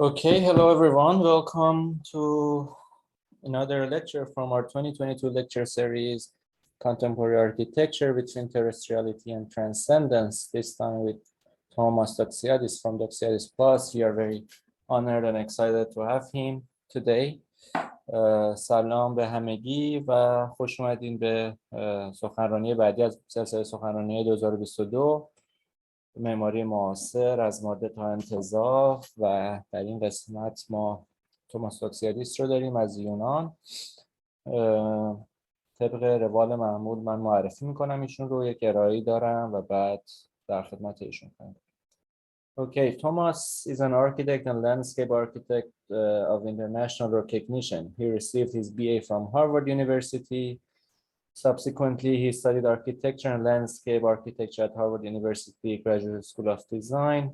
Okay, hello everyone. Welcome to another lecture from our 2022 lecture series, Contemporary Architecture Between Terrestriality and Transcendence, this time with Thomas Duksyadis from Duksyadis Plus. We are very honored and excited to have him today. سلام به همگی و خوش اومدین به سخنرانی بعدی از سلسله سخنرانی 2022 معماری معاصر از ماده تا انتزاع و در این قسمت ما توماس دکسیادیس رو داریم از یونان. طبق روال معمول من معرفی میکنم ایشون رو، یک ارائه‌ای دارم و بعد در خدمت ایشون هستم. Okay, Thomas is an architect and landscape architect of international recognition. He received his BA from Harvard University. Subsequently, he studied architecture and landscape architecture at Harvard University Graduate School of Design.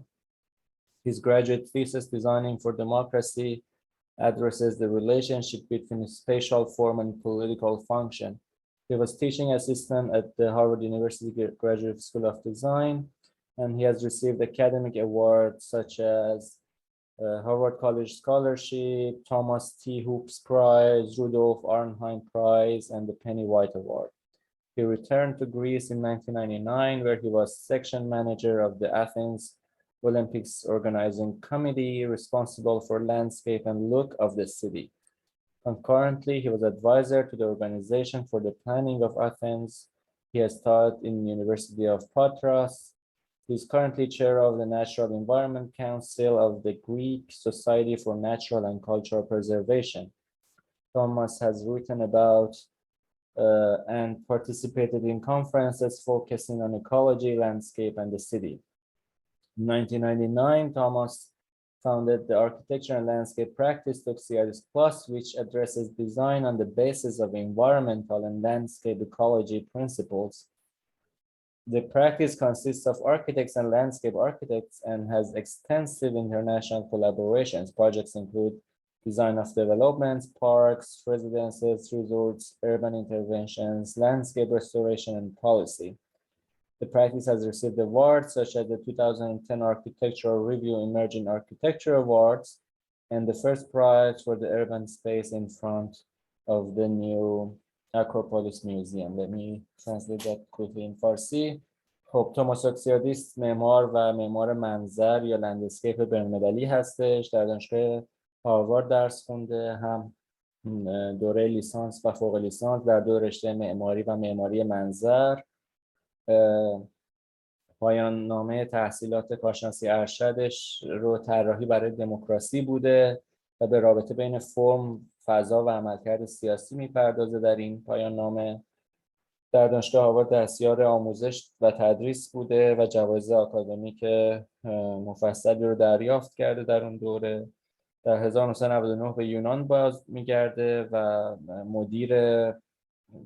His graduate thesis, Designing for Democracy, addresses the relationship between spatial form and political function. He was teaching assistant at the Harvard University Graduate School of Design, and he has received academic awards such as Harvard College Scholarship, Thomas T. Hoops Prize, Rudolf Arnheim Prize, and the Penny White Award. He returned to Greece in 1999, where he was section manager of the Athens Olympics Organizing Committee, responsible for landscape and look of the city. Concurrently, he was advisor to the Organization for the Planning of Athens. He has taught in the University of Patras. He is currently chair of the Natural Environment Council of the Greek Society for Natural and Cultural Preservation. Thomas has written about and participated in conferences focusing on ecology, landscape, and the city. In 1999, Thomas founded the architecture and landscape practice Duksyadis Plus, which addresses design on the basis of environmental and landscape ecology principles. The practice consists of architects and landscape architects and has extensive international collaborations. Projects include design of developments, parks, residences, resorts, urban interventions, landscape restoration, and policy. The practice has received awards such as the 2010 Architectural Review Emerging Architecture Awards and the first prize for the urban space in front of the new Acropolis Museum. Let me translate that quickly in Farsi. خب توماس دکسیادیس معمار و معمار منظر یا لندسکیپ بین‌المللی هستش. در دانشگاه هاروارد درس خونده، هم دوره لیسانس و فوق لیسانس در دو رشته معماری و معماری منظر. پایان نامه تحصیلات کارشناسی ارشدش رو طراحی برای دموکراسی بوده و به رابطه بین فرم، فضا و عملکرد سیاسی میپردازه. در این پایان نامه در دانشگاه هاروارد دستیار آموزش و تدریس بوده و جوایز آکادمیک مفصلی رو دریافت کرده در اون دوره. در 1999 به یونان باز میگرده و مدیر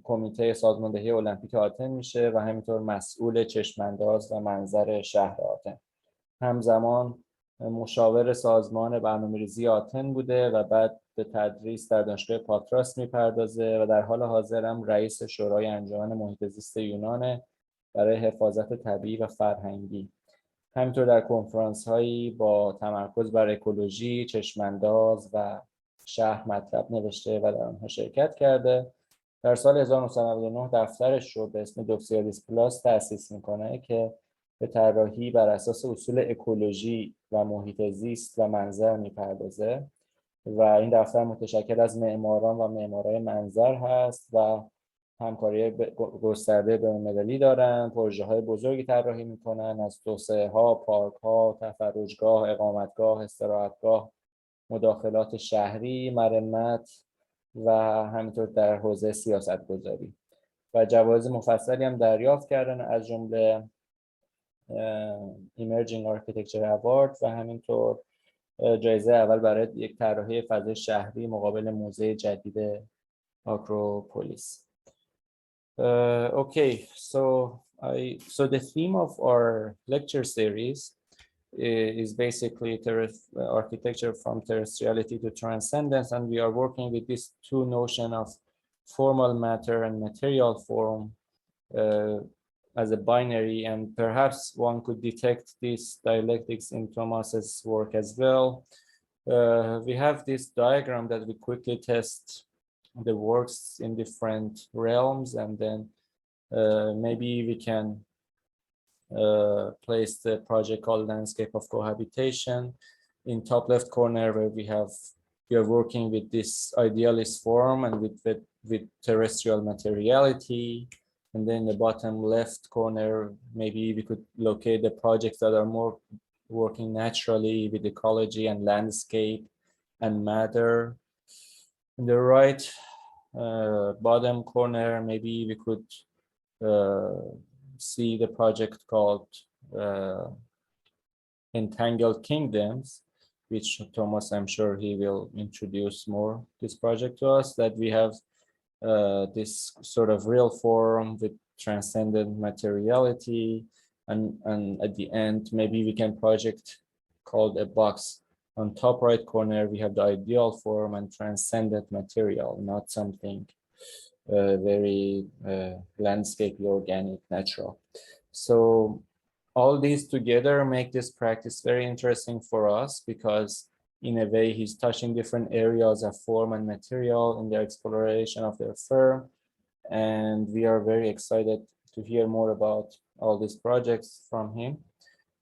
کمیته سازماندهی المپیک آتن میشه و همینطور مسئول چشمانداز و منظر شهر آتن. همزمان مشاور سازمان برنامه‌ریزی آتن بوده و بعد به تدریس در دانشگاه پاتراس میپردازه و در حال حاضر هم رئیس شورای انجمن محیط زیست یونان برای حفاظت طبیعی و فرهنگی. همینطور در کنفرانس هایی با تمرکز بر اکولوژی، چشمانداز و شهر مطلب نوشته و در آنها شرکت کرده. در سال 1999 دفترش رو به اسم دکسیادیس پلاس تأسیس میکنه که به طراحی بر اساس اصول اکولوژی و محیط زیست و منظر میپردازه و این دفتر متشکل از معماران و معمارای منظر هست و همکاری گسترده بین‌المللی دارن. پروژه های بزرگی طراحی میکنن، از توسعه ها، پارک ها، تفرجگاه، اقامتگاه، استراحتگاه، مداخلات شهری، مرمت و همینطور در حوزه سیاست گذاری و جوایز مفصلی هم دریافت کردن، از جمله emerging architecture award و همینطور جایزه اول برای یک طراحی فضای شهری مقابل موزه جدید آکروپولیس. Okay, so the theme of our lecture series is basically architecture from terrestriality to transcendence, and we are working with these two notions of formal matter and material form as a binary, and perhaps one could detect these dialectics in Thomas's work as well. we have this diagram that we quickly test the works in different realms, and then maybe we can place the project called Landscape of Cohabitation in top left corner, where we are working with this idealist form and with terrestrial materiality. And then the bottom left corner, maybe we could locate the projects that are more working naturally with ecology and landscape and matter. In the right bottom corner, maybe we could see the project called Entangled Kingdoms, which Thomas, I'm sure he will introduce more this project to us, that we have this sort of real form with transcendent materiality, and at the end, maybe we can project called a box. On top right corner, we have the ideal form and transcendent material, not something very landscapey, organic, natural. So all these together make this practice very interesting for us, because in a way he's touching different areas of form and material in their exploration of their firm, and we are very excited to hear more about all these projects from him.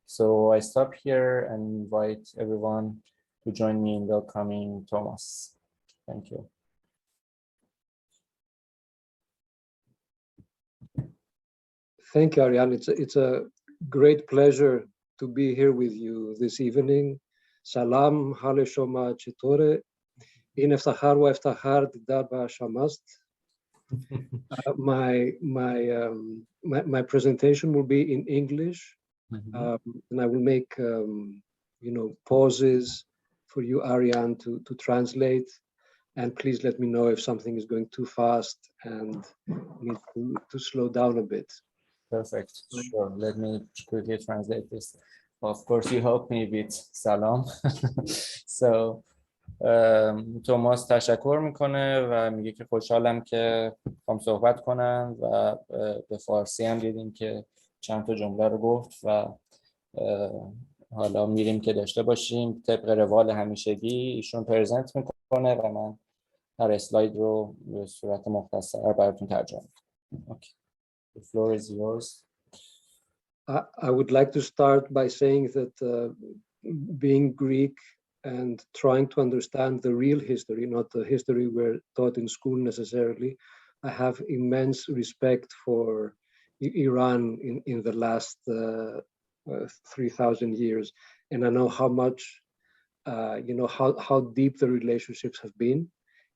So I stop here and invite everyone to join me in welcoming Thomas. Thank you. Thank you, Aryan. It's a great pleasure to be here with you this evening. Salam, hale shoma chetore, in eftachar wa eftachar didar ba'shamast. My presentation will be in English, and I will make pauses for you, Aryan, to translate. And please let me know if something is going too fast and need to slow down a bit. Perfect. Sure. Let me quickly translate this. Of course, you help me with salam. So, توماس تشکر میکنه و میگه که خوشحالم که میخوام صحبت کنم، و به فارسی هم دیدیم که چند تا جمله رو گفت و حالا میریم که داشته باشیم. طبق روال همیشگی ایشون پرزنت میکنه و من هر اسلاید رو به صورت مختصر براتون ترجمه میکنم. Okay. The floor is yours. I would like to start by saying that being Greek and trying to understand the real history, not the history we're taught in school necessarily, I have immense respect for Iran in the last 3,000 years. And I know how much, how deep the relationships have been,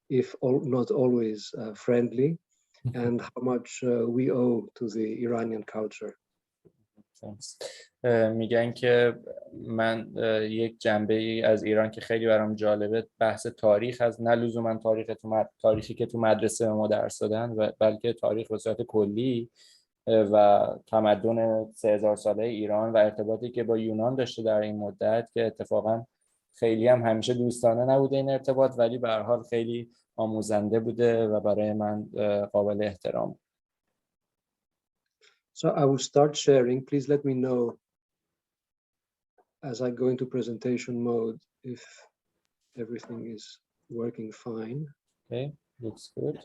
if not always friendly, and how much we owe to the Iranian culture. میگن که من یک جنبه از ایران که خیلی برام جالبه بحث تاریخ از، نه لزوما تاریخی که تو مدرسه به ما درس دادن، بلکه تاریخ به صورت کلی و تمدن 3000 ساله ایران و ارتباطی که با یونان داشته در این مدت، که اتفاقا خیلی هم همیشه دوستانه نبوده این ارتباط، ولی به هر حال خیلی آموزنده بوده و برای من قابل احترام. So I will start sharing. Please let me know as I go into presentation mode if everything is working fine. Okay, looks good.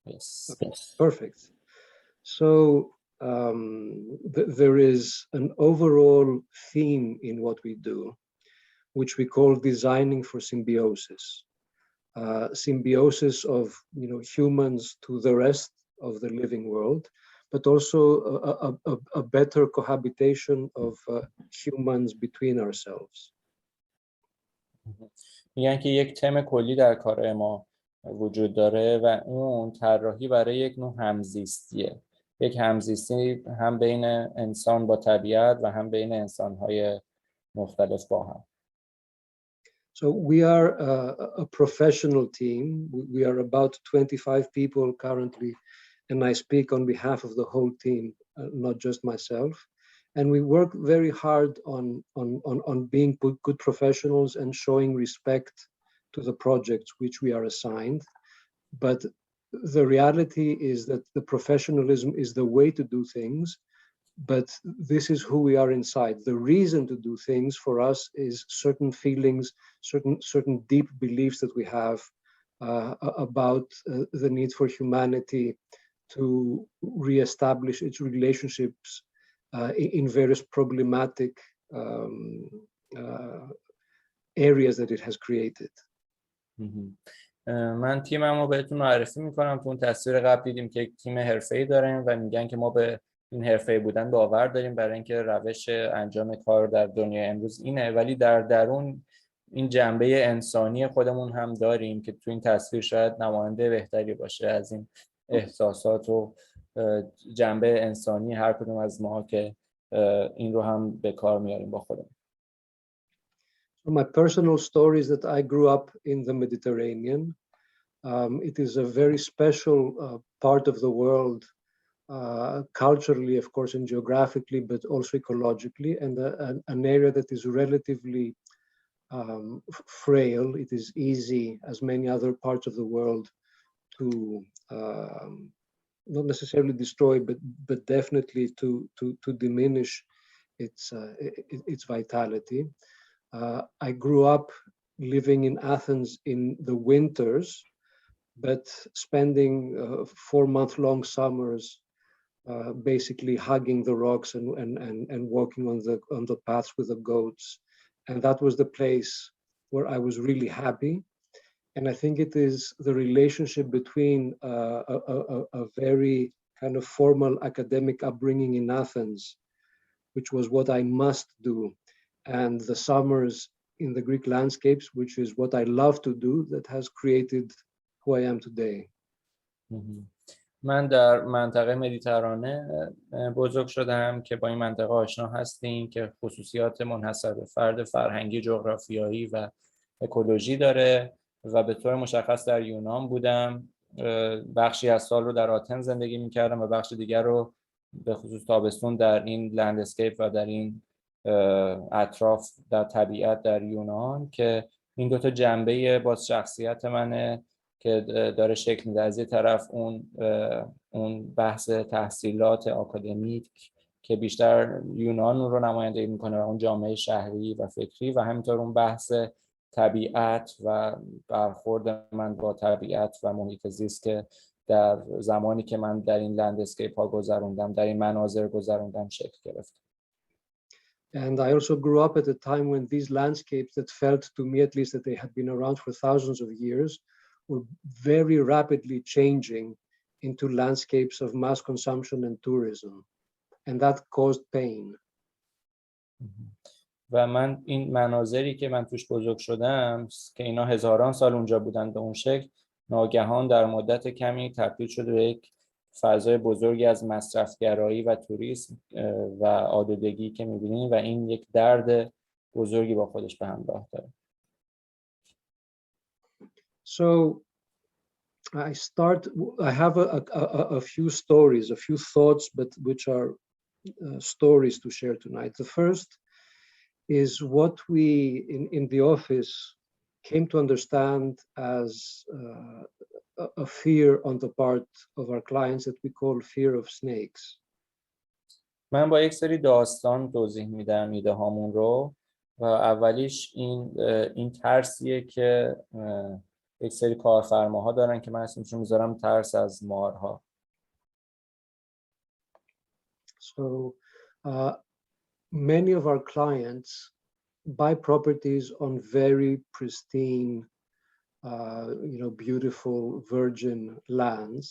Yes. Okay, perfect. So there is an overall theme in what we do, which we call designing for symbiosis. Symbiosis of humans to the rest of the living world, but also a better cohabitation of humans between ourselves. میگن که یک تم کلی در کار ما وجود داره و اون طراحی برای یک نوع همزیستیه. یک همزیستی هم بین انسان با طبیعت و هم بین انسان‌های مختلف با هم. So we are a professional team. We are about 25 people currently, and I speak on behalf of the whole team, not just myself. And we work very hard on being good professionals and showing respect to the projects which we are assigned. But the reality is that the professionalism is the way to do things, but this is who we are inside. The reason to do things for us is certain feelings, certain deep beliefs that we have about the need for humanity to reestablish its relationships in various problematic areas that it has created. من تیممو بهتون معرفی میکنم. تو اون تصویر قبل دیدیم که یک تیم حرفه‌ای داریم و میگن که ما به این حرفه‌ای بودن باور داریم برای اینکه روش انجام کار در دنیای امروز اینه، ولی در درون این جنبه انسانی خودمون هم داریم که تو این تصویر شاید نماینده بهتری باشه از این احساسات و جنبه انسانی هر کدوم از ما که این رو هم به کار میاریم با خودمون. So my personal story is that I grew up in the Mediterranean. It is a very special part of the world, culturally, of course, and geographically, but also ecologically, and an area that is relatively frail. It is easy, as many other parts of the world, to not necessarily destroy, but definitely to diminish its vitality. I grew up living in Athens in the winters, but spending 4-month-long summers basically hugging the rocks and walking on the paths with the goats. And that was the place where I was really happy. And I think it is the relationship between a very kind of formal academic upbringing in Athens, which was what I must do, and the summers in the Greek landscapes, which is what I love to do, that has created who I am today. من در منطقه مدیترانه بزرگ شدم که با این منطقه آشنا هستیم که خصوصیات منحصر به فرد فرهنگی، جغرافیایی و اکولوژی داره و به طور مشخص در یونان بودم. بخشی از سال رو در آتن زندگی می‌کردم و بخش دیگر رو به خصوص تابستون در این لندسکیپ و در این اطراف در طبیعت در یونان، که این دوتا جنبه باز شخصیت منه که داره شکل میده. از یه طرف اون بحث تحصیلات آکادمیک که بیشتر یونان رو نمایندگی میکنه و اون جامعه شهری و فکری، و همینطور اون بحث طبیعت و برخورد من با طبیعت و محیط زیست که در زمانی که من در این لندسکیپ ها گذروندم، در این مناظر گذروندم، شکل گرفت. And I also grew up at a time when these landscapes that felt to me at least that they had been around for thousands of years were very rapidly changing into landscapes of mass consumption and tourism. And that caused pain. و من این مناظری که من توش بزرگ شدم که اینا هزاران سال اونجا بودن به اون شکل، ناگهان در مدت کمی تبدیل شده به یک فضای بزرگی از مصرفگرایی و توریسم و آلودگی که می‌بینیم و این یک درد بزرگی با خودش به همراه داره. So I have a few stories, a few thoughts, but which are stories to share tonight. The first is what we in the office came to understand as a fear on the part of our clients that we call fear of snakes. من با یک سری داستان توضیح میدم ایده هامون رو و اولیش این ترسیه که یک سری کارفرماها دارن که من اسمشون میذارم ترس از مارها. So many of our clients buy properties on very pristine, beautiful virgin lands.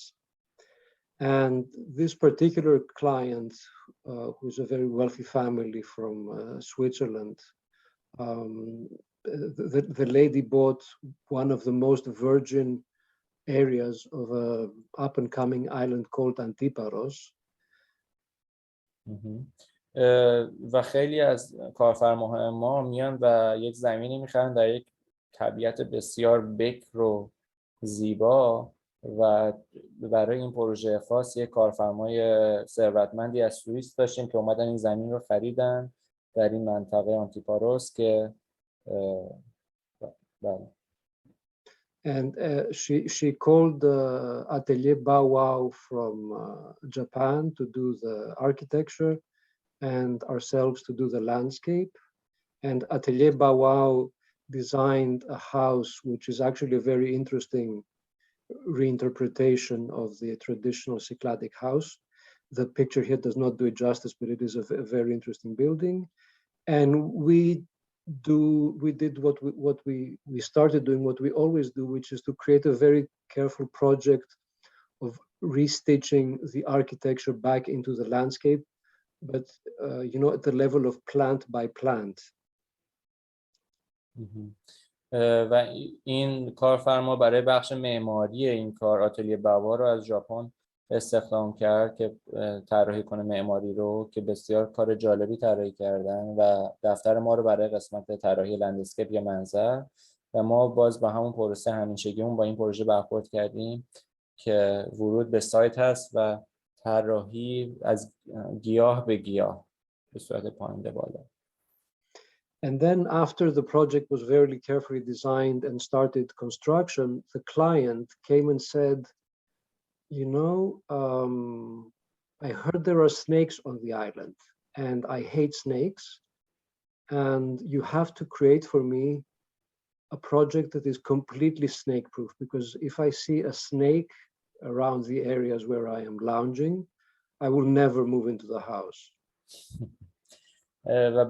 And this particular client, who's a very wealthy family from Switzerland, the lady bought one of the most virgin areas of an up-and-coming island called Antiparos. و خیلی از کارفرماهای ما میان و یک زمینی میخرن در یک طبیعت بسیار بکر و زیبا و برای این پروژه خاص یک کارفرمای ثروتمندی از سوئیس داشتیم که اومدن این زمین رو خریدن در این منطقه آنتیپاروس که بله. And she called Atelier Bow Wow from Japan to do the architecture. and ourselves to do the landscape. And Atelier Bawao designed a house, which is actually a very interesting reinterpretation of the traditional Cycladic house. The picture here does not do it justice, but it is a very interesting building. And we started doing what we always do, which is to create a very careful project of restitching the architecture back into the landscape, but at the level of plant by plant. و این کارفرما برای بخش معماری این کار آتلیه بوا رو از ژاپن استخدام کرد که طراحی کنه معماری رو، که بسیار کار جالبی طراحی کردن و دفتر ما رو برای قسمت طراحی لندسکیپ یا منظر، و ما باز با همون پروسه همیشگیمون با این پروژه برخورد کردیم که ورود به سایت هست و طراحی از گیاه به گیاه به صورت پایین بالا. And then after the project was very carefully designed and started construction, the client came and said, I heard there are snakes on the island and I hate snakes, and you have to create for me a project that is completely snake proof, because if I see a snake around the areas where I am lounging, I will never move into the house. و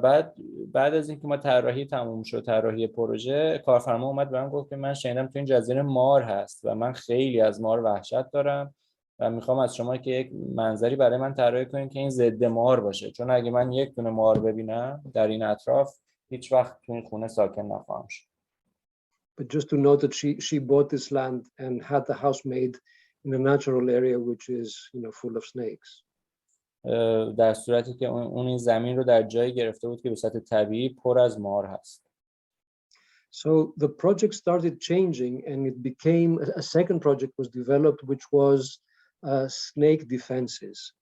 بعد از اینکه ما طراحی تموم شد، طراحی پروژه، کارفرما اومد به من گفت که من شنیدم تو این جزیره مار هست و من خیلی از مار وحشت دارم و میخوام از شما که یک منظری برای من طراحی کنید که این ضد مار باشه، چون اگه من یک دونه مار ببینم در این اطراف هیچ وقت تو این خونه ساکن نخواهم شد. But just to note that she bought this land and had the house made in a natural area which is full of snakes. در صورتی که اون این زمین رو در جایی گرفته بود که به صورت طبیعی پر از مار هست. So the project started changing and it became a second project was developed, which was snake defenses.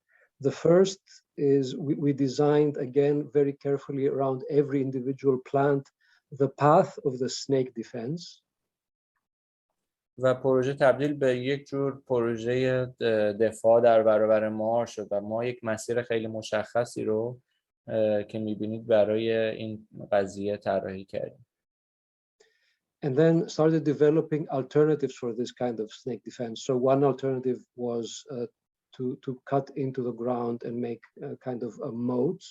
The first is we designed again very carefully around every individual plant the path of the snake defense. و پروژه تبدیل به یک جور پروژه دفاع در برابر مار شد و ما یک مسیر خیلی مشخصی رو که می‌بینید برای این قضیه طراحی کردیم. And then started developing alternatives for this kind of snake defense. So one alternative was to cut into the ground and make kind of moats,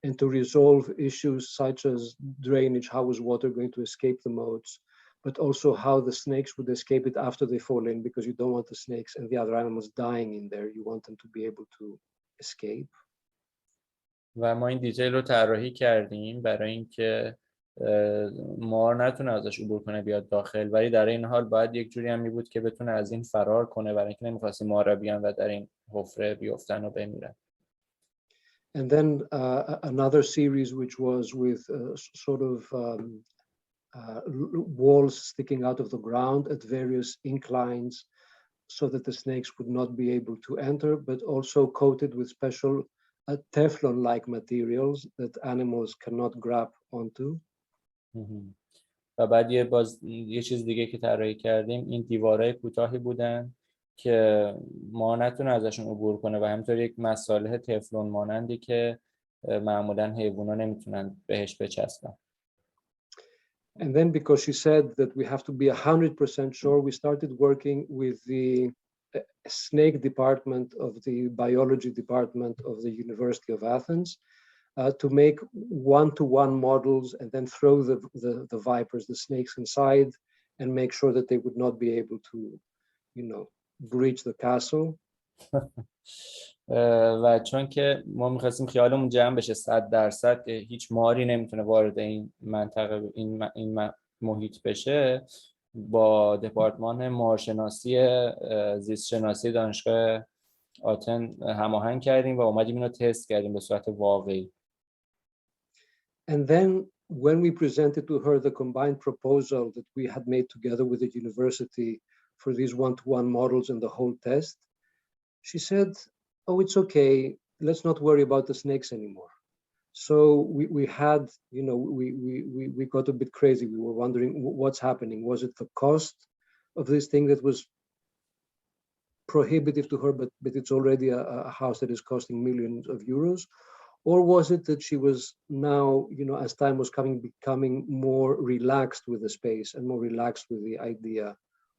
and to resolve issues such as drainage. How was water going to escape the moats? But also how the snakes would escape it after they fall in, because you don't want the snakes and the other animals dying in there. You want them to be able to escape. و ما این دیتیل رو طراحی کردیم برای اینکه مار نتونه ازش عبور کنه بیاد داخل، ولی در این حال باید یک جوری هم می بود که بتونه از این فرار کنه، برای اینکه نمی‌خواستیم مارا بیان و در این حفره بیفتن و بمیرن. And then another series which was with sort of walls sticking out of the ground at various inclines so that the snakes would not be able to enter, but also coated with special Teflon-like materials that animals cannot grab onto. و بعد یه چیز دیگه که طراحی کردیم این دیوارهای کوتاهی بودن که ما نتونه ازشون عبور کنه و همینطور یک مصالح تفلون مانندی که معمولا حیوونا نمیتونن بهش بچسبن. And then because she said that we have to be 100% sure, we started working with the snake department of the biology department of the University of Athens to make one-to-one models and then throw the vipers, the snakes inside, and make sure that they would not be able to, breach the castle. و چون که ما می‌خواستیم خیالمون جمع بشه 100% که هیچ ماری نمیتونه وارد این منطقه این محیط بشه، با دپارتمان مارشناسی زیست شناسی دانشگاه آتن هماهنگ کردیم و اومدیم اینو تست کردیم به صورت واقعی. And then when we presented to her the combined proposal that we had made together with the university for these one-to-one models and the whole test, she said, oh, it's okay, let's not worry about the snakes anymore. So we had, we got a bit crazy. We were wondering what's happening. Was it the cost of this thing that was prohibitive to her, but it's already a house that is costing millions of euros? Or was it that she was now, as time was becoming more relaxed with the space and more relaxed with the idea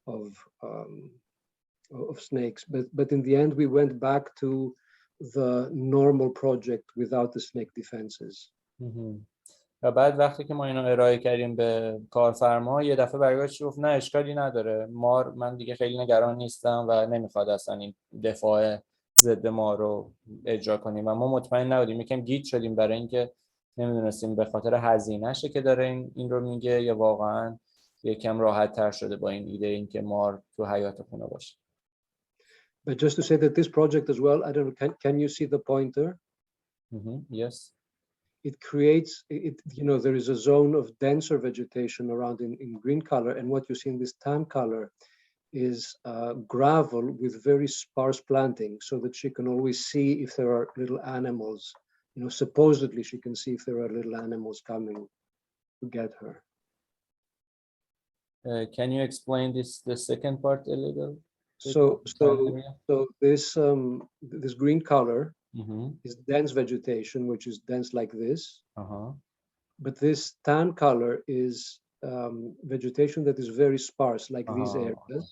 of snakes? But in the end, we went back to the normal project without the snake defenses. و بعد وقتی که ما اینو ارائه کردیم به کارفرما، یه دفعه برگشت گفت نه اشکالی نداره، مار من دیگه خیلی نگران نیستم و نمیخواد اصلا این دفاع ضد ما رو اجرا کنیم. و ما مطمئن نبودیم، یکم گیج شدیم برای اینکه نمیدونستیم به خاطر هزینه‌شه که داره این رو میگه یا واقعا یکم راحت تر شده با این ایده اینکه مار تو حیاط خونه باشه. But just to say that this project as well, I don't know, can you see the pointer? Yes. It creates, there is a zone of denser vegetation around in green color, and what you see in this tan color is gravel with very sparse planting, so that she can always see if there are little animals. Supposedly she can see if there are little animals coming to get her. Can you explain the second part a little? So this green color is dense vegetation, which is dense like this. But this tan color is vegetation that is very sparse, like these areas,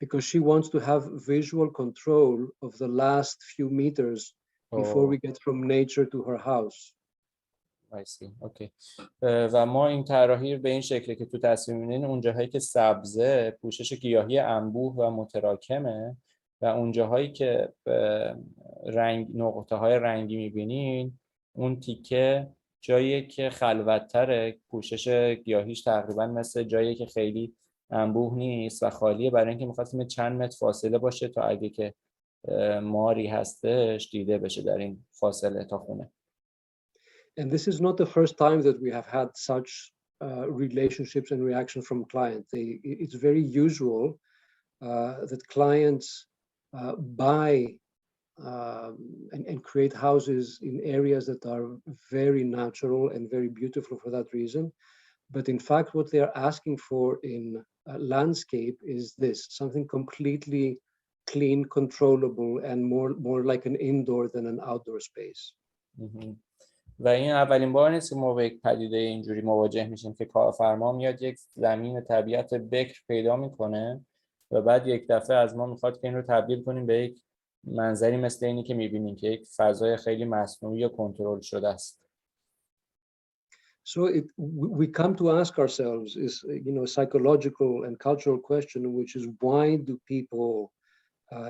because she wants to have visual control of the last few meters before we get from nature to her house. I see. Okay. و ما این طراحی به این شکله که تو تصویر می‌بینین اون جاهایی که سبزه پوشش گیاهی انبوه و متراکمه و اون جاهایی که نقطه‌های رنگی می‌بینین اون تیکه جایی که خلوت‌تره، پوشش گیاهیش تقریبا مثل جایی که خیلی انبوه نیست و خالیه، برای اینکه می‌خواستیم چند متر فاصله باشه تا اگه که ماری هستش دیده بشه در این فاصله تا خونه. And this is not the first time that we have had such relationships and reaction from clients. It's very usual that clients buy and create houses in areas that are very natural and very beautiful for that reason. But in fact, what they are asking for in landscape is this, something completely clean, controllable, and more like an indoor than an outdoor space. و این اولین بار نیست که ما با یک پدیده اینجوری مواجه میشیم که کارفرما میاد یک زمین طبیعت بکر پیدا میکنه و بعد یک دفعه از ما میخواد که این رو تبدیل کنیم به یک منظری مثل اینی که میبینیم که یک فضای خیلی مصنوعی و کنترل شده است. So we come to ask ourselves is a psychological and cultural question, which is why do people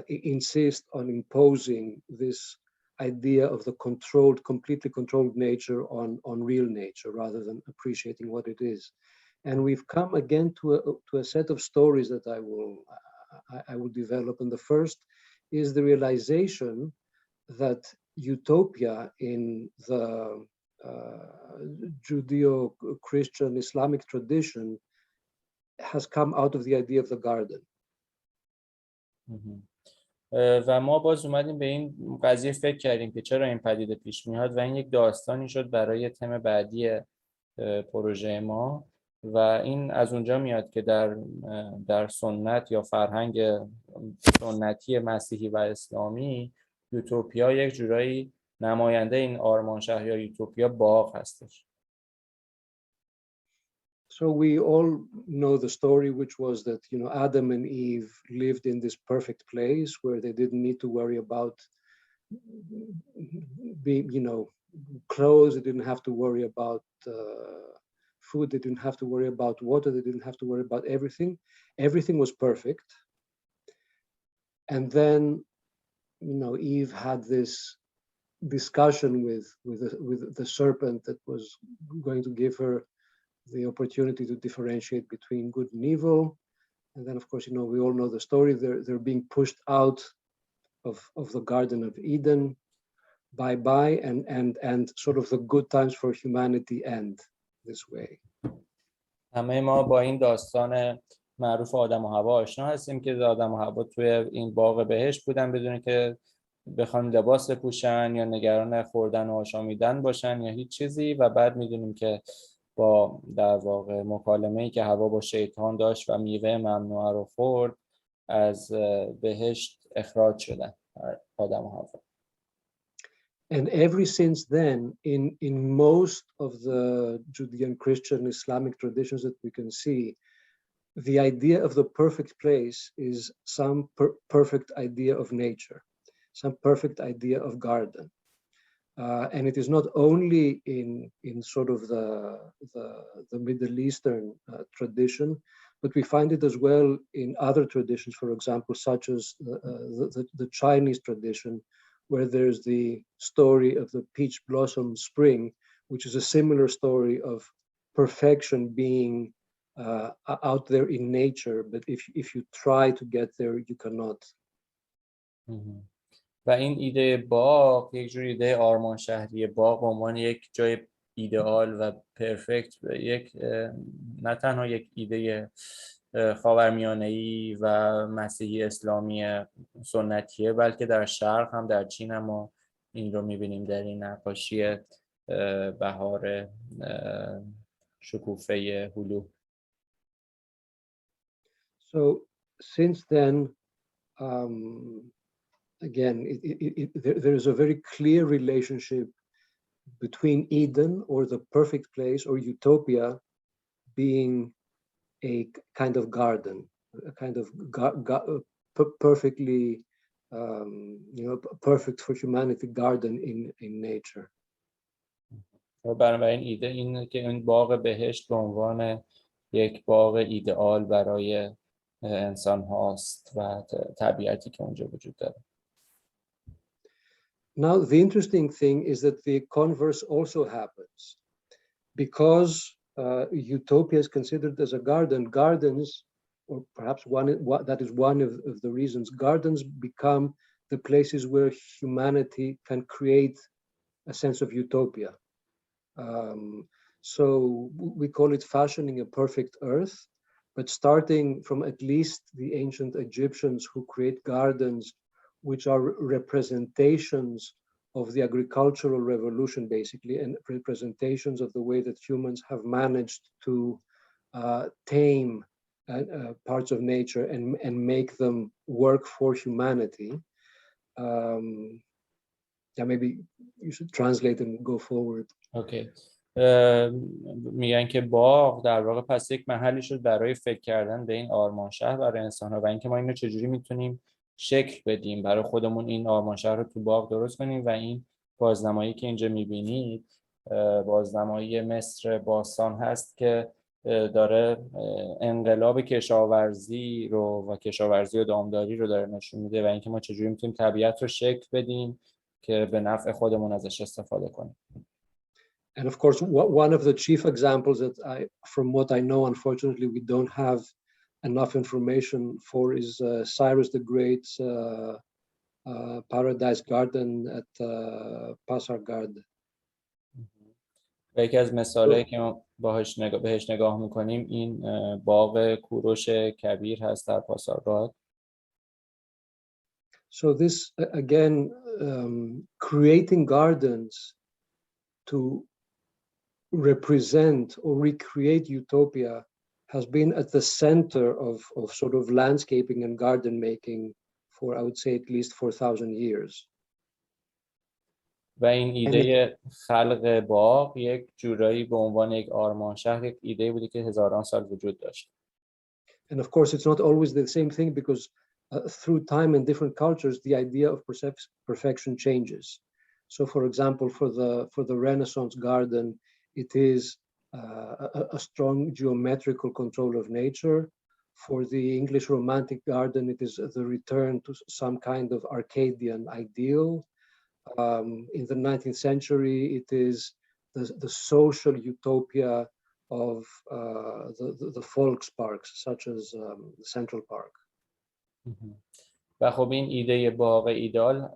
insist on imposing this idea of the controlled, completely controlled nature on real nature rather than appreciating what it is. And we've come again to a set of stories that I will develop. And the first is the realization that utopia in the Judeo-Christian Islamic tradition has come out of the idea of the garden. و ما باز اومدیم به این قضیه فکر کردیم که چرا این پدیده پیش میاد و این یک داستانی شد برای تم بعدی پروژه ما و این از اونجا میاد که در سنت یا فرهنگ سنتی مسیحی و اسلامی یوتوپیا یک جورایی نماینده این آرمان شهر یا یوتوپیا باغ هستش. So we all know the story, which was that Adam and Eve lived in this perfect place where they didn't need to worry about being, clothes. They didn't have to worry about food. They didn't have to worry about water. They didn't have to worry about everything. Everything was perfect. And then, Eve had this discussion with the serpent that was going to give her the opportunity to differentiate between good and evil. And then, of course, we all know the story. They're being pushed out of the Garden of Eden. Bye-bye. And sort of the good times for humanity end this way. همه ما با این داستان معروف آدم و حوا آشنا هستیم که آدم و حوا توی این باغ بهشت بودن بدون که بخوان لباس بپوشن یا نگران خوردن و آشامیدن باشن یا هیچ چیزی و بعد میدونیم که با در واقع مکالمه‌ای که حوا با شیطان داشت و میوه ممنوعه رو خورد از بهشت اخراج شدن آدم و حوا. And ever since then, in most of the Judean, Christian, Islamic traditions that we can see, the idea of the perfect place is some perfect idea of nature, some perfect idea of garden. And it is not only in sort of the Middle Eastern tradition, but we find it as well in other traditions, for example, such as the Chinese tradition, where there's the story of the peach blossom spring, which is a similar story of perfection being out there in nature, but if you try to get there, you cannot. و این ایده باغ یک جور ایده آرمان شهری باغ به عنوان یک جای ایدئال و پرفکت، یک نه تنها یک ایده خاورمیانه‌ای و مسیحی اسلامی سنتیه، بلکه در شرق هم، در چین هم ما این رو می‌بینیم در این نقاشی بهار شکوفه هلو. So since then, again, there is a very clear relationship between Eden, or the perfect place, or utopia, being a kind of garden, a kind of perfectly, perfect for humanity garden in nature. بنابراین ایده اینه که این باغ بهشت به عنوان یک باغ ایدئال برای انسان هاست و طبیعتی که اونجا وجود داره. Now, the interesting thing is that the converse also happens. Because utopia is considered as a garden, gardens, or perhaps that is one of the reasons, gardens become the places where humanity can create a sense of utopia. So we call it fashioning a perfect earth, but starting from at least the ancient Egyptians, who create gardens which are representations of the agricultural revolution, basically, and representations of the way that humans have managed to tame parts of nature and make them work for humanity. Yeah, maybe you should translate and go forward. Okay. میگن که باغ در واقع پس یک محلی شد برای فکر کردن به این آرمان شهر برای انسان‌ها و اینکه ما اینو چجوری میتونیم شکل بدیم برای خودمون، این آرمان شهر رو تو باغ درست کنیم. و این بازنمایی که اینجا میبینید بازنمایی مصر باستان هست که داره انقلاب کشاورزی رو و کشاورزی و دامداری رو داره نشون میده و اینکه ما چجوری میتونیم طبیعت رو شکل بدیم که به نفع خودمون ازش استفاده کنیم. And of course, one of the chief examples that from what I know, unfortunately, we don't have enough information for is Cyrus the Great's Paradise Garden at Pasargad. یکی از مثالایی که ما بهش نگاه میکنیم این باغ کوروش کبیر هست در پاسارگاد. So this again, creating gardens to represent or recreate utopia has been at the center of sort of landscaping and garden making for, I would say, at least 4,000 years. و این ایده خلق باغ یک جورایی به عنوان یک آرمان شهر یک ایده بوده که هزاران سال وجود داشت. And of course, it's not always the same thing because through time and different cultures, the idea of perfection changes. So, for example, for the Renaissance garden, it is a strong geometrical control of nature. For the English Romantic garden, it is the return to some kind of Arcadian ideal. In the 19th century, it is the social utopia of the Volksparks, such as Central Park. و خب این ایده باغ ایدئال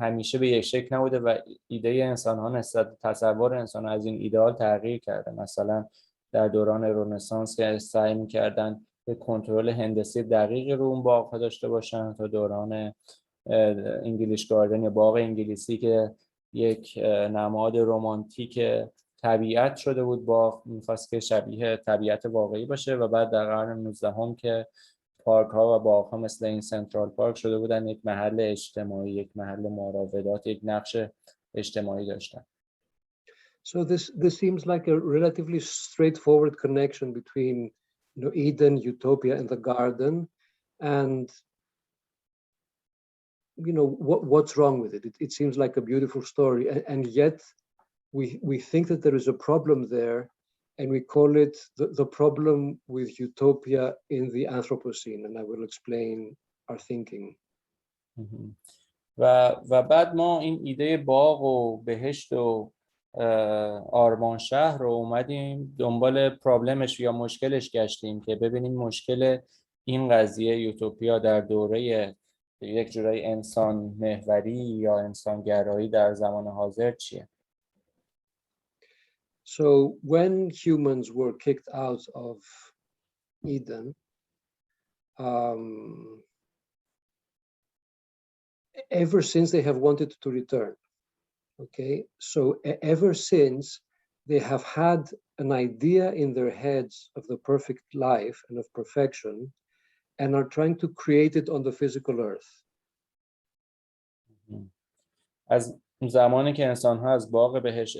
همیشه به یک شکل نبوده و ایده انسان‌ها نسبت تصور انسان‌ها از این ایدئال تغییر کرده. مثلا در دوران رنسانس که سعی می‌کردن به کنترل هندسی دقیق رو اون باغ‌ها داشته باشن، تا دوران انگلیش گاردن یا باغ انگلیسی که یک نماد رمانتیک طبیعت شده بود، باغ می‌خواست که شبیه طبیعت واقعی باشه. و بعد در قرن 19 که پارک ها و باغ ها مثل این سنترال پارک شده بودن یک محل اجتماعی، یک محل مراودات، یک نقش اجتماعی داشتن. So this seems like a relatively straightforward connection between, you know, Eden, utopia, and the garden, and you know what's wrong with it. It seems like a beautiful story, and yet we think that there is a problem there, and we call it the problem with utopia in the Anthropocene, and I will explain our thinking. و بعد ما این ایده باغ و بهشت و آرمان شهر رو اومدیم دنبال پرابلمش یا مشکلش گشتیم که ببینیم مشکل این قضیه یوتوپیا در دوره یک جورای انسان محوری یا انسانگرایی در زمان حاضر چیه؟ So when humans were kicked out of Eden, ever since they have wanted to return. Okay, so ever since they have had an idea in their heads of the perfect life and of perfection, and are trying to create it on the physical earth. از زمانی که انسان‌ها از باغ بهشت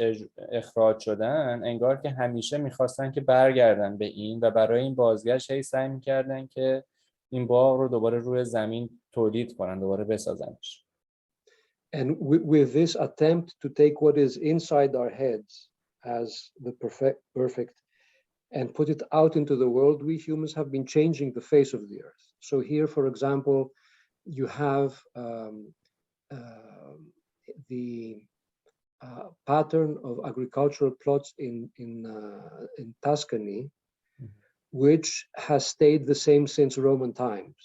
اخراج شدن، انگار که همیشه می‌خواستن که برگردن به این و برای این بازگشت هی سعی می‌کردن که این باغ رو دوباره روی زمین تولید کنن، دوباره بسازنش. And with this attempt to take what is inside our heads as the perfect and put it out into the world, we humans have been changing the face of the earth. So here, for example, you have the pattern of agricultural plots in Tuscany, which has stayed the same since Roman times.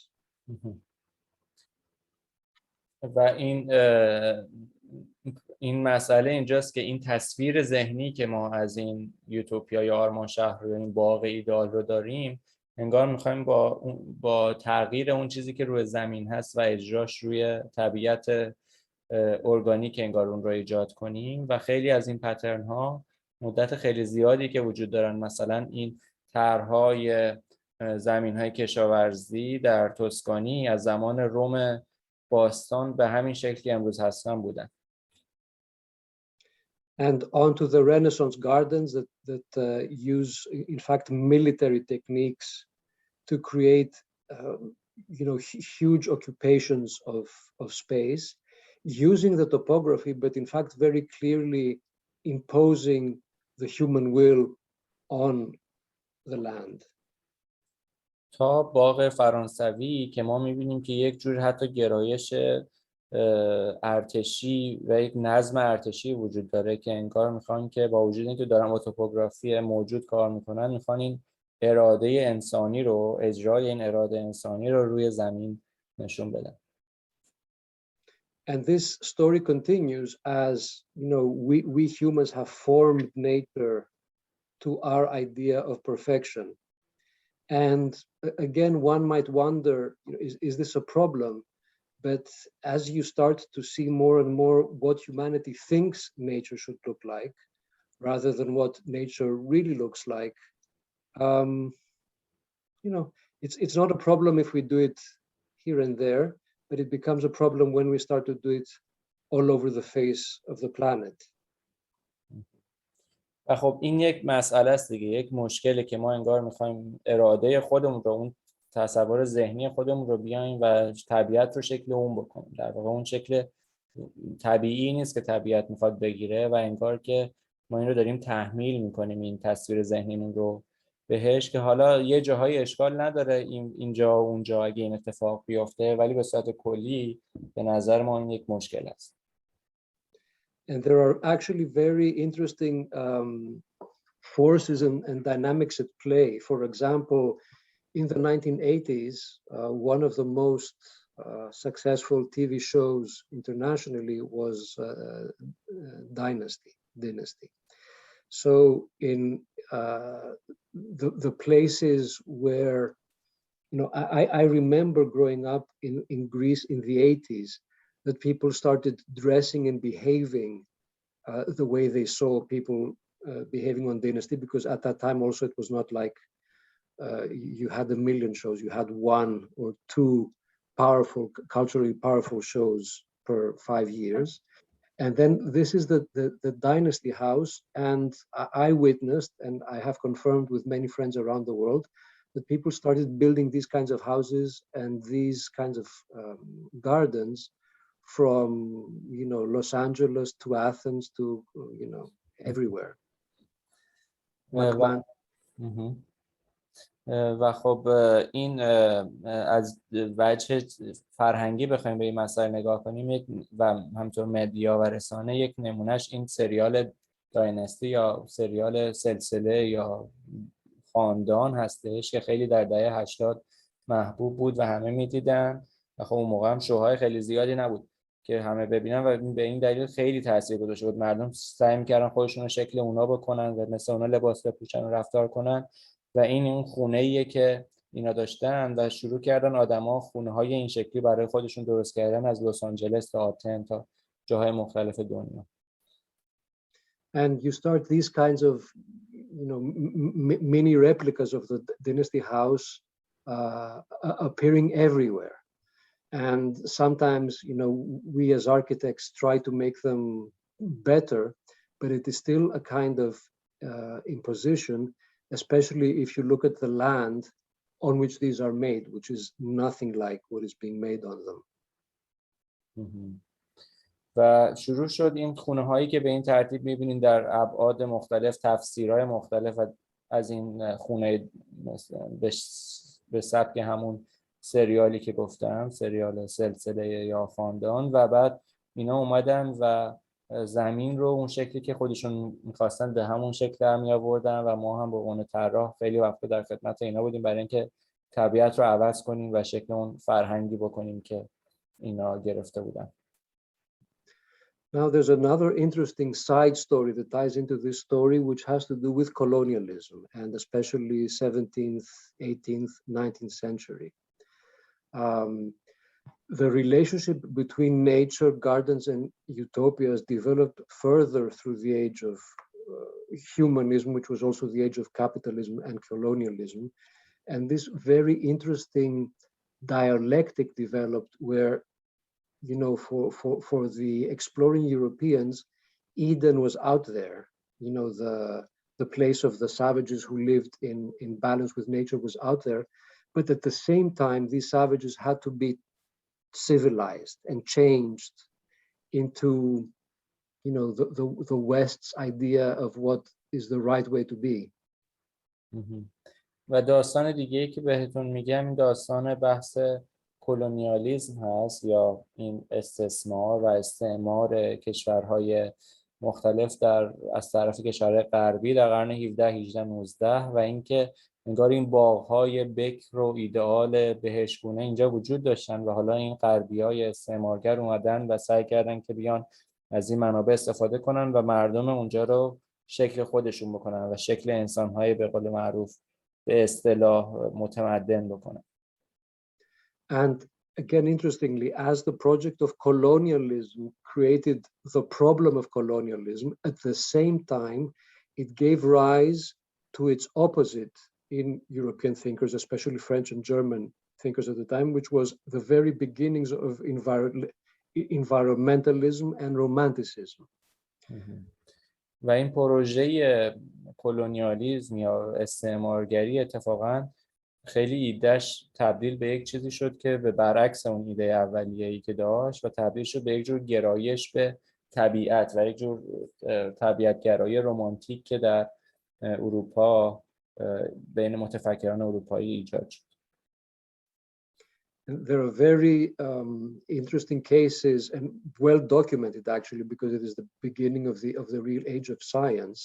و این مسئله اینجاست که این تصویر ذهنی که ما از این یوتوپیا یا آرمان شهر رو، این باغ ایدئال رو داریم، انگار می‌خوایم با تغییر اون چیزی که روی زمین هست و اجراش روی طبیعت ارگانیک انگار اون رو ایجاد کنیم و خیلی از این پترن ها مدت خیلی زیادی که وجود دارن، مثلا این طرح‌های زمین‌های کشاورزی در توسکانی از زمان روم باستان به همین شکل که امروز هستن بودن. And onto the Renaissance gardens that use, in fact, military techniques to create, you know, huge occupations of space, using the topography, but in fact very clearly imposing the human will on the land. تا باغ فرانسوی که ما می‌بینیم که یک جور حتی گرایش ارتشی و یک نظم ارتشی وجود داره که انگار میخوان که با وجود اینکه دارن با توپوگرافی موجود کار میکنن، میخوان این اراده انسانی رو، اجرای این اراده انسانی رو روی زمین نشون بدن. And this story continues as, you know, we humans have formed nature to our idea of perfection. And again, one might wonder, is this a problem? But as you start to see more and more what humanity thinks nature should look like, rather than what nature really looks like, you know, it's not a problem if we do it here and there, but it becomes a problem when we start to do it all over the face of the planet. و خب این یک مسئله است دیگه، یک مشکله که ما انگار میخوایم اراده خودمون رو، اون تصور ذهنی خودمون رو بیایم و طبیعت رو شکل اون بکنیم. در واقع اون شکل طبیعی نیست که طبیعت میخواد بگیره و انگار که ما این رو داریم تحمیل میکنیم، این تصویر ذهنیمون رو بهش، که حالا یه جاهای اشکال نداره اینجا و اونجا اگه این اتفاق بیفته، ولی به صورت کلی به نظر ما این یک مشکل است. And there are actually very interesting forces and dynamics at play. For example, in the 1980s, one of the most successful TV shows internationally was Dynasty. So in the places where, you know, I remember growing up in Greece in the 80s, that people started dressing and behaving the way they saw people behaving on Dynasty, because at that time also it was not like you had a million shows, you had one or two powerful, culturally powerful shows per 5 years. And then this is the dynasty house, and I witnessed, and I have confirmed with many friends around the world, that people started building these kinds of houses and these kinds of gardens from, you know, Los Angeles to Athens to, you know, everywhere. و خب این از وجه فرهنگی بخوایم به این مسائل نگاه کنیم و همطور مدیا و رسانه، یک نمونهش این سریال دایناستی یا سریال سلسله یا خاندان هستش که خیلی در دهه 80 محبوب بود و همه میدیدن و خب اون موقع هم شوهای خیلی زیادی نبود که همه ببینن و به این دلیل خیلی تاثیر گذاشته بود. مردم سعی می‌کردن خودشون رو شکل اونا بکنن و مثل اونا لباس بپوشن و رفتار کنن و این اون خونه‌ایه که اینا داشتن و شروع کردن آدما خونه‌های این شکلی برای خودشون درست کردن از لس آنجلس تا آتن تا جاهای مختلف دنیا. And you start these kinds of, you know, mini replicas of the dynasty house appearing everywhere. And sometimes, you know, we as architects try to make them better, but it is still a kind of imposition, especially if you look at the land on which these are made, which is nothing like what is being made on them. و شروع شد این خونه هایی که به این ترتیب میبینین در ابعاد مختلف، تفسیرهای مختلف از این خونه به سبک همون سریالی که گفتم، سریال سلسله یا خاندان، و بعد اینا اومدن و زمین رو اون شکلی که خودشون میخواستن به همون شکل در می آوردن و ما هم به عنوان طراح خیلی وقت در خدمت اینا بودیم برای اینکه طبیعت رو عوض کنیم و شکل اون فرهنگی بکنیم که اینا گرفته بودن. Now there's another interesting side story that ties into this story, which has to do with colonialism, and especially 17th, 18th, 19th century. The relationship between nature, gardens, and utopias developed further through the age of humanism, which was also the age of capitalism and colonialism. And this very interesting dialectic developed where, you know, for the exploring Europeans, Eden was out there. You know, the place of the savages who lived in balance with nature was out there. But at the same time, these savages had to be civilized and changed into, you know, the West's idea of what is the right way to be. و داستان دیگه‌ای که بهتون میگم این داستان بحث کلونیالیسم هست یا این استثمار و استعمار کشورهای مختلف از طرف کشورهای غربی در قرن 17 18 19 و اینکه انگار این باغ‌های بکر و ایدئال بهشتگونه اینجا وجود داشتن و حالا این غربی‌های استعمارگر اومدن و سعی کردن که بیان از این منابع استفاده کنن و مردم اونجا رو شکل خودشون بکنن و شکل انسان‌های به قول معروف به اصطلاح متمدن بکنن. And again, interestingly, as the project of colonialism created the problem of colonialism, at the same time, it gave rise to its opposite in European thinkers, especially French and German thinkers at the time, which was the very beginnings of environmentalism and romanticism. و این پروژه کلونیالیسم یا استعمارگری اتفاقاً خیلی ایدهش تبدیل به یک چیزی شد که به برعکس اون ایده اولیه‌ای که داشت و تبدیل شد به یک جور گرایش به طبیعت و یک جور طبیعت‌گرایی رمانتیک که در اروپا بین متفکران اروپایی ایجاد شد. There are very interesting cases and well documented actually because it is the beginning of the real age of science.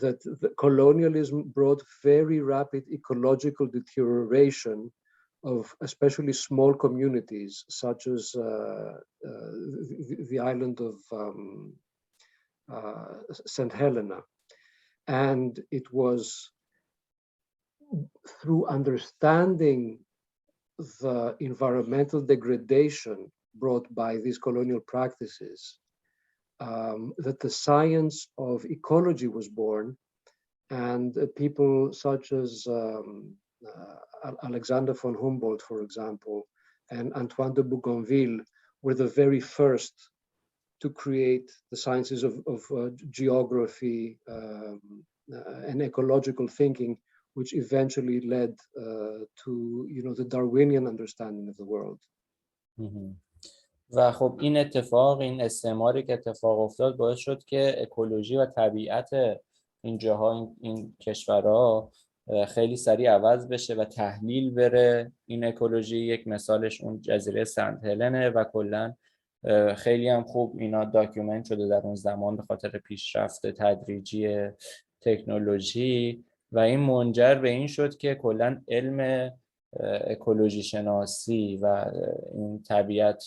That the colonialism brought very rapid ecological deterioration of especially small communities such as the island of St. Helena. And it was through understanding the environmental degradation brought by these colonial practices that the science of ecology was born, and people such as Alexander von Humboldt, for example, and Antoine de Bougainville were the very first to create the sciences of geography and ecological thinking, which eventually led to the Darwinian understanding of the world. و خب این استعماری که اتفاق افتاد باعث شد که اکولوژی و طبیعت این جاها، این کشورها خیلی سریع عوض بشه و تحلیل بره. این اکولوژی یک مثالش اون جزیره سنت هلنه و کلا خیلی هم خوب اینا داکیومنت شده در اون زمان به خاطر پیشرفت تدریجی تکنولوژی و این منجر به این شد که کلا علم اکولوژی شناسی و این طبیعت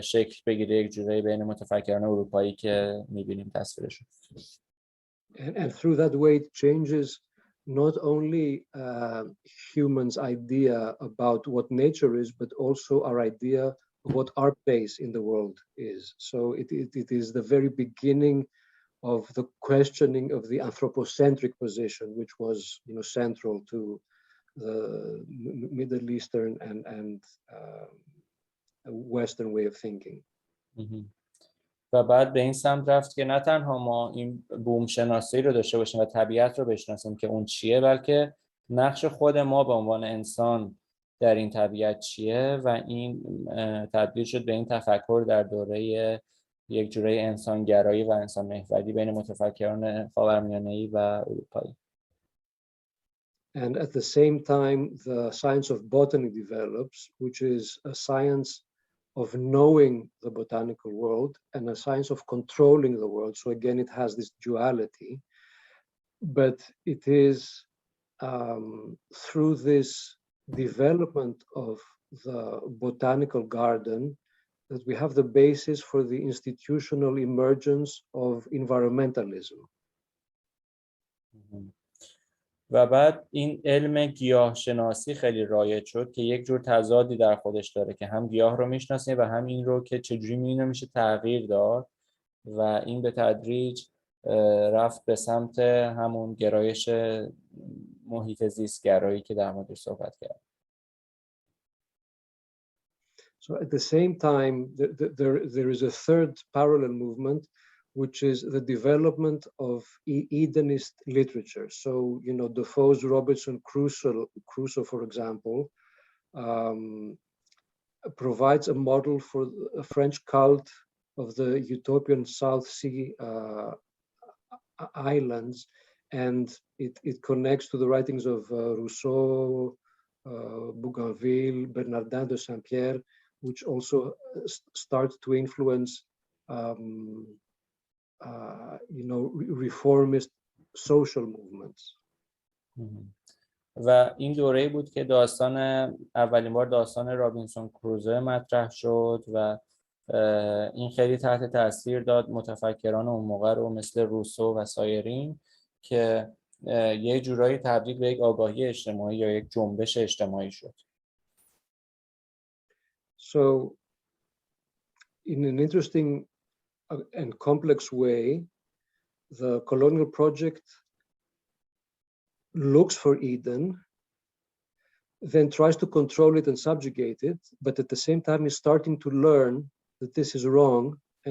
شکل بگیره یک جورایی بین متفکران اروپایی که می‌بینیم تصویرشون. And through that way it changes not only humans' idea about what nature is, but also our idea of what our place in the world is. So it is the very beginning of the questioning of the anthropocentric position, which was central to the Middle Eastern and Western way of thinking. و بعد به این سمت رفت که نه تنها ما این بوم شناسی رو داشته باشیم و طبیعت رو بشناسیم که اون چیه، بلکه نقش خود ما به عنوان انسان در این طبیعت چیه و این تبدیل شد به این تفکر در دوره یک جوره انسانگرایی و انسان محوری بین متفکران خاورمیانه‌ای و اروپایی. And at the same time, the science of botany develops, which is a science of knowing the botanical world and a science of controlling the world. So again, it has this duality, but it is through this development of the botanical garden that we have the basis for the institutional emergence of environmentalism. و بعد این علم گیاه شناسی خیلی رایج شد که یک جور تضادی در خودش داره که هم گیاه رو میشناسیم و هم این رو که چجوری میشه تغییر داد و این به تدریج رفت به سمت همون گرایش محیط زیست گرایی که در موردش صحبت کرد. So at the same time, there is a third parallel movement, which is the development of Edenist literature. So, Defoe's Robinson Crusoe, for example, provides a model for a French cult of the utopian South Sea islands, and it connects to the writings of Rousseau, Bougainville, Bernardin de Saint-Pierre, which also start to influence reformist social movements. و این دوره‌ای بود که اولین بار داستان رابینسون کروزو مطرح شد و این خیلی تحت تاثیر داد متفکران اون موقع رو مثل روسو و سایرین که یه جورایی تبدیل به یک آگاهی اجتماعی یا یک جنبش اجتماعی شد. So in an interesting and complex way, the colonial project looks for Eden, then tries to control it and subjugate it, but at the same time is starting to learn that this is wrong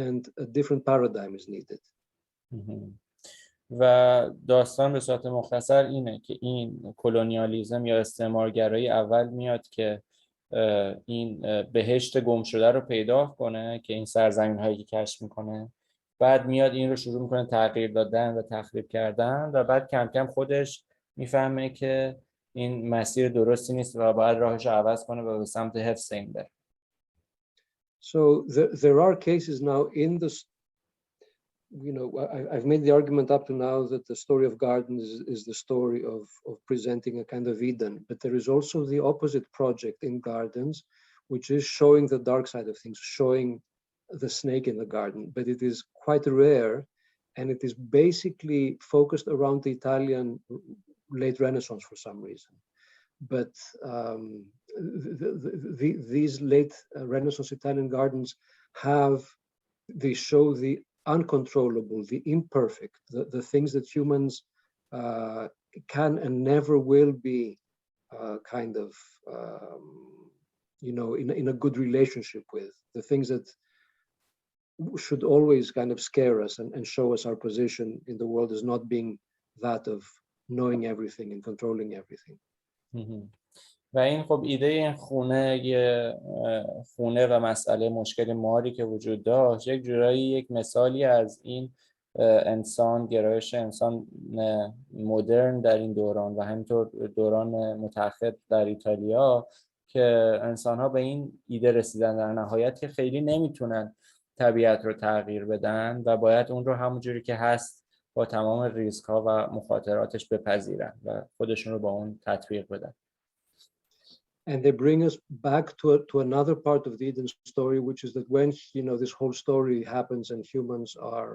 and a different paradigm is needed. و داستان به صورت مختصر اینه که این کلونیالیسم یا استعمارگرایی اول میاد که این بهشت گم شده رو پیدا کنه که این سرزمین هایی که کشف میکنه، بعد میاد این رو شروع میکنه تغییر دادن و تخریب کردن و بعد کم کم خودش میفهمه که این مسیر درستی نیست و باید راهش رو عوض کنه و به سمت حفظ این بره. So there are cases now in the, I've made the argument up to now that the story of gardens is the story of presenting a kind of Eden, but there is also the opposite project in gardens, which is showing the dark side of things, showing the snake in the garden, but it is quite rare, and it is basically focused around the Italian late Renaissance for some reason. But these late Renaissance Italian gardens they show the uncontrollable, the imperfect, the things that humans can and never will be kind of, in a good relationship with, the things that should always kind of scare us and show us our position in the world as not being that of knowing everything and controlling everything. و این خب ایده این خونه و مسئله مشکل ماری که وجود داشت یک جورایی یک مثالی از این انسان گرایش انسان مدرن در این دوران و همینطور دوران متأخر در ایتالیا که انسان‌ها به این ایده رسیدن در نهایت که خیلی نمیتونن طبیعت رو تغییر بدن و باید اون رو همونجوری که هست با تمام ریسک‌ها و مخاطراتش بپذیرن و خودشون رو با اون تطبیق بدن. And they bring us back to another part of the Eden story, which is that when this whole story happens and humans are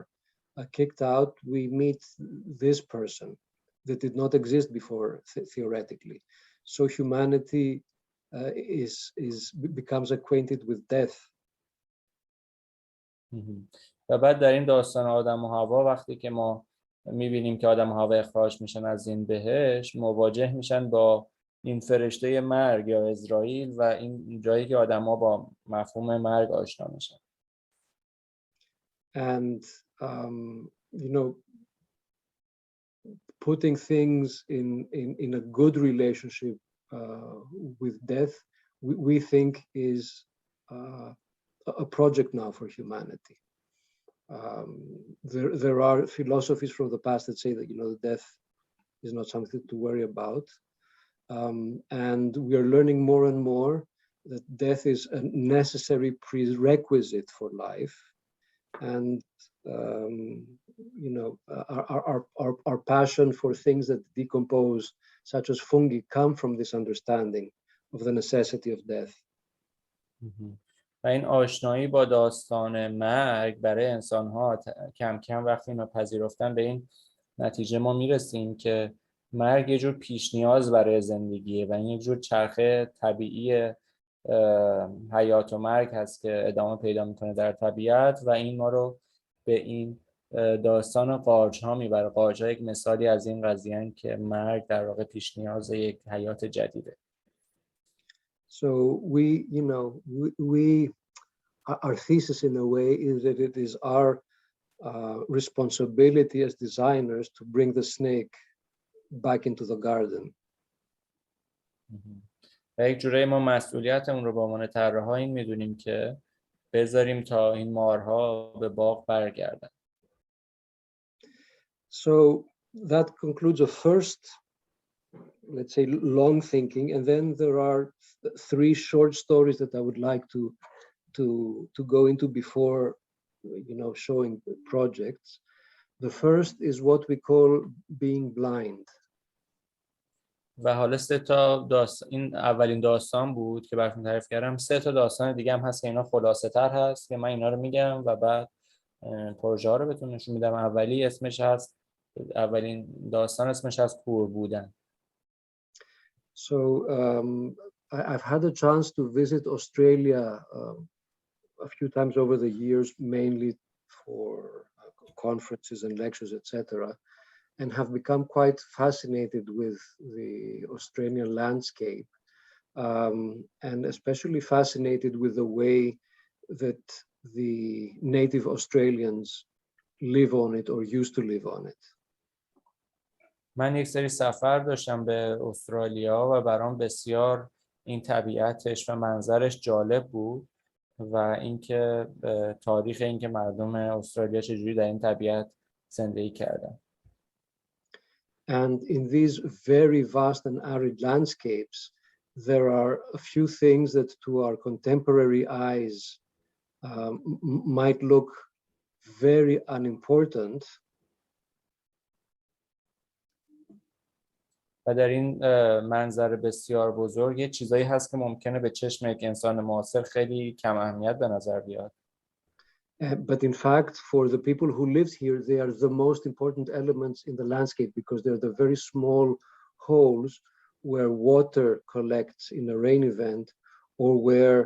kicked out, we meet this person that did not exist before theoretically. So humanity becomes acquainted with death. و بعد در این داستان آدم و حوا وقتی که ما میبینیم که آدم و حوا اخراج میشن از این بهشت مواجه میشن با این فرشته مرگ یا اسرائیل و این جایی که آدم‌ها با مفهوم مرگ آشنا میشن. And putting things in a good relationship with death, we think is a project now for humanity. There are philosophies from the past that say that death is not something to worry about. And we are learning more and more that death is a necessary prerequisite for life. And our passion for things that decompose, such as fungi, come from this understanding of the necessity of death. و این آشنایی با داستان مرگ برای انسان‌ها کم کم وقتی اینو پذیرفتن به این نتیجه ما میرسیم که مرگ یه جور پیش نیاز برای زندگیه و این یه جور چرخه طبیعی حیات و مرگ هست که ادامه پیدا میکنه در طبیعت و این ما رو به این داستان قارچ‌ها میبره. قارچ‌ها یک مثالی از این قضیه هستند که مرگ در واقع پیش نیاز یک حیات جدیده. So our thesis in a way is that it is our responsibility as designers to bring the snake back into the garden. و یک جوری ما مسئولیتمون رو به عنوان طراحا این میدونیم که بذاریم تا این مارها به باغ برگردن. So that concludes a first, let's say, long thinking, and then there are three short stories that I would like to go into before showing projects. The first is what we call being blind. و حالا این اولین داستان بود که براتون تعریف کردم. 3 تا داستان دیگه هم هست که اینا خلاصه تر هست که من اینا رو میگم و بعد پروژه ها رو بهتون نشون میدم. اولین داستان اسمش هست کور بودن. So I've had a chance to visit Australia a few times over the years, mainly for conferences and lectures, etc., and have become quite fascinated with the Australian landscape, and especially fascinated with the way that the native Australians live on it or used to live on it. من یک سری سفر داشتم به استرالیا و برام بسیار این طبیعتش و منظرش جالب بود و اینکه تاریخ اینکه مردم استرالیا چجوری در این طبیعت زندگی کردن. And in these very vast and arid landscapes, there are a few things that to our contemporary eyes might look very unimportant. و در این منظر بسیار بزرگ یه چیزایی هست که ممکنه به چشم یک انسان معاصر خیلی کم اهمیت به نظر بیاد. But in fact, for the people who live here, they are the most important elements in the landscape because they're the very small holes where water collects in a rain event or where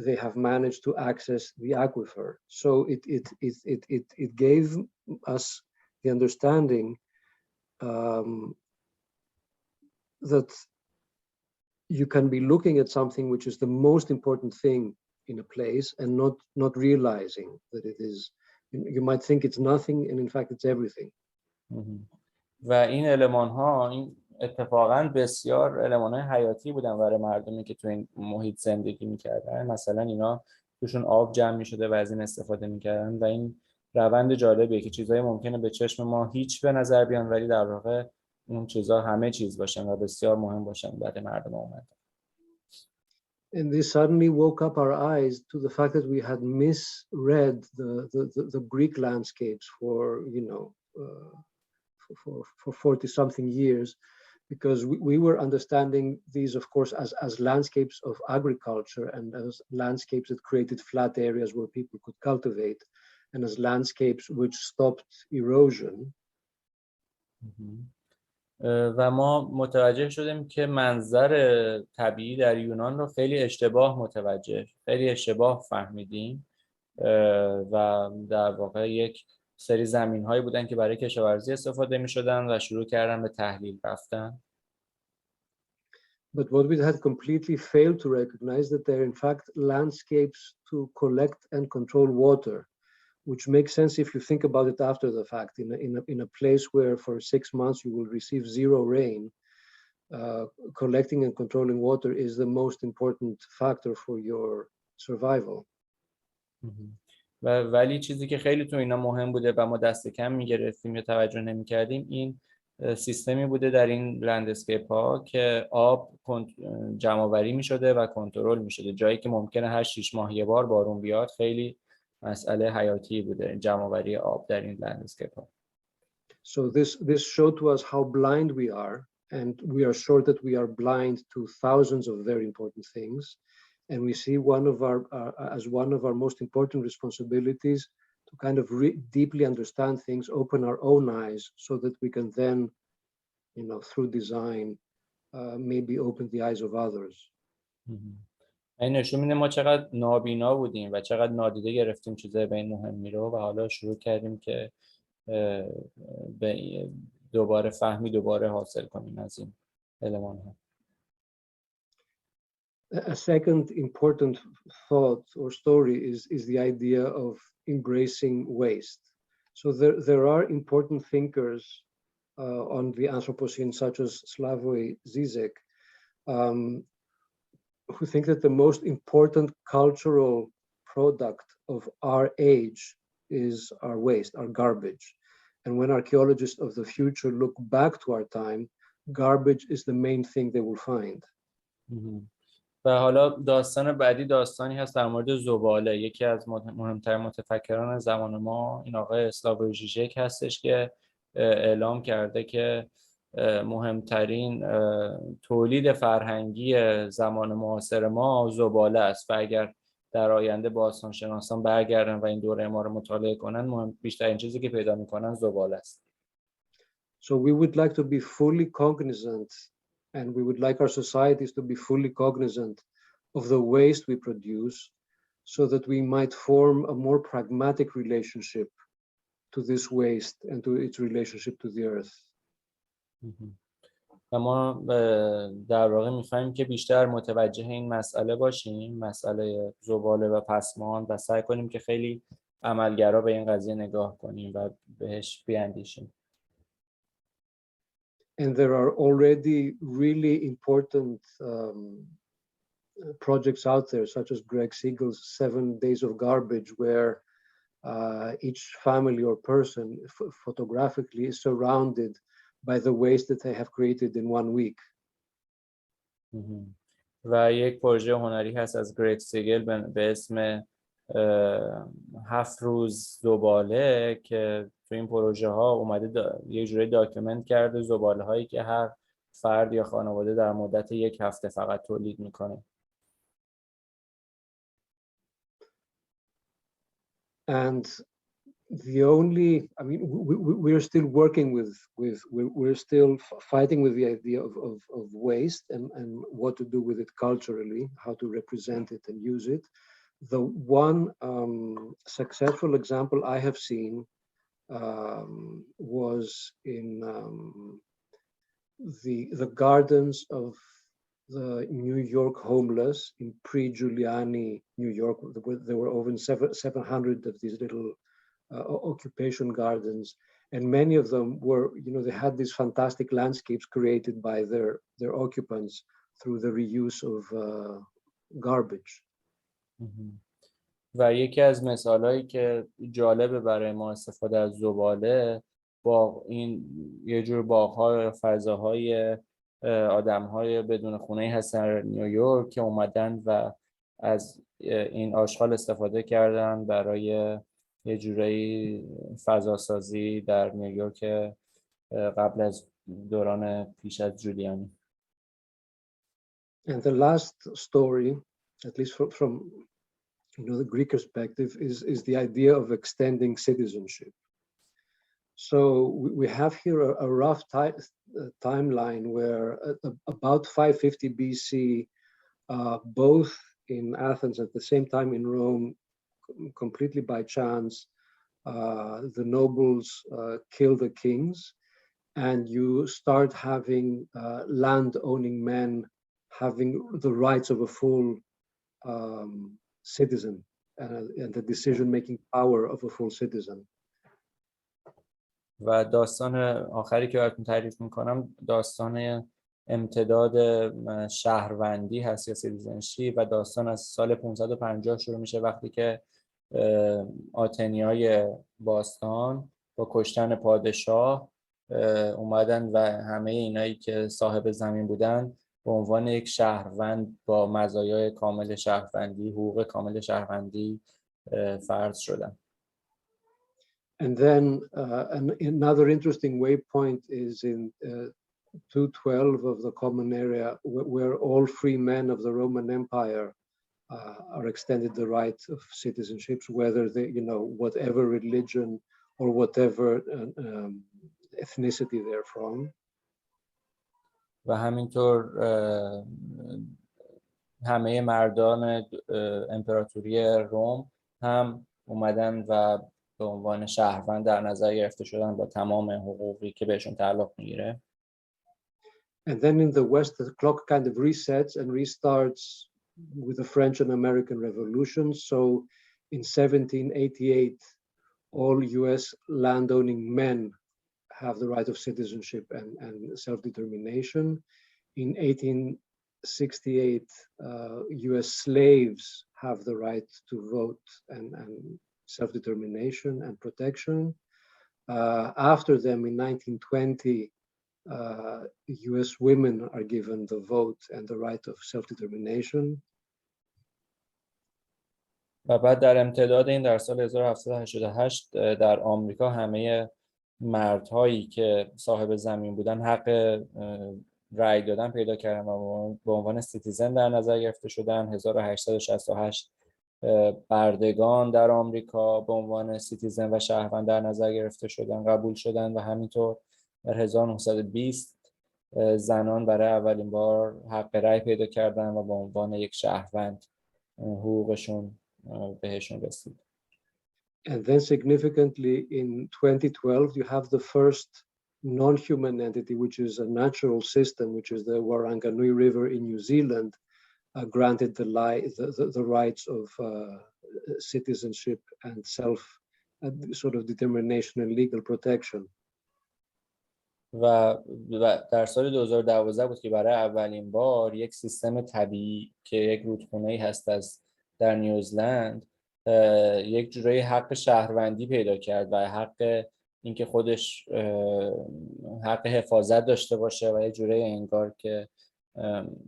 they have managed to access the aquifer. So it gave us the understanding that you can be looking at something which is the most important thing in a place and not realizing that it is. You might think it's nothing, and in fact it's everything. و این المان ها این اتفاقا بسیار المان های حیاتی بودن برای مردمی که تو این محیط زندگی میکردن. مثلا اینا توشون آب جمع میشده و از این استفاده میکردن و این روند جالبیه که چیزایی ممکنه به چشم ما هیچ به نظر بیان ولی در واقع اون چیزا همه چیز باشن و بسیار مهم باشن برای مردم اون. And this suddenly woke up our eyes to the fact that we had misread the Greek landscapes for, you know, for 40-something years, because we were understanding these, of course, as landscapes of agriculture and as landscapes that created flat areas where people could cultivate, and as landscapes which stopped erosion. و ما متوجه شدیم که منظر طبیعی در یونان رو خیلی اشتباه فهمیدیم و در واقع یک سری زمین‌هایی بودن که برای کشاورزی استفاده می‌شدن و شروع کردن به تحلیل رفتن. But what we had completely failed to recognize that they're in fact landscapes to collect and control water, which makes sense if you think about it after the fact. In a place where for 6 months you will receive zero rain, collecting and controlling water is the most important factor for your survival. ولی چیزی که خیلی تو اینا مهم بوده و ما دست کم می‌گرفتیم یا توجه نمی‌کردیم این سیستمی بوده در این لندسکیپ ها که آب جمع‌آوری می‌شده و کنترل می‌شده. جایی که ممکنه هر 6 ماه یه بار بارون بیاد خیلی مسئله حیاتی بوده جمع‌آوری آب در این لندسکیپ ها. So this showed to us how blind we are, and we are sure that we are blind to thousands of very important things, and we see one of our most important responsibilities to kind of deeply understand things, open our own eyes, so that we can then, you know, through design, maybe open the eyes of others. این نشون میده ما چقدر نابینا بودیم و چقدر نادیده گرفتیم چیزای به این مهمی رو و حالا شروع کردیم که دوباره حاصل کنیم از این المان ها. A second important thought or story is the idea of embracing waste. So there are important thinkers on the Anthropocene, such as Slavoj Žižek, who think that the most important cultural product of our age is our waste, our garbage. And when archaeologists of the future look back to our time, garbage is the main thing they will find. و حالا داستان بعدی داستانی هست در مورد زباله. یکی از مهمترین متفکران زمان ما این آقای اسلاووی ژیژک هستش که اعلام کرده که مهمترین تولید فرهنگی زمان معاصر ما زباله است و اگر در آینده باستانشناسان برگردن و این دوره ما رو مطالعه کنن بیشترین چیزی که پیدا میکنن زباله است. So we would like to be fully cognizant, and we would like our societies to be fully cognizant of the waste we produce, so that we might form a more pragmatic relationship to this waste and to its relationship to the earth. و ما در واقع می‌خوایم که بیشتر متوجه این مسئله باشیم، مسئله زباله و پسماند، و سعی کنیم که خیلی عملگرا به این قضیه نگاه کنیم و بهش بیاندیشیم. And there are already really important projects out there, such as Greg Siegel's 7 Days of Garbage, where each family or person photographically is surrounded by the waste that they have created in 1 week. و یک پروژه هنری هست از گریگ سیگل به اسم 7 روز زباله که تو این پروژه ها اومده یه جوری داکیومنت کرده زباله هایی که هر فرد یا خانواده در مدت 1 هفته فقط تولید میکنه. And the only, I mean, we're still working we're still fighting with the idea of waste and what to do with it culturally, how to represent it and use it. The one successful example I have seen was in the gardens of the New York homeless in pre-Giuliani New York. There were over 700 of these little occupation gardens, and many of them were, they had these fantastic landscapes created by their occupants through the reuse of garbage. و یکی از مثالهایی که جالبه برای ما استفاده از زباله، با این یه جور باغ‌ها، فضاهای آدم‌های بدون خونه‌ای هستن در نیویورک که اومدن و از این آشغال استفاده کردن برای یه جورایی فضاسازی در نیویورک قبل از دوران پیش از جولیانی. And the last story, at least from the Greek perspective, is the idea of extending citizenship. So we have here a rough timeline where about 550 BC, both in Athens at the same time in Rome, completely by chance, the nobles kill the kings, and you start having land-owning men having the rights of a full citizen and the decision-making power of a full citizen. و داستان آخری که براتون تعریف میکنم داستان امتداد شهروندی هست یا سیتیزنشیپ، و داستان از سال 550 شروع میشه وقتی که آتنیای باستان با کشتن پادشاه اومدن و همه اینایی که صاحب زمین بودن به عنوان یک شهروند با مزایای کامل شهروندی، حقوق کامل شهروندی فرض شدن. And then another interesting waypoint is in 212 of the Common Era, where all free men of the Roman Empire are extended the right of citizenships, whether they, whatever religion or whatever ethnicity they're from. و همینطور همه مردان امپراتوری روم هم اومدن و به عنوان شهروند در نظر گرفته شدن با تمام حقوقی که بهشون تعلق میگیره. And then in the West, the clock kind of resets and restarts with the French and American Revolution. So in 1788, all US landowning men have the right of citizenship and self-determination. In 1868, US slaves have the right to vote and self-determination and protection. After them, in 1920, US women are given the vote and the right of self-determination. و بعد در امتداد این در سال 1788 در آمریکا همه مردهایی که صاحب زمین بودن حق رأی دادن پیدا کردن و به عنوان سیتیزن در نظر گرفته شدن. 1868 بردگان در آمریکا به عنوان سیتیزن و شهروند در نظر گرفته شدن، قبول شدن، و همینطور در 1920 زنان برای اولین بار حق رأی پیدا کردن و به عنوان یک شهروند حقوقشون بهشون رسید. And then significantly in 2012, you have the first non-human entity, which is a natural system, which is the Waranganui River in New Zealand, granted the rights of citizenship and self sort of determination and legal protection. و در سال 2012 بود که برای اولین بار یک سیستم طبیعی که یک رودخونه‌ای هست در نیوزلند یک جورایی حق شهروندی پیدا کرد و حق اینکه خودش حق حفاظت داشته باشه و یک جورایی انگار که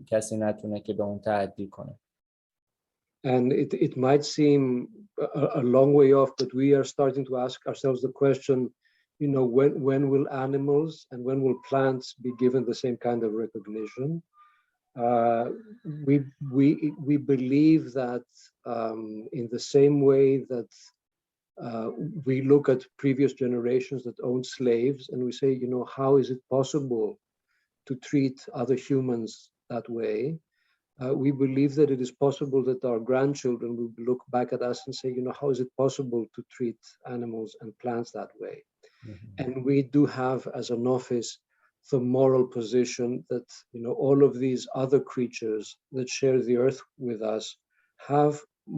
کسی نتونه که به اون تعدی کنه. And it might seem a long way off, but we are starting to ask ourselves the question, when will animals and when will plants be given the same kind of recognition? We believe that in the same way that we look at previous generations that owned slaves and we say, how is it possible to treat other humans that way? We believe that it is possible that our grandchildren will look back at us and say, how is it possible to treat animals and plants that way? Mm-hmm. And we do have, as an office, the moral position that, you know, all of these other creatures that share the earth with us have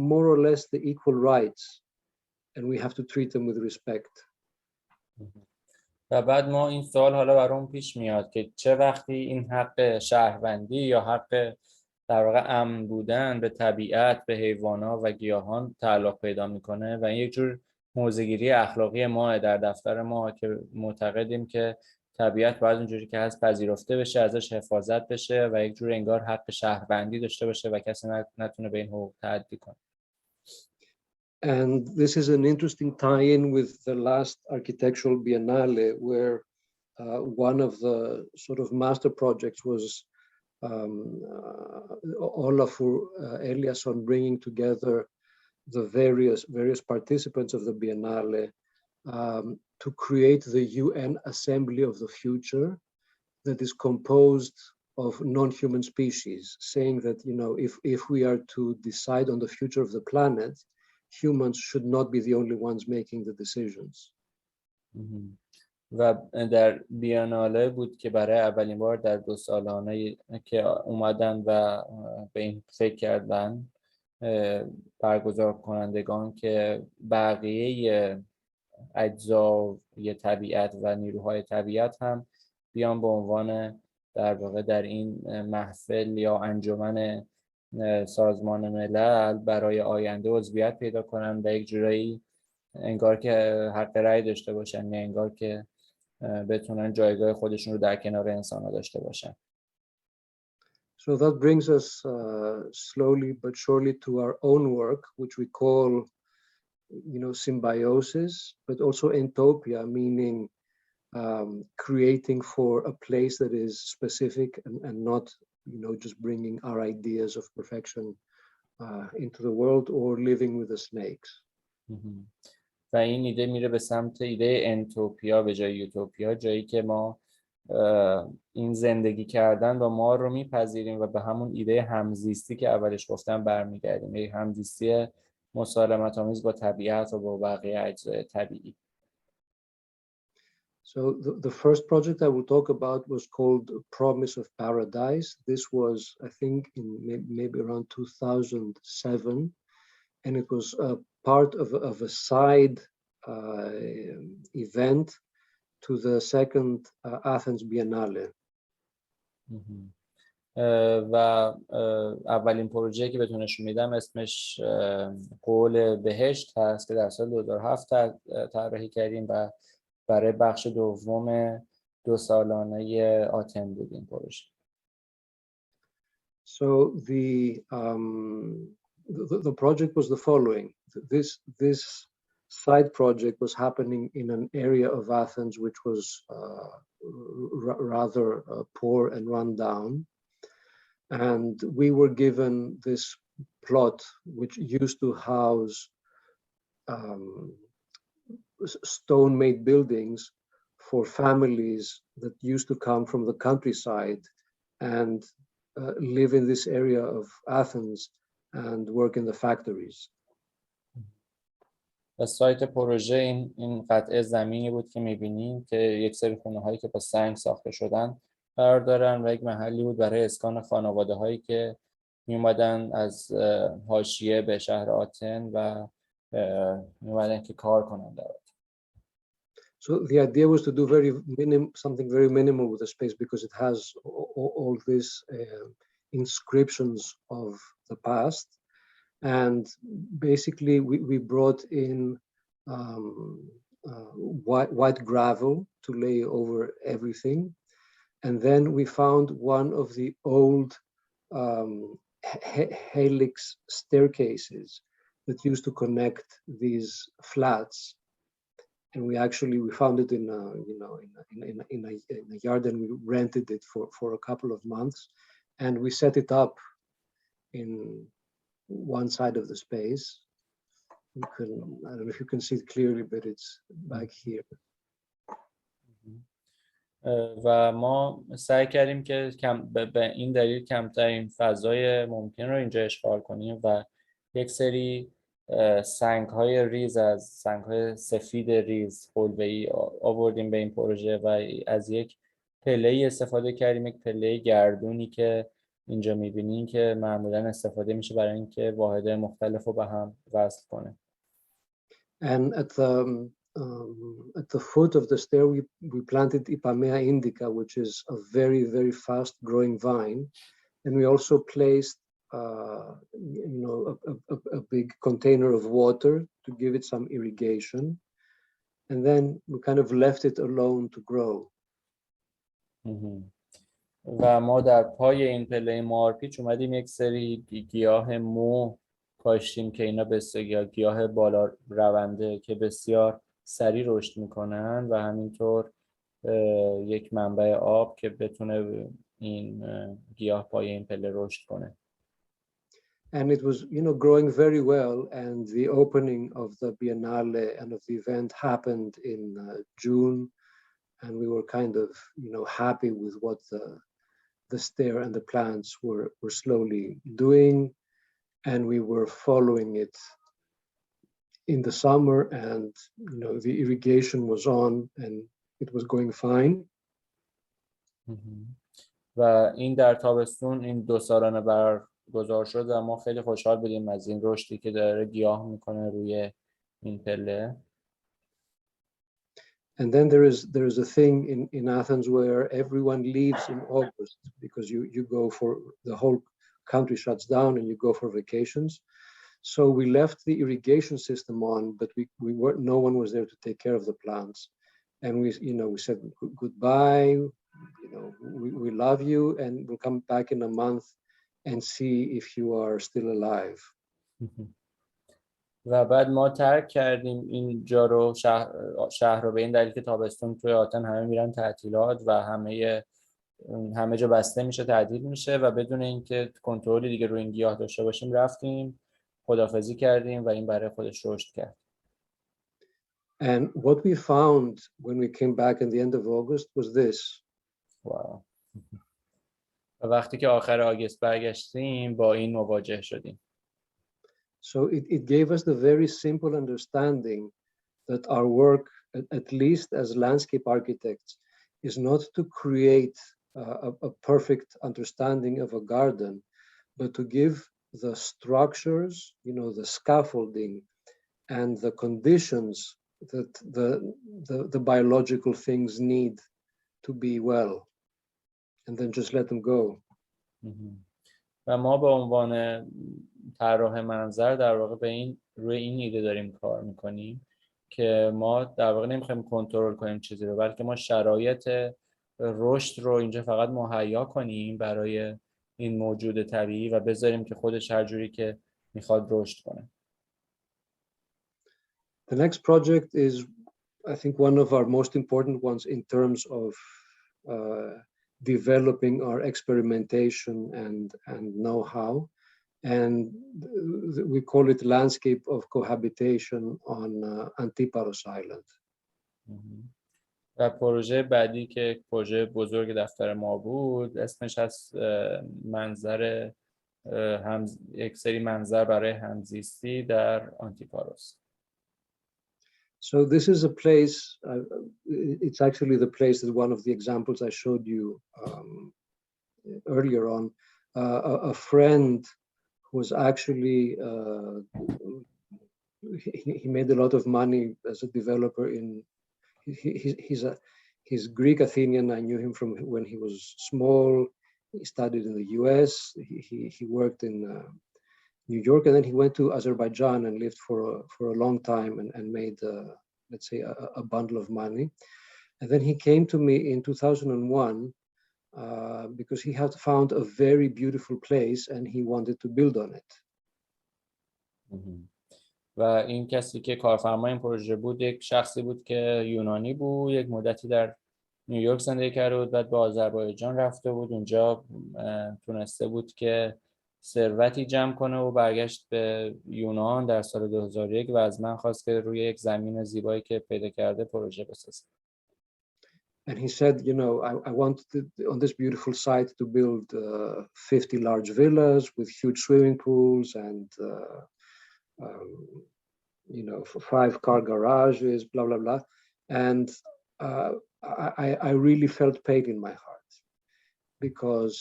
more or less the equal rights, and we have to treat them with respect. و بعد ما این سوال حالا برام پیش میاد که چه وقتی این حق شهروندی یا حق در واقع امن بودن به طبیعت، به حیوانات و گیاهان تعلق پیدا میکنه و این یک جور موضع‌گیری اخلاقی ما در دفتر ما که معتقدیم که طبیعت باید اونجوری که هست پذیرفته بشه، ازش حفاظت بشه و یک جور انگار حق شهروندی داشته باشه و کسی نتونه به این حقوق تعدی کنه. And this is an interesting tie-in with the last architectural biennale, where one of the sort of master projects was Olafur Eliasson bringing together the various participants of the biennale to create the UN Assembly of the Future that is composed of non-human species, saying that, you know, if we are to decide on the future of the planet, humans should not be the only ones making the decisions. و در بیاناله بود که برای اولین بار در 2 سالانه که اومدن و به این فکر کردن برگزار کنندگان که بقیه اجزای طبیعت و نیروهای طبیعت هم بیان به عنوان در واقع در این محفل یا انجمن سازمان ملل برای آینده عضویت پیدا کنن و یک جورایی انگار که حق رأی داشته باشن یا انگار که بتونن جایگاه خودشون رو در کنار انسان‌ها داشته باشن. So that brings us slowly but surely to our own work, which we call, you know, symbiosis, but also entopia, meaning creating for a place that is specific and not, you know, just bringing our ideas of perfection into the world or living with the snakes. و این ایده میره به سمت ایده انتوپیا به جای یوتوپیا، جایی که ما این زندگی کردن با ما رو میپذیریم و به همون ایده همزیستی که اولش گفتم برمیگردیم، یه همزیستی مسالمت آمیز با طبیعت و با بقیه اجزای طبیعی. So the first project I will talk about was called Promise of Paradise. This was, I think, in maybe around 2007, and it was a part of a side event to the second Athens Biennale. و اولین پروژه‌ای که بهتون نشون میدم اسمش قول بهشت هست که در سال 2007 طراحی کردیم و برای بخش دوم 2 سالانه آتن بود این پروژه. So the project was the following. This side project was happening in an area of Athens which was rather poor and run down, and we were given this plot which used to house stone-made buildings for families that used to come from the countryside and live in this area of Athens and work in the factories. و سایت پروژه این قطعه زمینی بود که می‌بینیم که یک سری خونه‌هایی که با سنگ ساخته شدن قرار دارن و یک محلی بود برای اسکان خانواده‌هایی که می‌اومدن از حاشیه به شهر آتن و می‌اومدن که کار کنن در. So the idea was to do something very minimal with the space because it has all these inscriptions of the past, and basically we brought in white gravel to lay over everything, and then we found one of the old helix staircases that used to connect these flats. And we found it in a yard, and we rented it for a couple of months, and we set it up in one side of the space. I don't know if you can see it clearly, but it's back here. و ما سعی کردیم که به این دلیل کمترین فضای ممکن رو اینجا اشغال کنیم و یک سری سنگ‌های ریز از سنگ‌های سفید ریز حلبه‌ای آوردیم به این پروژه و از یک پله‌ای استفاده کردیم، یک پله گردونی که اینجا می‌بینین که معمولاً استفاده میشه برای اینکه واحدهای مختلف رو به هم وصل کنه. And at the foot of the stair, we planted Ipomoea indica, which is a very, very fast-growing vine. And we also placed, a big container of water to give it some irrigation. And then we kind of left it alone to grow. و ما در پای این پله مارپیچ اومدیم یک سری گیاه مو کاشتیم که اینا بسیار گیاه بالا رونده که بسیار سریع رشد میکنن و همینطور یک منبع آب که بتونه این گیاه پای این پله رشد کنه. And it was, growing very well. And the opening of the Biennale and of the event happened in June. And we were kind of, happy with what the stair and the plants were slowly doing. And we were following it in the summer, and the irrigation was on and it was going fine. و این در تابستون این 2 سالانه برگزار شد و ما خیلی خوشحال بودیم از این رشدی که داره گیاه میکنه روی این پله. And then there is a thing in Athens where everyone leaves in August because you go for the whole country shuts down and you go for vacations. So we left the irrigation system on, but no one was there to take care of the plants. And we said goodbye, we love you, and we'll come back in a month and see if you are still alive. و بعد ما ترک کردیم اینجا رو شهر رو به این دلیل که تابستون توی آتن همه میرن تعطیلات و همه جا بسته میشه، تعطیل میشه و بدون اینکه کنترلی دیگه روی این گیاه داشته باشیم رفتیم خداحافظی کردیم و این برای خودش رشد کرد. And what we found when we came back at the end of August was this. Wow. و waqti که آخر آگوست برگشتیم با این مواجه شدیم. So it gave us the very simple understanding that our work, at least as landscape architects, is not to create a perfect understanding of a garden, but to give the structures, the scaffolding and the conditions that the biological things need to be well, and then just let them go. و ما به عنوان طراح منظر در واقع روی این ایده داریم کار میکنیم که ما در واقع نمیخوایم کنترل کنیم چیزی رو، بلکه ما شرایط رشد رو اینجا فقط مهیا کنیم برای این موجود طبیعی و بذاریم که خودش هر جوری که میخواد رشد کنه. The next project is, I think, one of our most important ones in terms of developing our experimentation and know-how, and we call it landscape of cohabitation on Antiparos Island. و پروژه بعدی که پروژه بزرگ دفتر ما بود اسمش از یک سری منظر برای همزیستی در آنتیپاروس. So this is a place, it's actually the place that one of the examples I showed you earlier on, a friend was actually, he made a lot of money as a developer he's Greek Athenian. I knew him from when he was small. He studied in the US. He worked in New York, and then he went to Azerbaijan and lived for a long time and made, let's say, a bundle of money. And then he came to me in 2001 because he had found a very beautiful place and he wanted to build on it. و این کسی که کارفرمای این پروژه بود یک شخصی بود که یونانی بود، یک مدتی در نیویورک زندگی کرده بود، بعد به آذربایجان رفته بود، اونجا تونسته بود که ثروتی جمع کنه و برگشت به یونان در سال 2001 و از من خواست که روی یک زمین زیبایی که پیدا کرده پروژه بسازه. And he said, I want on this beautiful site to build 50 large villas with huge swimming pools and 5-car garages, blah, blah, blah. And I really felt pain in my heart, because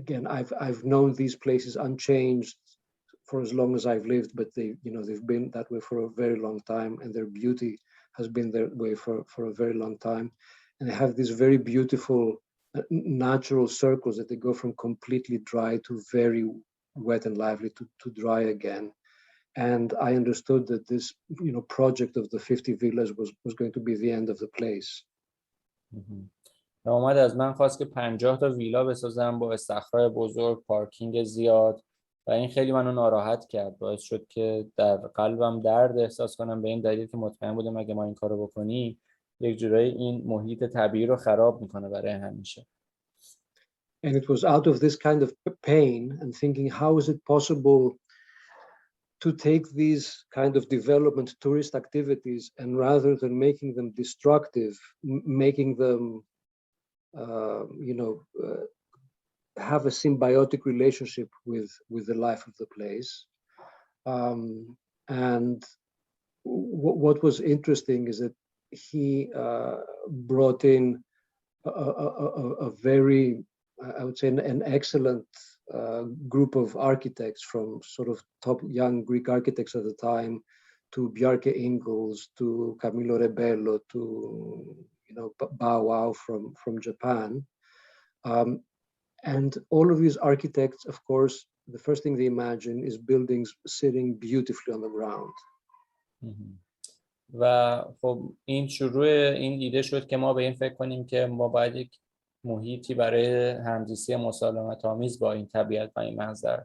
again, I've known these places unchanged for as long as I've lived, but they've been that way for a very long time, and their beauty has been that way for a very long time. And they have these very beautiful natural circles that they go from completely dry to very wet and lively to dry again. And I understood that this project of the 50 villas was going to be the end of the place. و اومد از من خواست که 50 تا ویلا بسازم با استخرهای بزرگ، پارکینگ زیاد، و این خیلی منو ناراحت کرد. باعث شد که در قلبم درد احساس کنم، به این دلیل که مطمئن بودم اگه ما این کارو بکنی یک جورایی این محیط طبیعی رو خراب میکنه برای همیشه. And it was out of this kind of pain and thinking, how is it possible to take these kind of development tourist activities and rather than making them destructive, making them have a symbiotic relationship with the life of the place. And what was interesting is that he brought in a very, I would say, an excellent group of architects from sort of top young Greek architects at the time, to Bjarke Ingels, to Camilo Rebello, to Bao Wao from Japan. And all of these architects, of course, the first thing they imagine is buildings sitting beautifully on the ground. و خب این شروع این ایده شد که ما به این فکر کنیم که ما باید یک محیطی برای همزیستی مسالمت آمیز با این طبیعت و این منظر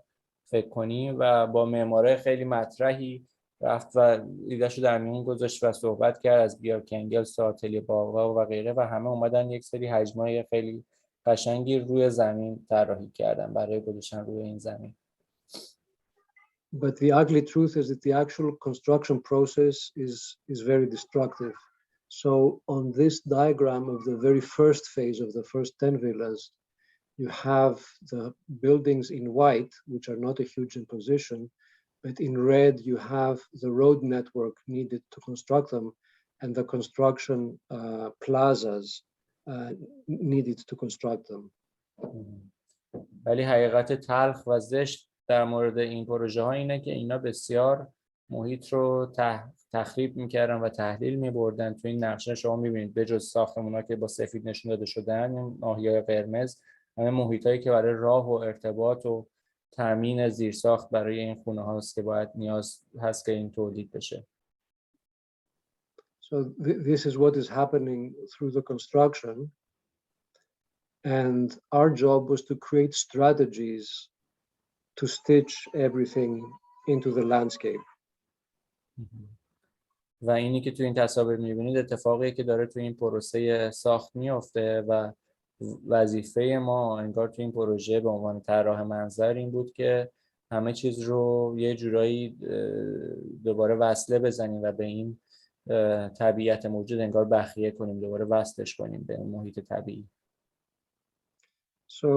فکر کنیم، و با معمارای خیلی مطرحی رفت و ایدهشو در میون گذاشت و صحبت کرد، از بیارک انگلز تا آتلیه باوا و غیره، و همه اومدن یک سری حجمای خیلی قشنگی روی زمین طراحی کردن برای گذاشتن روی این زمین. But the ugly truth is that the actual construction process is very destructive. So on this diagram of the very first phase of the first 10 villas, you have the buildings in white, which are not a huge imposition, but in red you have the road network needed to construct them, and the construction plazas needed to construct them. ولی حقیقت تلخ و زشت در مورد این پروژه ها اینه که اینا بسیار محیط رو تخریب میکردن و تحلیل میبردن. تو این نقشه شما میبینید به جز ساختمونا که با سفید نشون داده شدن، این ناحیه‌های قرمز همه محیطایی که برای راه و ارتباط و تامین زیرساخت برای این خونه هاست که باید نیاز هست که این تولید بشه. So this is what is happening through the construction, and our job was to create strategies to stitch everything into the landscape. و اینی که تو این تصاویر می‌بینید اتفاقی که داره تو این پروسه ساخت میفته، و وظیفه ما انگار تو این پروژه به عنوان طراح منظر این بود که همه چیز رو یه جورایی دوباره وصله بزنیم و به این طبیعت موجود انگار بخیه کنیم، دوباره وصلش کنیم به محیط طبیعی. So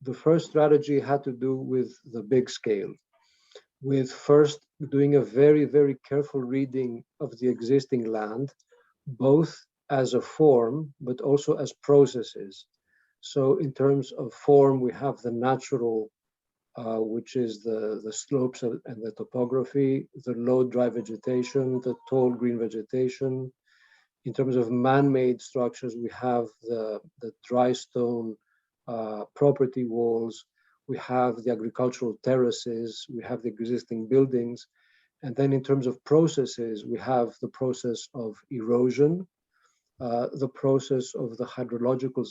the first strategy had to do with the big scale, with first doing a very, very careful reading of the existing land, both as a form, but also as processes. So in terms of form, we have the natural, which is the slopes and the topography, the low dry vegetation, the tall green vegetation. In terms of man-made structures, we have the dry stone property walls, we have the agricultural terraces, we have the existing buildings. And then in terms of processes, we have the process of erosion, the process of the hydrological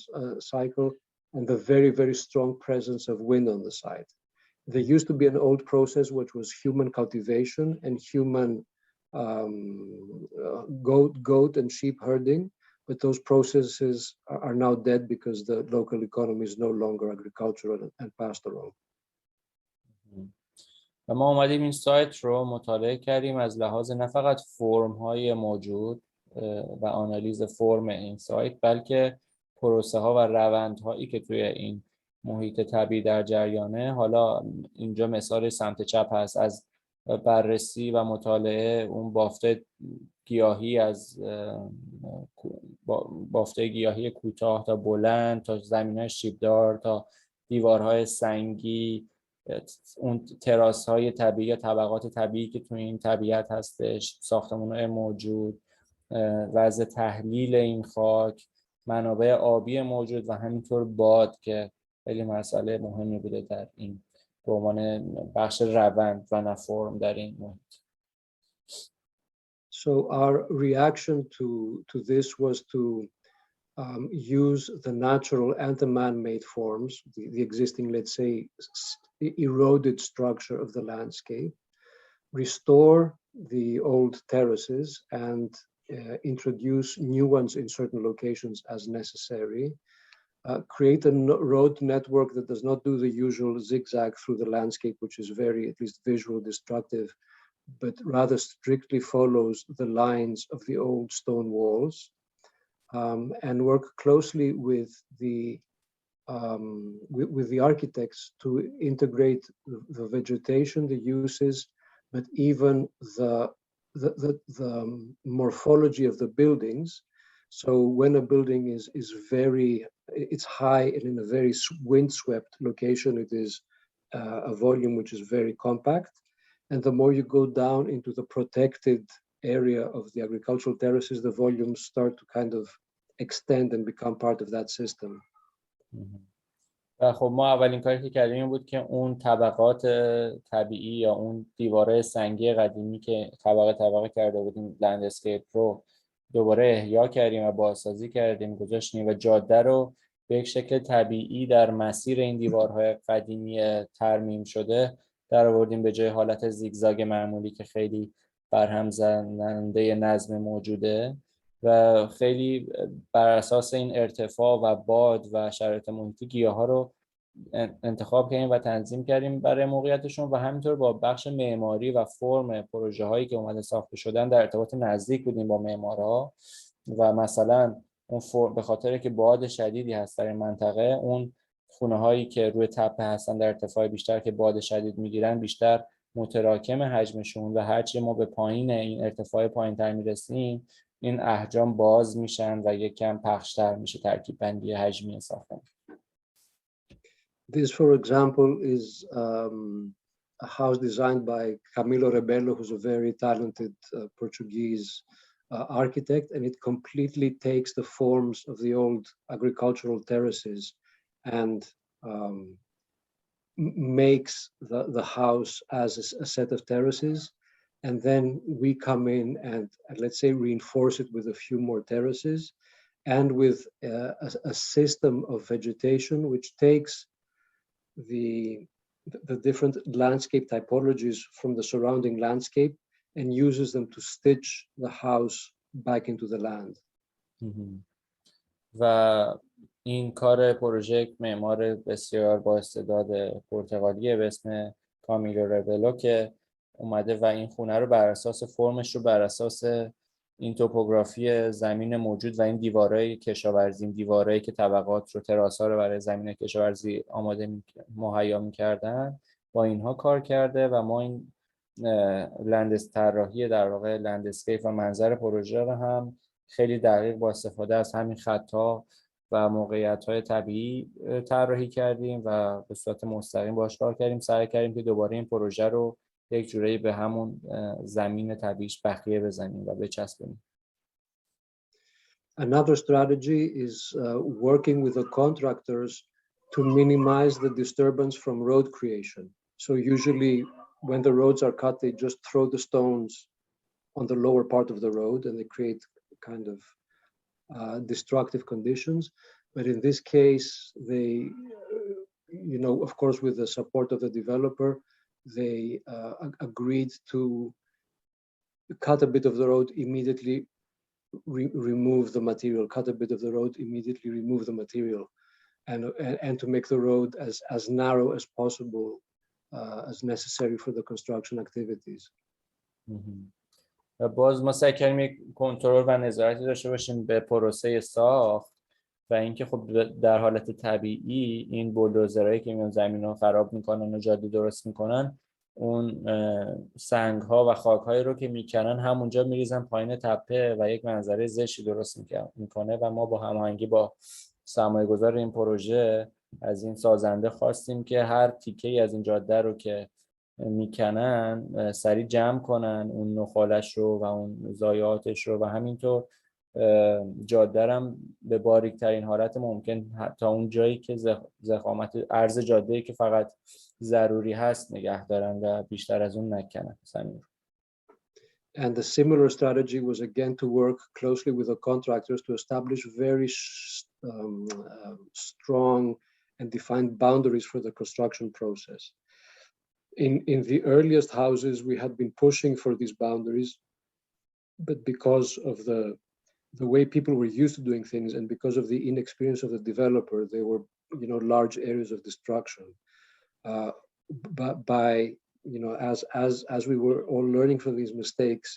cycle, and the very, very strong presence of wind on the site. There used to be an old process which was human cultivation and human goat and sheep herding, but those processes are now dead because the local economy is no longer agricultural and pastoral. و ما اومدیم این سایت رو مطالعه کردیم از لحاظ نه فقط فرم‌های موجود و آنالیز فرم این سایت، بلکه پروسه ها و روندهایی که توی این محیط طبیعی در جریانه. حالا اینجا مثال سمت چپ هست از بررسی و مطالعه اون بافته گیاهی از بافته گیاهی کوتاه تا بلند تا زمین‌های شیبدار تا دیوارهای سنگی، اون تراس‌های طبیعی یا طبقات طبیعی که توی این طبیعت هستش، ساختمان‌های موجود، وضع تحلیل این خاک، منابع آبی موجود و همینطور باد که خیلی مسئله مهمی بوده در این به عنوان بخش روند و نه فرم در این محیط. So our reaction to this was to use the natural and the man-made forms, the existing, let's say, eroded structure of the landscape, restore the old terraces and introduce new ones in certain locations as necessary, create a road network that does not do the usual zigzag through the landscape, which is very, at least visual, destructive, but rather strictly follows the lines of the old stone walls, and work closely with the architects to integrate the vegetation, the uses, but even the morphology of the buildings. So when a building is it's high and in a very windswept location, it is a volume which is very compact. And the more you go down into the protected area of the agricultural terraces, the volumes start to kind of extend and become part of that system. و خب ما اولین کاری که کردیم این بود که اون طبقات طبیعی یا اون دیواره سنگی قدیمی که طبقه کرده بودیم لندسکیپ رو دوباره احیا کردیم و بازسازی کردیم، گذاشتیم و جاده رو به یک شکل طبیعی در مسیر این دیوارهای قدیمی ترمیم شده در آوردیم، به جای حالت زیگزاگ معمولی که خیلی برهم زننده نظم موجوده و خیلی بر اساس این ارتفاع و باد و شرایط محیطی گیاها رو انتخاب کردیم و تنظیم کردیم برای موقعیتشون و همینطور با بخش معماری و فرم پروژه هایی که اومده ساخته شدن در ارتباط نزدیک بودیم با معمارها و مثلا اون فرم به خاطر که باد شدیدی هست در این منطقه، اون خونه هایی که روی تپه هستن در ارتفاع بیشتر که باد شدید میگیرن بیشتر متراکم حجمشون و هرچی ما به پایین این ارتفاع پایین‌تر میرسیم این احجام باز میشن و یک کم پخشتر میشه ترکیب بندی حجمی ساختمان. This, for example, is a house designed by Camilo Rebelo, who's a very talented Portuguese architect, and it completely takes the forms of the old agricultural terraces and makes the house as a set of terraces. And then we come in and let's say reinforce it with a few more terraces and with a system of vegetation which takes the different landscape typologies from the surrounding landscape and uses them to stitch the house back into the land. و این کار پروژه معمار بسیار با استعداد پرتغالیه به اسم کامیلو ربلو که اومده و این خونه رو بر اساس فرمش رو بر اساس این توپوگرافی زمین موجود و این دیوارهای کشاورزی، این دیوارهایی که طبقات رو تراس‌ها رو برای زمین کشاورزی مهیا می‌کردن با اینها کار کرده و ما این طراحی در واقع لندسکیپ و منظر پروژه رو هم خیلی دقیق با استفاده از همین خط‌ها و موقعیت‌های طبیعی طراحی کردیم و به صورت مستقیم باهاش کار کردیم. سعی کردیم که دوباره این پروژه رو یک جوری به همون زمین طبیعیش بخیه بزنیم و بچسبونیم. Another strategy is working with the contractors to minimize the disturbance from road creation. So usually when the roads are cut, they just throw the stones on the lower part of the road and they create kind of destructive conditions. But in this case, they, you know, of course, with the support of the developer, they agreed to cut a bit of the road, immediately remove the material, cut a bit of the road, immediately remove the material, and to make the road as narrow as possible, as necessary for the construction activities. و باز ما سعی کردیم یک کنترل و نظارتی داشته باشیم به پروسه ساخت و اینکه خب در حالت طبیعی این بولدوزرهایی که میان زمین رو خراب میکنن و جاده درست میکنن اون سنگ ها و خاک هایی رو که میکنن همونجا میریزن پایین تپه و یک منظره زشتی درست میکنه و ما با هماهنگی با سرمایه گذار این پروژه از این سازنده خواستیم که هر تیکه از این جاده رو که میکنن سریع جمع کنن اون نخالش رو و اون ضایعاتش رو و همینطور جاده هم به باریک ترین حالت ممکن تا اون جایی که ضخامت عرض جاده که فقط ضروری هست نگه دارن و بیشتر از اون نکنن. And the similar strategy was again to work closely with the contractors to establish very strong and defined boundaries for the construction process. In the earliest houses, we had been pushing for these boundaries, but because of the way people were used to doing things and because of the inexperience of the developer, they were, large areas of destruction. But by, as we were all learning from these mistakes,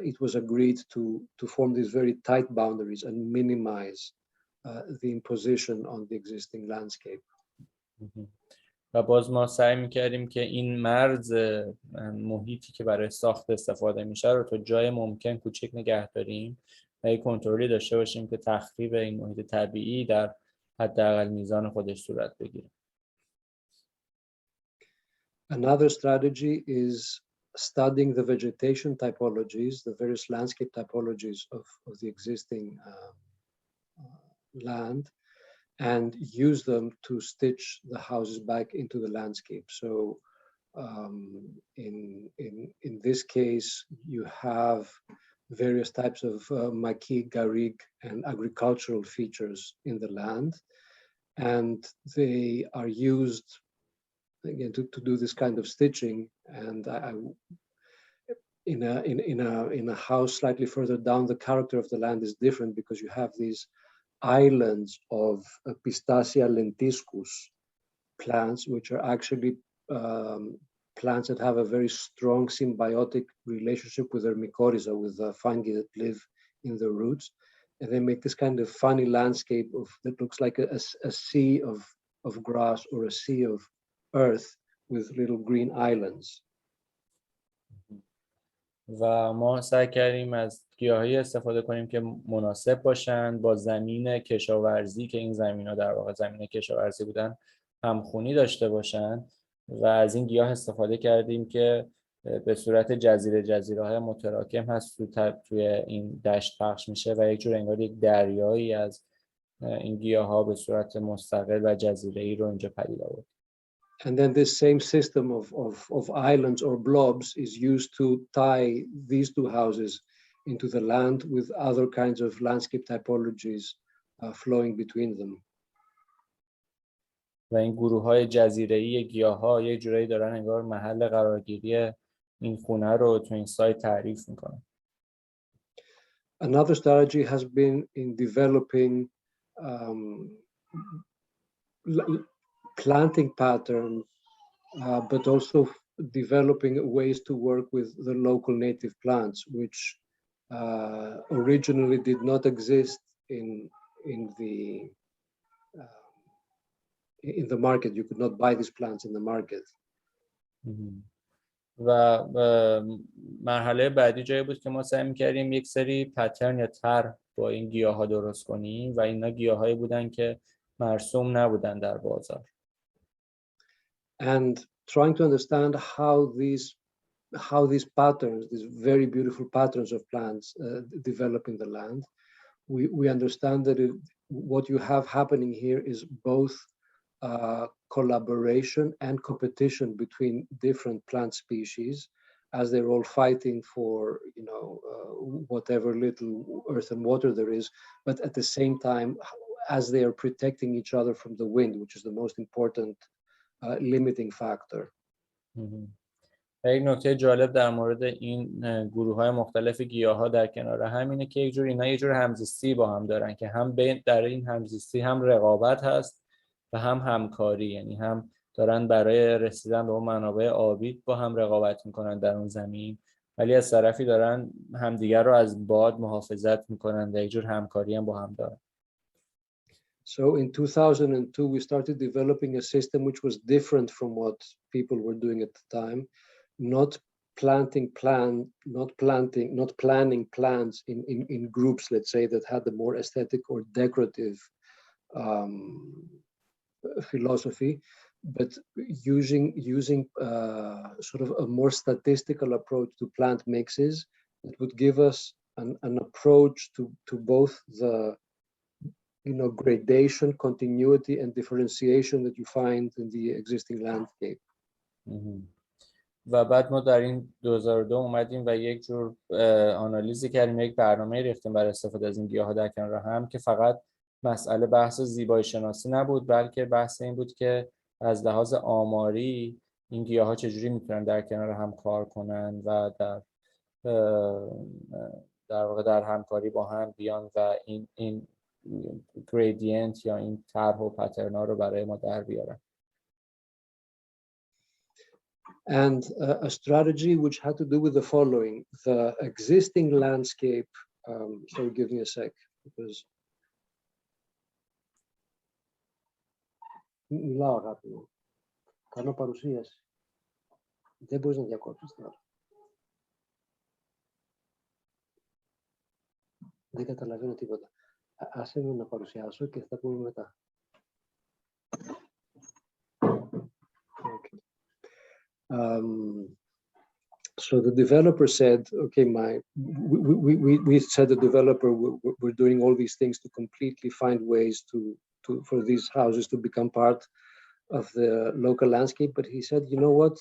it was agreed to form these very tight boundaries and minimize the imposition on the existing landscape. و باز ما سعی میکردیم که این مرز محیطی که برای ساخت استفاده میشه رو تا جای ممکن کوچک نگه داریم و یک کنترلی داشته باشیم که تخریب این محیط طبیعی در حداقل میزان خودش صورت بگیره. Another strategy is studying the vegetation typologies, the various landscape typologies of the existing land, and use them to stitch the houses back into the landscape. So in this case, you have various types of maquis, garrigue, and agricultural features in the land, and they are used again to do this kind of stitching. And in a house slightly further down, the character of the land is different because you have these islands of Pistacia lentiscus plants, which are actually plants that have a very strong symbiotic relationship with their mycorrhiza, with the fungi that live in the roots. And they make this kind of funny landscape that looks like a sea of grass or a sea of earth with little green islands. و ما سعی کردیم از گیاهی استفاده کنیم که مناسب باشند با زمین کشاورزی که این زمین‌ها در واقع زمین کشاورزی بودن همخونی داشته باشند و از این گیاه استفاده کردیم که به صورت جزیره‌های متراکم هست توی این دشت پخش میشه و یک جور انگار یک دریایی از این گیاه‌ها به صورت مستقل و جزیره‌ای رو اینجا پدید آورد. And then this same system of islands or blobs is used to tie these two houses into the land with other kinds of landscape typologies flowing between them. و این گروه‌های جزیره‌ای گیاه‌ها یک جورایی دارن انگار محل قرارگیری این خونه رو تو این سایت تعریف میکنن. Another strategy has been in developing planting patterns, but also developing ways to work with the local native plants, which originally did not exist in the market. You could not buy these plants in the market. و مرحله بعدی جایی بود که ما سعی می‌کردیم یک سری پترن یا طرح با این گیاه‌ها درست کنیم و اینا گیاه‌هایی بودن که مرسوم نبودن در بازار. And trying to understand how these patterns, these very beautiful patterns of plants develop in the land, we understand that what you have happening here is both collaboration and competition between different plant species as they're all fighting for whatever little earth and water there is, but at the same time as they are protecting each other from the wind, which is the most important limiting factor. یک نکته جالب در مورد این گروه‌های مختلف گیاه‌ها در کنار هم اینه که اینا یک جور همزیستی با هم دارن که هم در این همزیستی هم رقابت هست و هم همکاری، یعنی هم دارن برای رسیدن به اون منابع آبی با هم رقابت میکنن در اون زمین، ولی از طرفی دارن همدیگر رو از باد محافظت میکنن و یک جور همکاری هم با هم دارن. So in 2002, we started developing a system which was different from what people were doing at the time, not planning plants in groups, let's say, that had a more aesthetic or decorative philosophy, but using sort of a more statistical approach to plant mixes that would give us an approach to both the gradation, continuity, and differentiation that you find in the existing landscape. و بعد ما در این 2002 اومدیم و یک جور آنالیزی کردیم، یک برنامه ریختیم برای استفاده از این گیاها در کنار هم که فقط مسئله بحث زیبایی شناسی نبود، بلکه بحث این بود که از لحاظ آماری این گیاها چجوری میتونن در کنار هم کار کنن و در واقع در همکاری با هم بیان و این گریدینت یا این طرح و پترنا رو برای ما در بیارن. And a strategy which had to do with the following: the existing landscape. So give me a sec, because μιλάω αγάπη μου. Κάνω παρουσίαση. Δεν μπορείς να διακόψεις τώρα. Δεν καταλαβαίνω τίποτα. Άσε με να παρουσιάσω και θα τα πούμε μετά. Okay. So the developer said, okay, we said the developer, we're doing all these things to completely find ways for these houses to become part of the local landscape. But he said, you know what,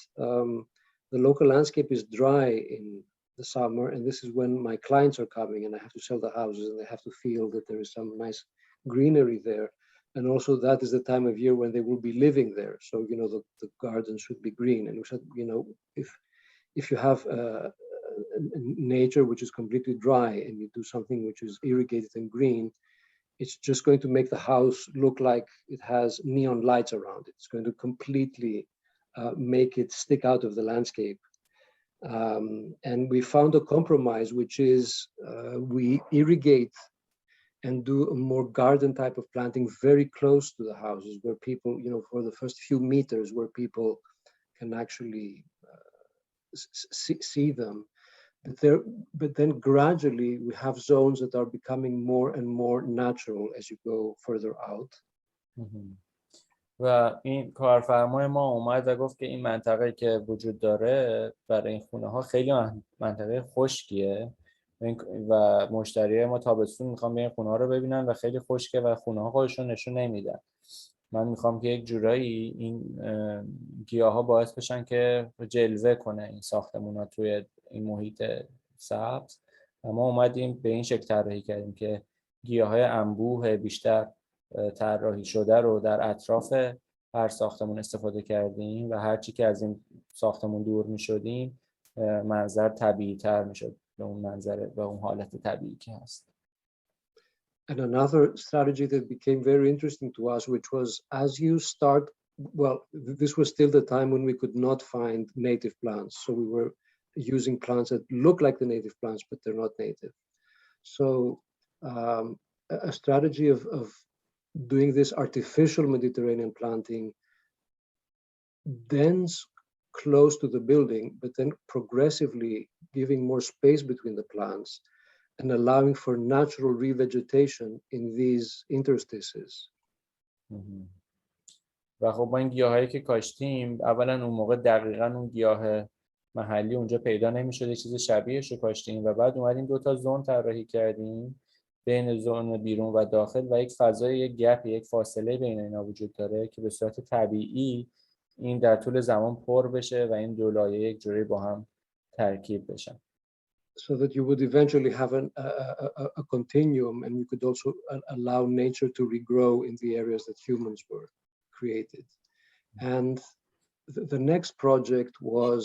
the local landscape is dry in the summer, and this is when my clients are coming and I have to sell the houses and they have to feel that there is some nice greenery there. And also that is the time of year when they will be living there. So, the garden should be green. And we said, if you have nature which is completely dry and you do something which is irrigated and green, it's just going to make the house look like it has neon lights around it. It's going to completely make it stick out of the landscape. And we found a compromise, which is we irrigate and do a more garden type of planting very close to the houses, where people, for the first few meters, where people can actually see them. But then gradually we have zones that are becoming more and more natural as you go further out. و این کارفرمای ما اومد و گفت که این منطقه که وجود داره برای این خونه ها خیلی منطقه خشکیه و مشتریای ما تابستون میخوام به این خونه ها رو ببینن و خیلی خشکه و خونه ها خودشون نشون نمیدن. من میخوام که یک جورایی این گیاها باعث بشن که جلوه کنه این ساختمون ها توی این محیط سبز. و ما اومدیم به این شکل طراحی کردیم که گیاهای انبوه بیشتر طراحی شده رو در اطراف هر ساختمون استفاده کردیم و هرچی که از این ساختمون دور میشدیم منظر طبیعی تر میشد به اون منظر به اون حالت طبیعی که هست. And another strategy that became very interesting to us, which was as you start, well, this was still the time when we could not find native plants. So we were using plants that look like the native plants, but they're not native. So a strategy of doing this artificial Mediterranean planting dense close to the building, but then progressively giving more space between the plants and allowing for natural revegetation in these interstices. و خب با این گیاهایی که کاشتیم اولا اون موقع دقیقاً اون گیاه محلی اونجا پیدا نمی‌شد، یه چیز شبیهش رو کاشتیم و بعد اومدیم 2 تا زون طراحی کردیم بین زون بیرون و داخل و یک فضای، یک گپ، یک فاصله بین اینا وجود داره که به صورت طبیعی این در طول زمان پر بشه و این دو لایه یک جوری با هم ترکیب بشن. So that you would eventually have a continuum, and you could also allow nature to regrow in the areas that humans were created. And the next project was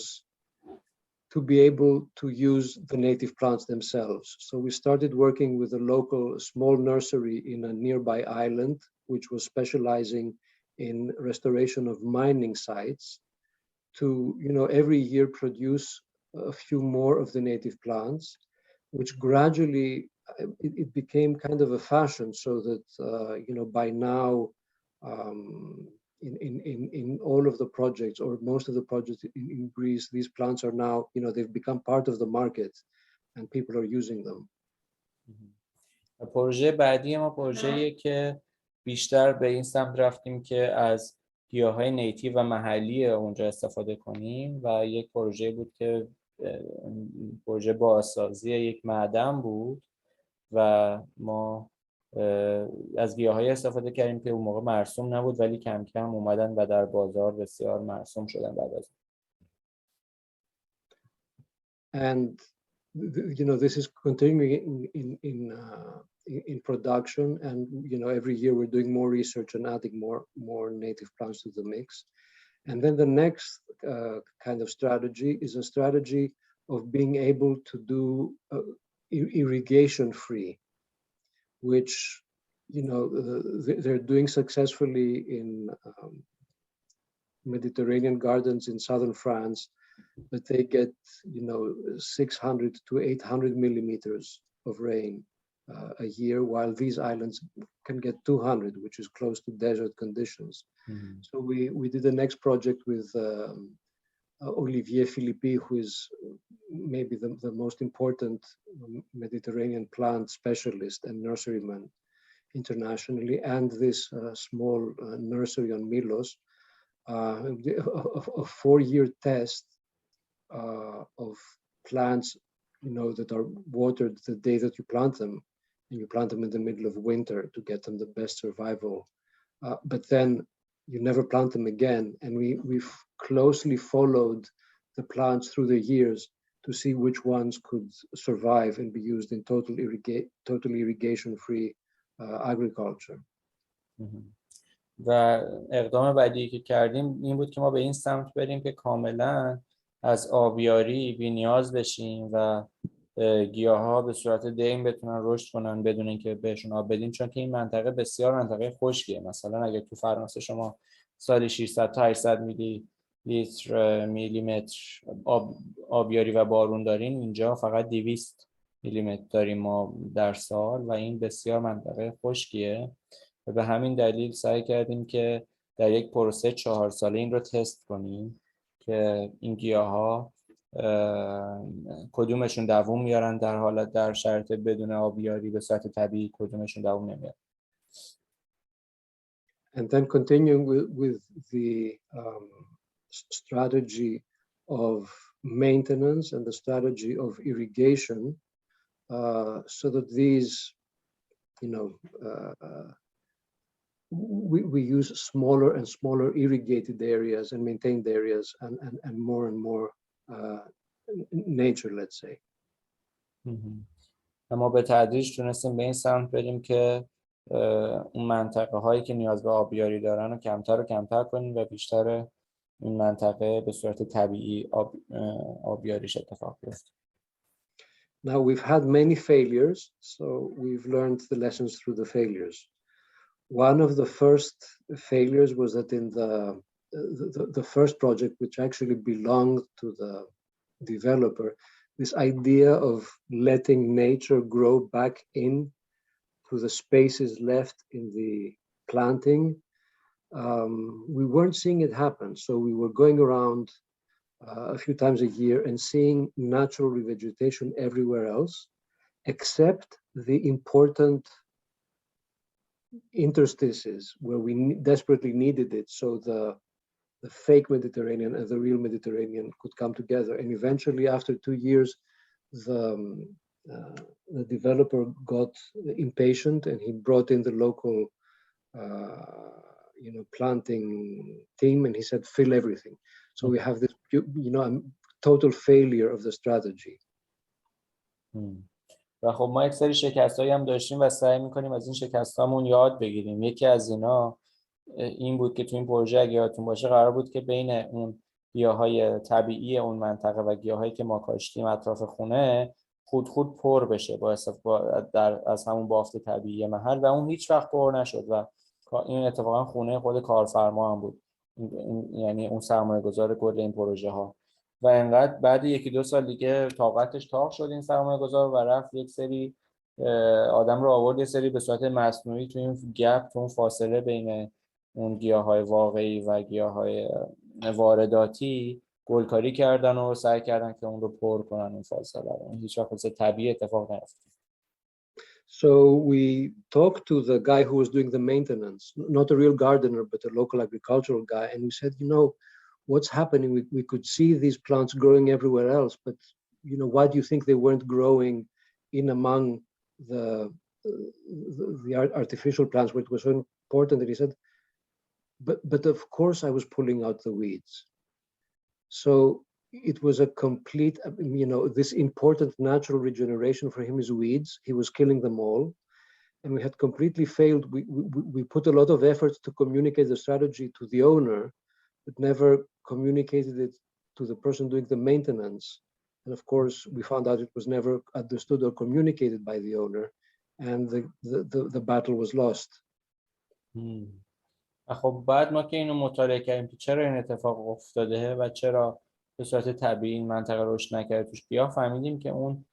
to be able to use the native plants themselves. So we started working with a local small nursery in a nearby island, which was specializing in restoration of mining sites, to every year produce a few more of the native plants, which gradually it became kind of a fashion, so that by now, in all of the projects, or most of the projects in Greece, these plants are now, they've become part of the market, and people are using them. پروژه بعدی ما پروژه‌ایه که بیشتر به این سمت رفتیم که از گیاهای نیتیو و محلی اونجا استفاده کنیم و یک پروژه بود که پروژه بازسازی یک معدن بود و ما از گیاهایی استفاده کردیم که اون موقع مرسوم نبود ولی کم کم اومدن و در بازار بسیار مرسوم شدن بعد از And this is continuing in production, and every year we're doing more research and adding more native plants to the mix. And then the next kind of strategy is a strategy of being able to do irrigation free, which they're doing successfully in Mediterranean gardens in southern France, but they get 600 to 800 millimeters of rain a year, while these islands can get 200, which is close to desert conditions. Mm-hmm. So we did the next project with Olivier Philippi, who is maybe the most important Mediterranean plant specialist and nurseryman internationally, and this small nursery on Milos, a 4-year test of plants, that are watered the day that you plant them, and you plant them in the middle of winter to get them the best survival. But then you never plant them again, and we've closely followed the plants through the years to see which ones could survive and be used in total irrigation-free agriculture. و اقدام بعدی که کردیم این بود که ما به این سمت بریم که کاملا از آبیاری بی‌نیاز بشیم و گیاها به صورت دائم بتونن رشد کنن بدون اینکه بهشون آب بدیم، چون که این منطقه بسیار منطقه خشکیه. مثلا اگه تو فرانسه شما سالی 600 تا 800 میلیمتر آبیاری و بارون دارین، اینجا فقط 200 میلیمتر داریم ما در سال و این بسیار منطقه خشکیه و به همین دلیل سعی کردیم که در یک پروسه 4 ساله این رو تست کنیم که این گیاها کدومشون دوام میارن در شرایط بدون آبیاری به صورت طبیعی، کدومشون دوام نمیارن. And then continuing with the strategy of maintenance and the strategy of irrigation, so that these, we use smaller and smaller irrigated areas and maintained areas and more nature, let's say. ما به تدریج تونستیم به این سمت بریم که اون منطقه هایی که نیاز به آبیاری دارن رو کمتر و کمتر کنیم و بیشتر این منطقه به صورت طبیعی آبیاریش اتفاق بیفته. Now we've had many failures, so we've learned the lessons through the failures. One of the first failures was that in the first project, which actually belonged to the developer, this idea of letting nature grow back in to the spaces left in the planting, we weren't seeing it happen. So we were going around a few times a year and seeing natural revegetation everywhere else, except the important interstices where we desperately needed it, so the fake Mediterranean and the real Mediterranean could come together. And eventually, after 2 years, the developer got impatient and he brought in the local planting team, and he said, fill everything. So we have this, total failure of the strategy. و خب ما یک سری شکستایی هم داشتیم و سعی می‌کنیم از این شکستامون یاد بگیریم. یکی از اینا این بود که تو این پروژه اگه یادتون باشه قرار بود که بین اون گیاهای طبیعی اون منطقه و گیاهایی که ما کاشتیم اطراف خونه خود پر بشه از همون بافت طبیعی محل و اون هیچ وقت پر نشد و این اتفاقا خونه خود کارفرما هم بود، یعنی اون سرمایه‌گذار کل این پروژه ها. و انقدر بعد 1-2 سال دیگه طاقتش تاق شد این سرمایه‌گذار و رفت یک سری آدم رو آورد یه سری به صورت مصنوعی تو این گپ، تو اون فاصله بین اون گیاهای واقعی و گیاهای وارداتی گلکاری کردن و سعی کردن که اون رو پر کنن اون فاصله رو. هیچ وقت طبیعی اتفاق نیفتاد. So we talked to the guy who was doing the maintenance, not a real gardener, but a local agricultural guy. And we said, you know, what's happening? We could see these plants growing everywhere else, but, you know, why do you think they weren't growing in among the artificial plants where it was so important? And he said, but of course I was pulling out the weeds. So it was a complete, you know, this important natural regeneration for him is weeds. He was killing them all. And we had completely failed. We put a lot of effort to communicate the strategy to the owner, but never communicated it to the person doing the maintenance. And of course, we found out it was never understood or communicated by the owner, and the battle was lost. خب بعد ما که اینو مطالعه کردیم که چرا این اتفاق افتاده و چرا به صورت طبیعی این منطقه رشد نکرده توش گیاه، فهمیدیم که اون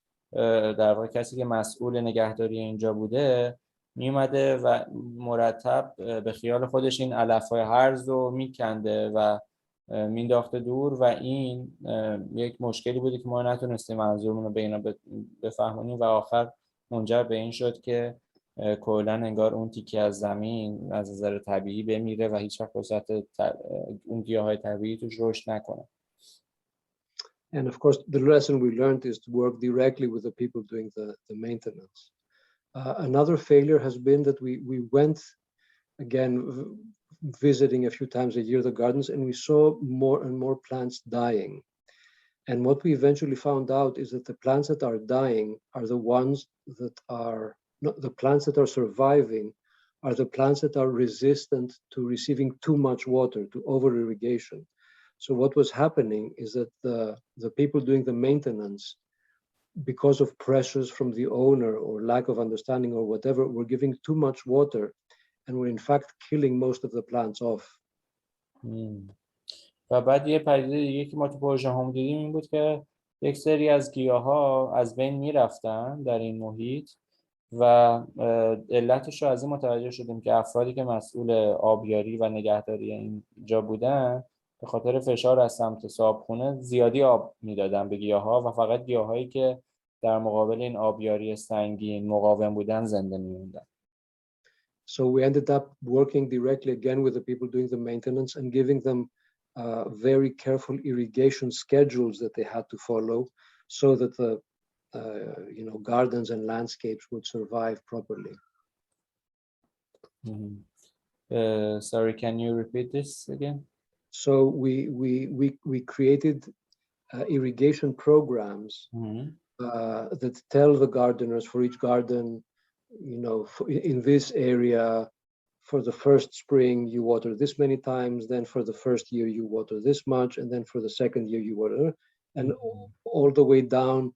در واقع کسی که مسئول نگهداری اینجا بوده میومده و مرتب به خیال خودش این علف‌های هرز رو میکنده و مینداخته دور و این یک مشکلی بوده که ما نتونستیم منظورمون رو به اینا بفهمونیم و آخر منجر به این شد که کلاً انگار اون تیکه از زمین از نظر طبیعی بمیره و هیچ وقت وسط اون گیاهای طبیعی توش رشد نکنه. And of course, the lesson we learned is to work directly with the people doing the maintenance. Another failure has been that we went, again, visiting a few times a year the gardens, and we saw more and more plants dying. And what we eventually found out is that the plants that are dying are the ones that are not the plants that are surviving are the plants that are resistant to receiving too much water, to over irrigation. So what was happening is that the people doing the maintenance, because of pressures from the owner or lack of understanding or whatever, were giving too much water and were in fact killing most of the plants off. و بعد یه پدیده دیگه که ما تو پروژه هم دیدیم این بود که یک سری از گیاها از بین میرفتن در این محیط و علتش رو از این متوجه شدیم که افرادی که مسئول آبیاری و نگهداری اینجا بودن به خاطر فشار از سمت صابخونه زیادی آب میدادن به گیاها و فقط گیاهایی که در مقابل این آبیاری سنگین مقاوم بودن زنده میموندن. So we ended up working directly again with the people doing the maintenance and giving them very careful irrigation schedules that they had to follow so that the you know, gardens and landscapes would survive properly. Sorry, can you repeat this again? So we created irrigation programs that tell the gardeners for each garden, you know, in this area, for the first spring you water this many times, then for the first year you water this much, and then for the second year you water, and all the way down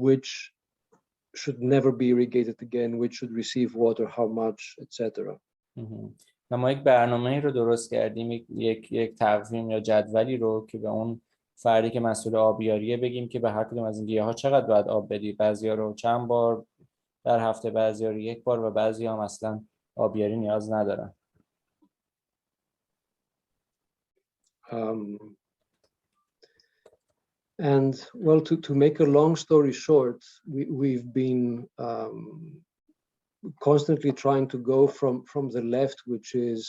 which should never be irrigated again, which should receive water, how much, etc. و ما یک برنامه‌ای رو درست کردیم، یک تقویم یا جدولی رو که به اون فردی که مسئول آبیاریه بگیم که به هر کدوم از این گیاها چقدر باید آب بدی، بعضیا رو چند بار در هفته، بعضیا رو یک بار و بعضیا هم اصلا آبیاری نیاز ندارن. And well, to make a long story short, we've been constantly trying to go from the left, which is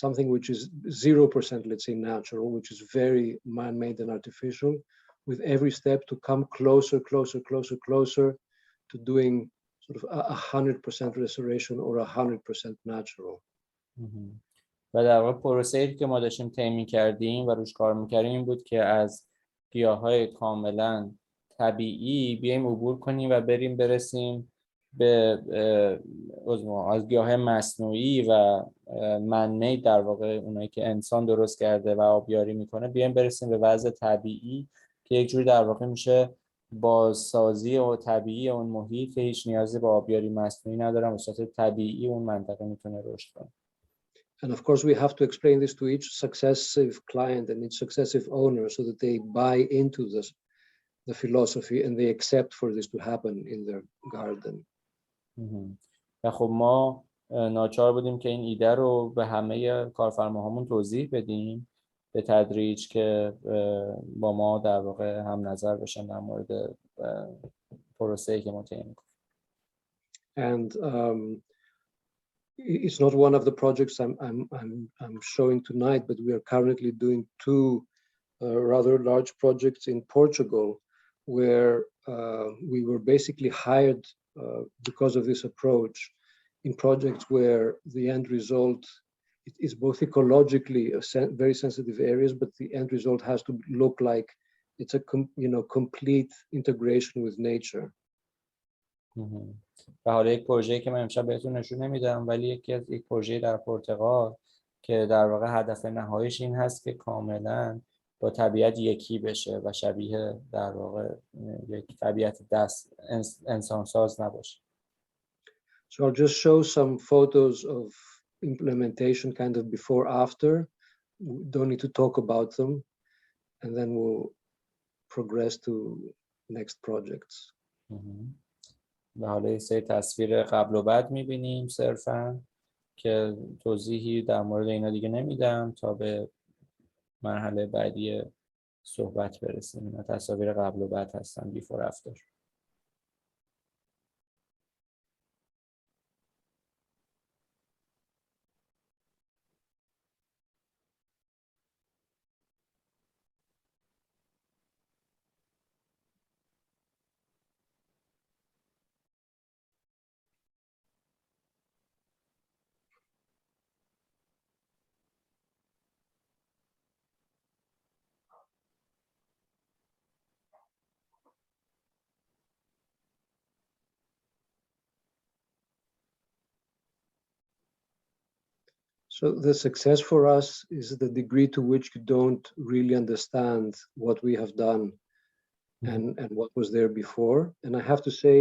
something which is 0%, let's say, natural, which is very man-made and artificial, with every step to come closer to doing sort of 100% restoration or 100% natural. و در واقع پروسه‌ای که ما داشتیم طی می‌کردیم و روش کار می‌کردیم این بود که از گیاهای کاملا طبیعی بیایم عبور کنیم و برسیم به از گیاهای مصنوعی و من-مید، در واقع اونایی که انسان درست کرده و آبیاری میکنه، بیایم برسیم به وضع طبیعی که یک جوری در واقع میشه بازسازی و طبیعی اون محیط که هیچ نیازی به آبیاری مصنوعی ندارن، به صورت طبیعی اون منطقه میتونه رشد کنه. And of course, we have to explain this to each successive client and each successive owner so that they buy into this, the philosophy, and they accept for this to happen in their garden. و خب ما ناچار بودیم که این ایده رو به همه کارفرماهامون توضیح بدیم به تدریج که با ما در واقع هم نظر بشن در مورد پروسه‌ای که ما طی می‌کنیم. And it's not one of the projects I'm showing tonight, but we are currently doing two rather large projects in Portugal, where we were basically hired because of this approach in projects where the end result is both ecologically very sensitive areas, but the end result has to look like it's a complete integration with nature. و حالا یک پروژه‌ای که من امشب بهتون نشون نمیدم، ولی یک پروژه در پرتغال که در واقع هدف نهاییش این هست که کاملا با طبیعت یکی بشه و شبیه در واقع یک طبیعت دست انسانساز نباشه. So I'll just show some photos of implementation kind of before after. We don't need to talk about them, and then we'll progress to next projects. و حالا یه سری تصویر قبل و بعد می‌بینیم صرفاً که توضیحی در مورد اینا دیگه نمیدم تا به مرحله بعدی صحبت برسیم. اینا تصاویر قبل و بعد هستن before after. So the success for us is the degree to which you don't really understand what we have done and what was there before. And I have to say,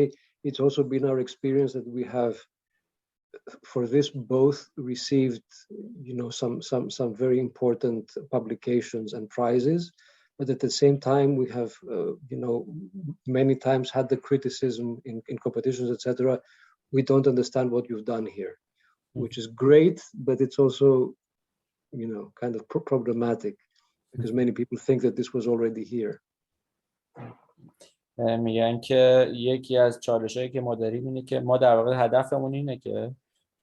it's also been our experience that we have, for this, both received, some very important publications and prizes, but at the same time, we have, many times had the criticism in competitions, etc. We don't understand what you've done here. Which is great, but it's also, kind of problematic because many people think that this was already here. میگن که یکی از چالشایی که ما داریم اینه که ما در واقع هدفمون اینه که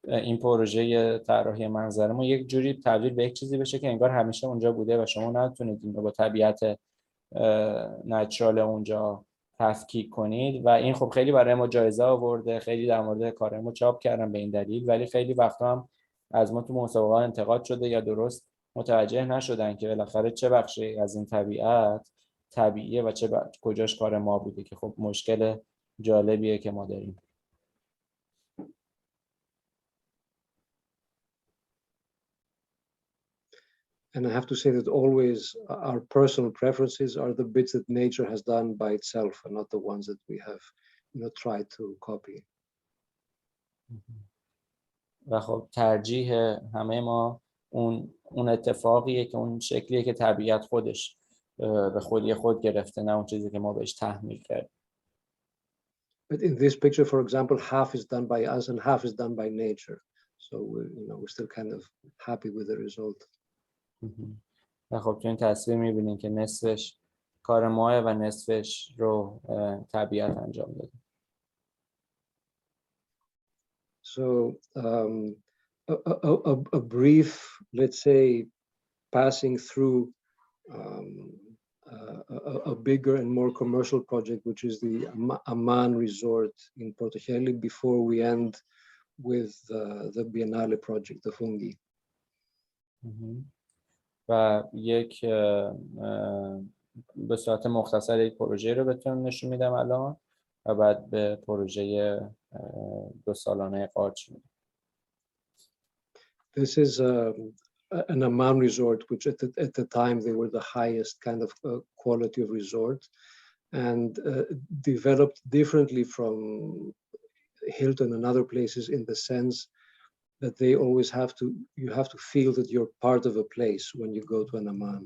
این پروژه طراحی منظرمون یک جوری تبدیل به یک چیزی بشه که انگار همیشه اونجا بوده و شما نتونید این رو با طبیعت نچرال اونجا تفکیک کنید و این خب خیلی برای ما جایزه آورده، خیلی در مورد کار ما چاپ کردن به این دلیل، ولی خیلی وقتا هم از ما تو مسابقات انتقاد شده یا درست متوجه نشدن که بالاخره چه بخشی از این طبیعت طبیعیه و کجاش کار ما بوده که خب مشکل جالبیه که ما داریم. And I have to say that always our personal preferences are the bits that nature has done by itself and not the ones that we have, tried to copy. و خب ترجیح همه ما اون اتفاقیه که اون شکلیه که طبیعت خودش به خودی خود گرفته، نه اون چیزی که ما بهش تحمیل کردیم. But in this picture, for example, half is done by us and half is done by nature. So we're still kind of happy with the result. و خب تو این تصویر می‌بینین که نصفش کار ماه و نصفش رو طبیعت انجام داده. So a brief, let's say, passing through a bigger and more commercial project, which is the Amman Resort in Portocheli, before we end with the Biennale project, the Fungi. و یک به صورت مختصر یک پروژه رو بهتون نشون میدم الان و بعد به پروژه 2 سالانه قارچ میدم. This is an Amman resort, which at the time they were the highest kind of quality of resort, and developed differently from Hilton and other places in the sense that they always you have to feel that you're part of a place when you go to an Amman.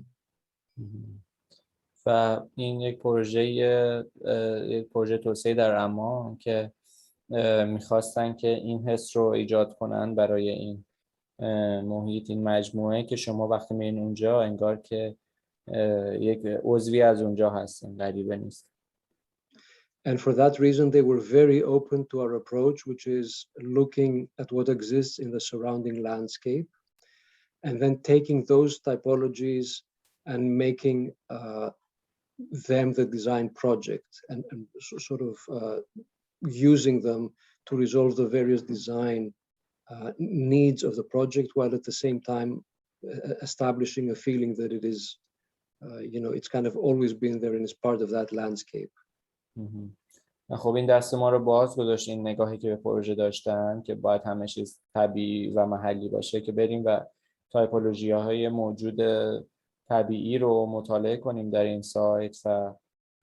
و این یک پروژه توسعه در امان که میخواستن که این حس رو ایجاد کنن برای این محیط، این مجموعه که شما وقتی میرین اونجا انگار که یک عضوی از اونجا هستین، غریبه نیست. And for that reason, they were very open to our approach, which is looking at what exists in the surrounding landscape, and then taking those typologies and making them the design project, and sort of using them to resolve the various design needs of the project, while at the same time establishing a feeling that it is, it's kind of always been there and is part of that landscape. خب این دست ما رو باز گذاشت، این نگاهی که به پروژه داشتن که باید همه چیز طبیعی و محلی باشه، که بریم و تایپولوژی‌های موجود طبیعی رو مطالعه کنیم در این سایت و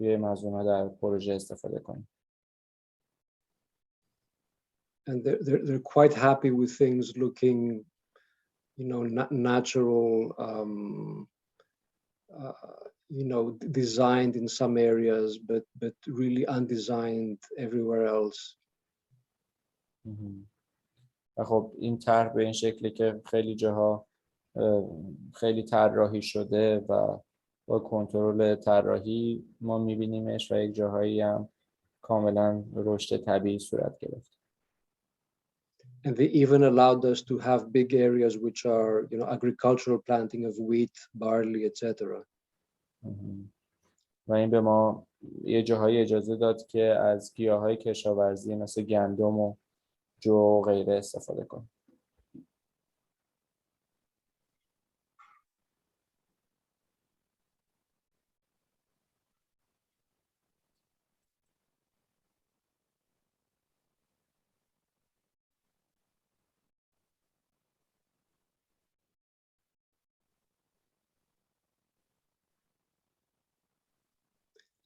بیایم از اونها در پروژه استفاده کنیم. And they're quite happy with things looking, natural, designed in some areas, but really undesigned everywhere else. و خب این طرح به این شکلی که خیلی جاها خیلی طراحی شده و با کنترل طراحی ما می‌بینیمش، و یک جاهایی هم کاملا رشد طبیعی صورت گرفت. And they even allowed us to have big areas which are, agricultural planting of wheat, barley, etc. و این به ما یه جاهایی اجازه داد که از گیاهای کشاورزی مثل گندم و جو و غیره استفاده کنیم.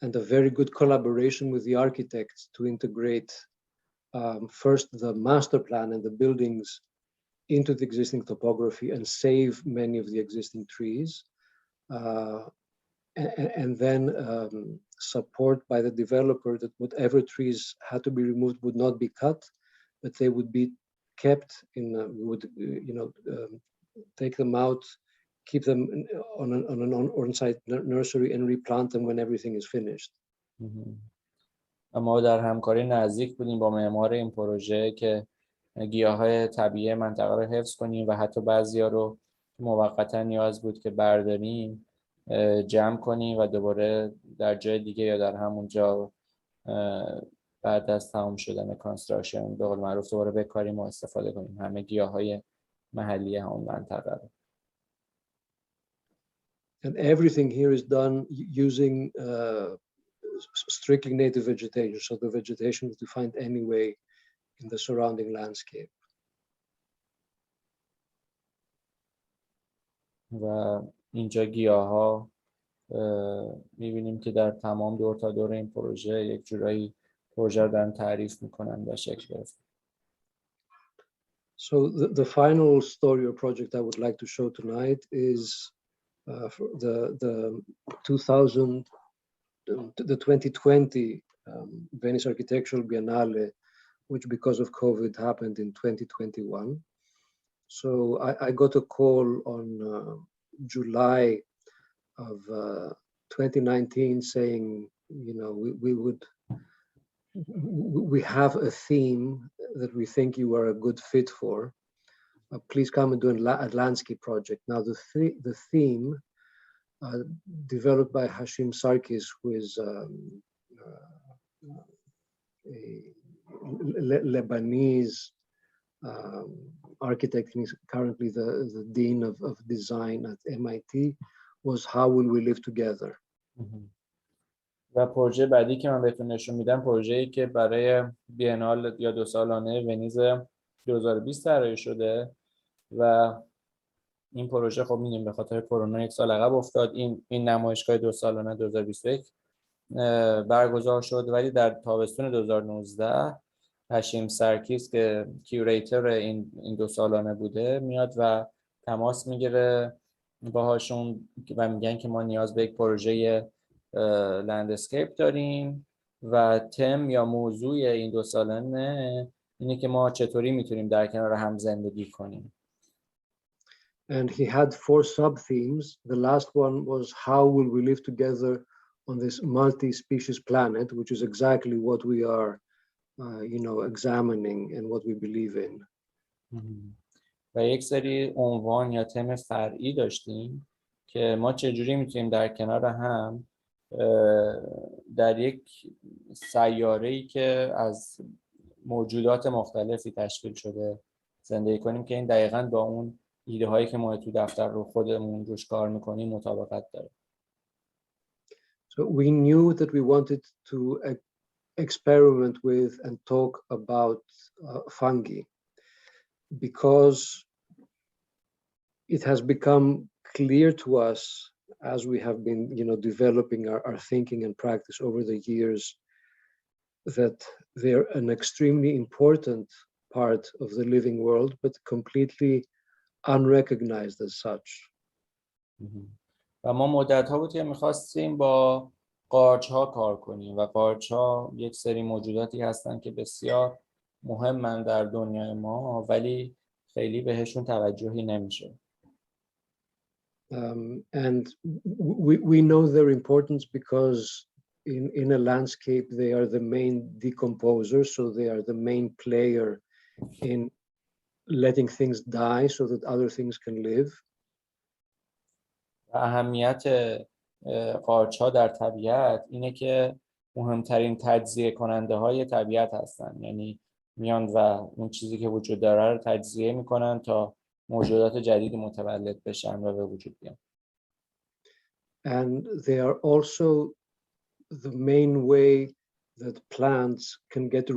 And a very good collaboration with the architects to integrate first the master plan and the buildings into the existing topography and save many of the existing trees, and then support by the developer that whatever trees had to be removed would not be cut, but they would be kept in, take them out, keep them on an on-site nursery and replant them when everything is finished. ما در همکاری نزدیک بودیم با معمار این پروژه که گیاهای طبیعی منطقه رو حفظ کنیم و حتی بعضیا رو موقتا نیاز بود که برداریم، جمع کنیم و دوباره در جای دیگه یا در همون جا بعد از تمام شدن کانستراکشن به قول معروف دوباره بکاریم و استفاده کنیم همه گیاهای محلی همون منطقه رو. And everything here is done using strictly native vegetation, so the vegetation is defined anyway in the surrounding landscape. و اینجا گیاها می‌بینیم که در تمام دور تا دور این پروژه یک جورایی پروژه رو دارن تعریف میکنن و شکل گرفت. So the final story or project I would like to show tonight is the 2020 Venice Architectural Biennale, which because of COVID happened in 2021. So I got a call on July of 2019 saying, we have a theme that we think you are a good fit for. Please come and do a landscape project. Now the theme developed by Hashim Sarkis, who is a Lebanese architect, and he's currently the dean of design at MIT, was how will we live together. و پروژه بعدی که من بهتون نشون میدم پروژه‌ای که برای بیانال یا 2 سالانه ونیز 2020 طراحی شده و این پروژه خب می‌دونیم به خاطر کرونا 1 سال عقب افتاد. این نمایشگاه 2 سالانه 2021 برگزار شد، ولی در تابستون 2019 هشیم سرکیس که کیوریتور این 2 سالانه بوده میاد و تماس میگیره باهاشون و میگن که ما نیاز به یک پروژه لندسکیپ داریم و تم یا موضوع این 2 سالانه اینه که ما چطوری میتونیم در کنار هم زندگی کنیم. And he had 4 sub-themes. The last one was how will we live together on this multi-species planet, which is exactly what we are, examining and what we believe in. و یک سری عنوان یا تم فرعی داشتیم که ما چجوری میتونیم در کنار هم در یک سیاره‌ای که از موجودات مختلفی تشکیل شده زندگی کنیم که این دقیقاً با اون ایده هایی که ما تو دفتر رو خودمون روش کار میکنیم مطابقت داره. So we knew that we wanted to experiment with and talk about fungi because it has become clear to us as we have been, developing our thinking and practice over the years that they're an extremely important part of the living world, but completely unrecognized as such. و ما مدت‌ها بود که می‌خواستیم با قارچ‌ها کار کنیم و قارچ‌ها یک سری موجوداتی هستن که بسیار مهمن در دنیای ما ولی خیلی بهشون توجهی نمیشه. And we know their importance because in a landscape they are the main decomposer, so they are the main player in letting things die so that other things can live. اهمیت قارچ‌ها در طبیعت اینه که مهمترین تجزیه کننده های طبیعت هستن، یعنی میان و اون چیزی که وجود داره رو تجزیه میکنن تا موجودات جدیدی متولد بشن و به وجود بیان. And they are also the main way that plants can get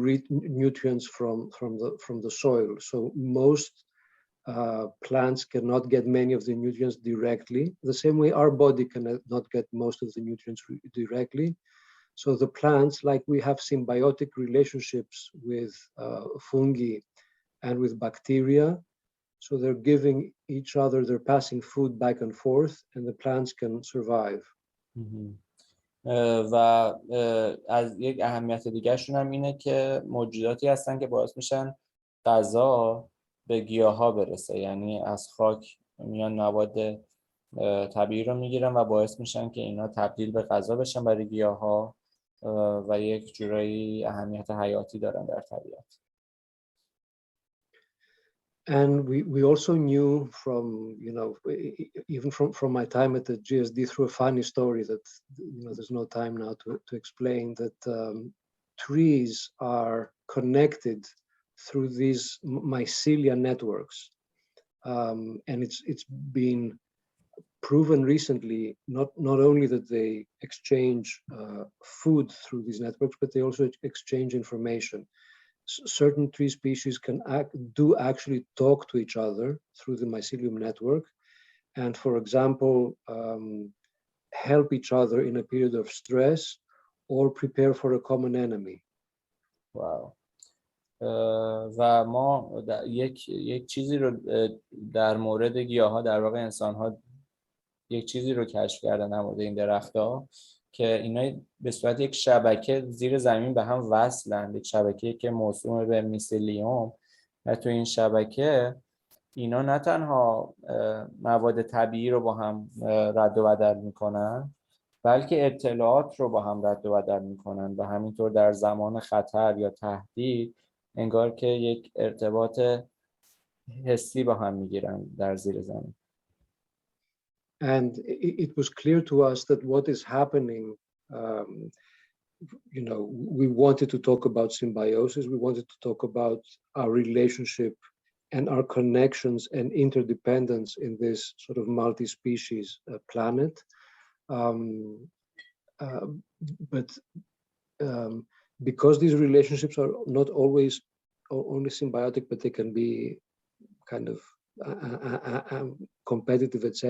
nutrients from the soil. So most plants cannot get many of the nutrients directly, the same way our body cannot get most of the nutrients directly. So the plants, like we have symbiotic relationships with fungi and with bacteria, so they're giving each other, they're passing food back and forth, and the plants can survive. و از یک اهمیت دیگرشون هم اینه که موجوداتی هستن که باعث میشن غذا به گیاها برسه، یعنی از خاک میان مواد طبیعی رو میگیرن و باعث میشن که اینا تبدیل به غذا بشن برای گیاها و یک جورایی اهمیت حیاتی دارن در طبیعت. And we also knew from, even from my time at the GSD through a funny story that, there's no time now to explain that trees are connected through these mycelia networks. And it's been proven recently, not only that they exchange food through these networks, but they also exchange information. Certain tree species do actually talk to each other through the mycelium network, and for example, help each other in a period of stress or prepare for a common enemy. Wow. و ما یک چیزی رو در مورد گیاها، در واقع انسان‌ها یک چیزی رو کشف کردن در مورد این درخت‌ها که اینا به صورت یک شبکه زیر زمین به هم وصلن، یک شبکه‌ای که موسوم به میسلیوم و تو این شبکه اینا نه تنها مواد طبیعی رو با هم رد و بدل میکنن بلکه اطلاعات رو با هم رد و بدل میکنن و همینطور در زمان خطر یا تهدید انگار که یک ارتباط حسی با هم میگیرن در زیر زمین. And it was clear to us that what is happening, we wanted to talk about symbiosis, we wanted to talk about our relationship and our connections and interdependence in this sort of multi-species planet. But because these relationships are not always only symbiotic, but they can be kind of competitive, etc.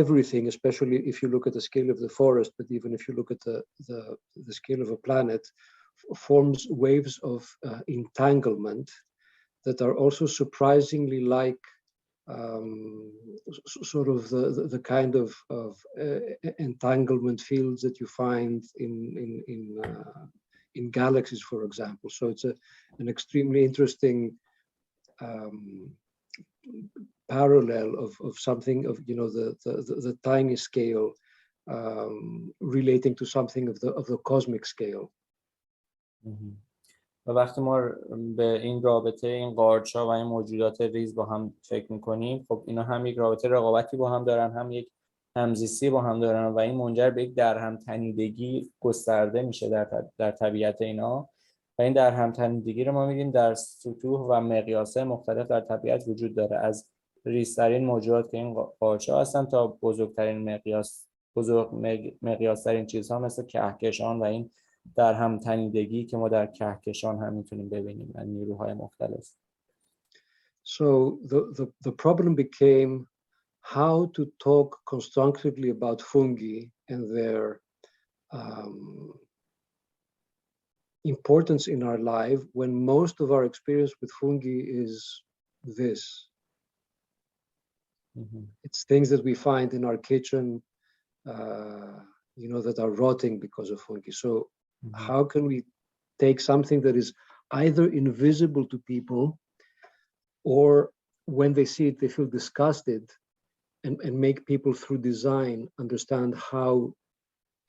Everything, especially if you look at the scale of the forest, but even if you look at the scale of a planet, forms waves of entanglement that are also surprisingly like sort of the kind of entanglement fields that you find in galaxies, for example. So it's an extremely interesting parallel of something of, you know, the tiny scale relating to something of the cosmic scale. و وقتی ما به این رابطه این قارچ‌ها و این موجودات ریز با هم فکر می‌کنیم، خب اینا هم یک رابطه رقابتی با هم دارن، هم یک همزیستی با هم دارن و این منجر به یک درهم تنیدگی گسترده میشه در طبیعت اینا و این درهم تنیدگی رو ما می‌بینیم در سطوح و مقیاس‌های مختلف در طبیعت وجود داره، از ریزترین موجودات که این قارچ‌ها هستن تا بزرگ مقیاس‌ترین چیزها مثل کهکشان و این در هم تنیدگی که ما در کهکشان هم میتونیم ببینیم و نیروهای مختلف. So the problem became how to talk constructively about fungi and their importance in our life when most of our experience with fungi is this. It's things that we find in our kitchen, you know, that are rotting because of fungi. So how can we take something that is either invisible to people or when they see it, they feel disgusted and make people through design understand how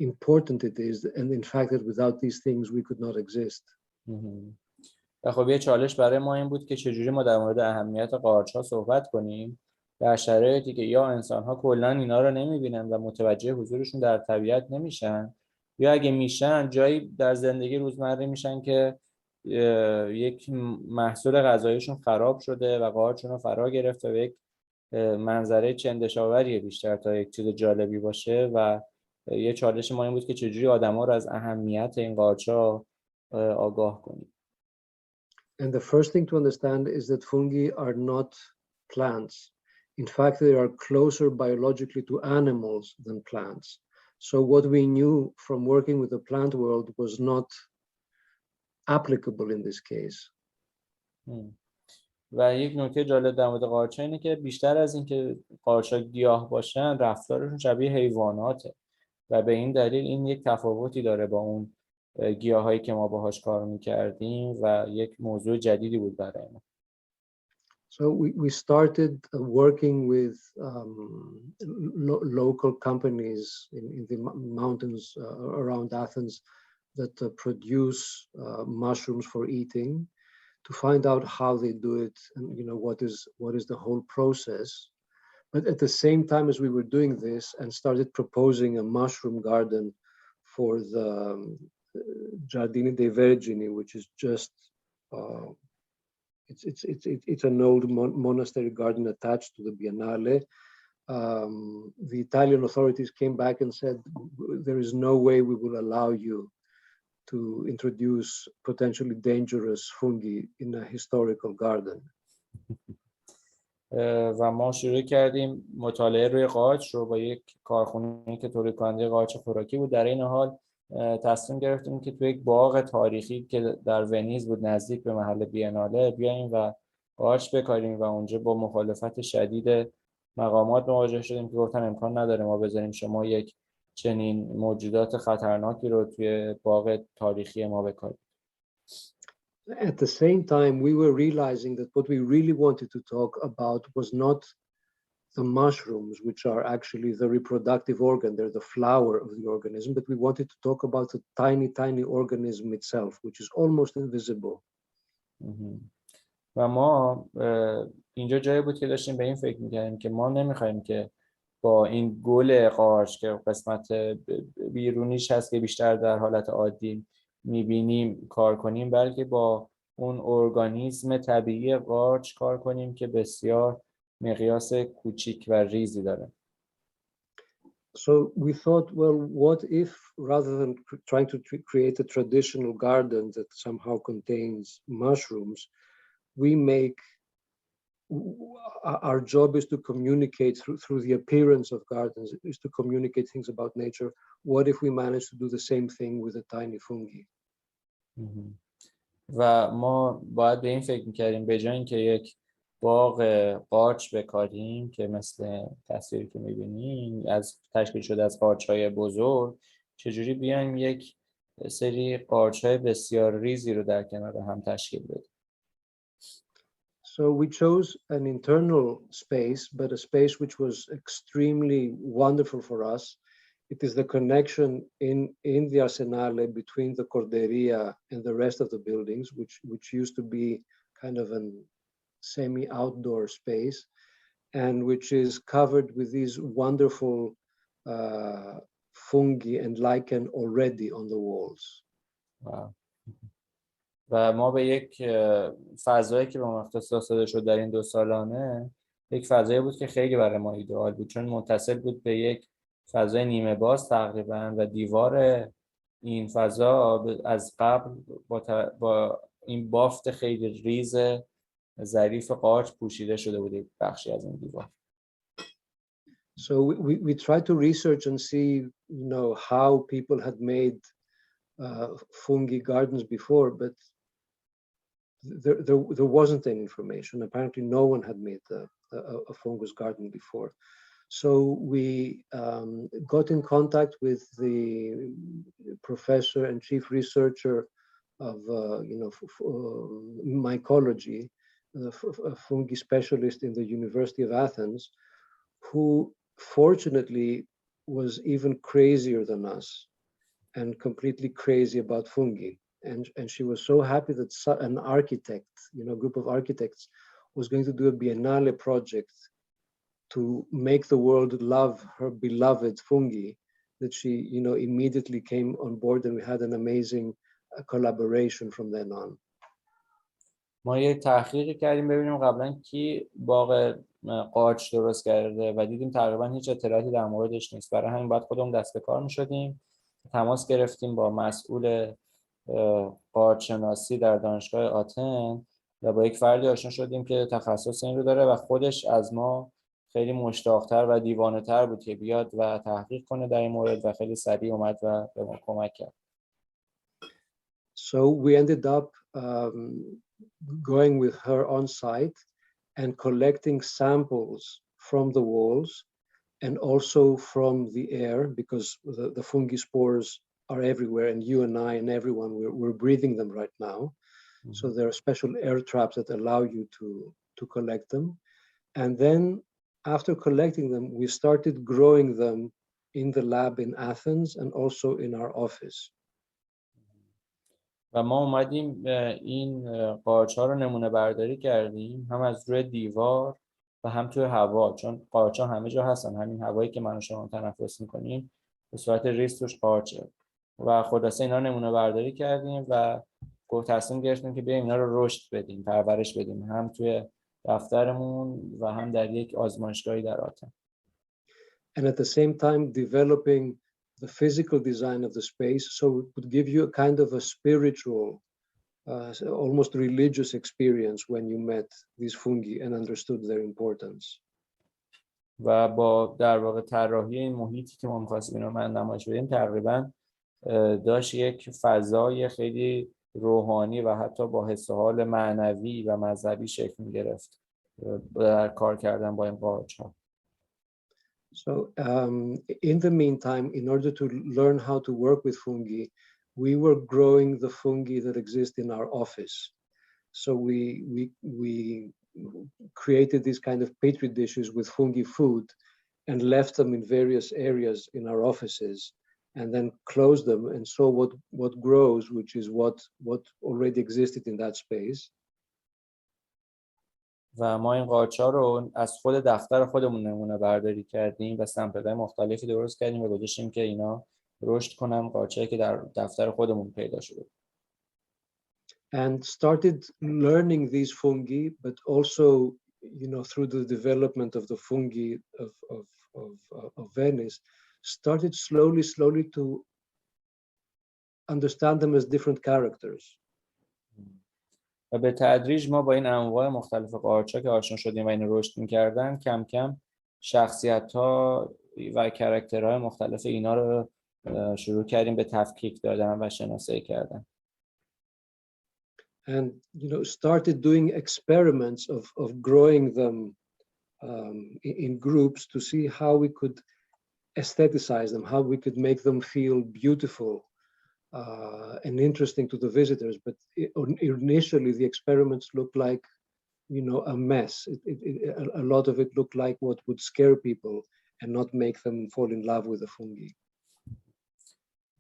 important it is and in fact that without these things we could not exist. و خب یه چالش برای ما این بود که چجوری ما در مورد اهمیت قارچ‌ها صحبت کنیم در شرایطی که یا انسان‌ها کلاً اینا رو نمی‌بینن و متوجه حضورشون در طبیعت نمیشن یا اگه میشن جایی در زندگی روزمره میشن که یک محصول غذاییشون خراب شده و قارچشون رو فرا گرفته و یک منظره چندشاوریه بیشتر تا یک چیز جالبی باشه و یه چالش ما این بود که چجوری آدم‌ها رو از اهمیت این قارچ‌ها آگاه کنیم. And the first thing to understand is that fungi are not plants. In fact, they are closer biologically to animals than plants. So what we knew from working with the plant world was not applicable in this case. و یک نکته جالب در مورد قارچ‌ها اینه که بیشتر از اینکه قارچ‌ها گیاه باشن رفتارشون شبیه حیواناته و به این دلیل این یک تفاوتی داره با اون گیاهایی که ما باهاش کار می‌کردیم و یک موضوع جدیدی بود برای ما. So we started working with local companies in the mountains around Athens that produce mushrooms for eating to find out how they do it and, you know, what is the whole process. But at the same time as we were doing this and started proposing a mushroom garden for the Giardini dei Vergini, which is just it's an old monastery garden attached to the Biennale. The Italian authorities came back and said, there is no way we will allow you to introduce potentially dangerous fungi in a historical garden. و ما شروع کردیم مطالعه روی قارچ رو با یک کارخونه که تولید کننده قارچ خوراکی بود. در این حال تصمیم گرفتیم که توی یک باغ تاریخی که در ونیز بود نزدیک به محل بیاناله بیاییم و قارچ بکاریم و اونجا با مخالفت شدید مقامات مواجه شدیم که گفتن امکان نداره ما بذاریم شما یک چنین موجودات خطرناکی رو توی باغ تاریخی ما بکارید. At the same time, we were realizing that what we really wanted to talk about was not the mushrooms, which are actually the reproductive organ, they're the flower of the organism, but we wanted to talk about the tiny, tiny organism itself, which is almost invisible. و ما اینجا جایی بود که داشتیم به این فکر می‌کردیم که ما نمی‌خوایم که با این گل قارچ که قسمت بیرونیش هست که بیشتر در حالت عادی می‌بینیم کار کنیم، بلکه با اون ارگانیسم طبیعی قارچ کار کنیم که بسیار مقیاس کوچیک و ریزی داره. So we thought, well, what if rather than trying to create a traditional garden that somehow contains mushrooms, we make our job is to communicate through the appearance of gardens, is to communicate things about nature. What if we manage to do the same thing with the tiny fungi? و ما باید به این فکر می‌کردیم به جای اینکه یک باغ قارچ بکاریم که مثل تصویری که می‌بینیم از تشکیل شده از قارچ‌های بزرگ، چجوری بیایم یک سری قارچ‌های بسیار ریزی رو در کنار هم تشکیل بدیم. So we chose an internal space, but a space which was extremely wonderful for us. It is the connection in the Arsenale between the Corderia and the rest of the buildings, which used to be kind of an semi-outdoor space, and which is covered with these wonderful fungi and lichen already on the walls. Wow. و ما به یک فضایی که به ما اختصاص داده شد در این 2 سالانه، یک فضایی بود که خیلی برای ما ایدئال بود، چون متصل بود به یک فضای نیمه باز تقریبا و دیوار این فضا از قبل با این بافت خیلی ریز ظریف قارچ پوشیده شده بود یک بخشی از این دیوار. So we tried to research and see, how people had made fungi gardens before, but there wasn't any information. Apparently, no one had made a fungus garden before. So we got in contact with the professor and chief researcher of, mycology, a fungi specialist in the University of Athens, who fortunately was even crazier than us and completely crazy about fungi. And she was so happy that an architect, group of architects was going to do a biennale project to make the world love her beloved fungi, that she, immediately came on board, and we had an amazing collaboration from then on. ما یه تحقیقی کردیم ببینیم قبلا کی باغ قارچ درست کرده و دیدیم تقریبا هیچ اطلاعاتی در موردش نیست. برای همین باید خودمون دست به کار می‌شدیم. تماس گرفتیم با مسئول قارچ شناسی در دانشگاه آتن و با یک فردی آشنا شدیم که تخصص این رو داره و خودش از ما خیلی مشتاق‌تر و دیوانه‌تر بود که بیاد و تحقیق کنه در این مورد و خیلی سریع اومد و به ما کمک کرد. So we ended up going with her on site and collecting samples from the walls and also from the air, because the fungi spores are everywhere, and you and I and everyone, we're breathing them right now. Mm-hmm. So there are special air traps that allow you to collect them. And then after collecting them, we started growing them in the lab in Athens and also in our office. و ما اومدیم این قارچ‌ها رو نمونه برداری کردیم، هم از روی دیوار و هم توی هوا، چون قارچ‌ها همه جا هستن. همین هوایی که من و شما تنفس می‌کنیم به صورت ریز توش قارچه و خلاصه اینا نمونه برداری کردیم و تصمیم گرفتیم که بیایم اینا رو رشد بدیم، پرورش بدیم، هم توی دفترمون و هم در یک آزمایشگاهی در آتن. And at the same time developing the physical design of the space, so it would give you a kind of a spiritual, almost religious experience when you met these fungi and understood their importance. و با در واقع طراحی این محیطی که ما می‌خواستیم اینو من نمایش بدیم، تقریباً داشت یک فضای خیلی روحانی و حتی با حس و حال معنوی و مذهبی شکل می‌گرفت در کار کردن با این قارچ‌ها. So in the meantime, in order to learn how to work with fungi, we were growing the fungi that exist in our office. So we created these kind of petri dishes with fungi food and left them in various areas in our offices, and then closed them and saw what grows, which is what already existed in that space. و ما این قارچ‌ها رو از خود دفتر خودمون نمونه برداری کردیم و سمپل‌های مختلفی درست کردیم و گذاشتیم که اینا رشد کنن، قارچ‌هایی که در دفتر خودمون پیدا شده. And started learning these fungi, but also, through the development of the fungi of Venice, started slowly to understand them as different characters. و به تدریج ما با این انواع مختلف قارچ‌ها که آشنا شدیم و این رشد می‌کردن، کم کم شخصیت‌ها و کاراکترهای مختلف اینا رو شروع کردیم به تفکیک دادن و شناسایی کردن. and started doing experiments of growing them in groups to see how we could aestheticize them, how we could make them feel beautiful and interesting to the visitors. But initially, the experiments looked like a mess. A lot of it looked like what would scare people and not make them fall in love with the fungi.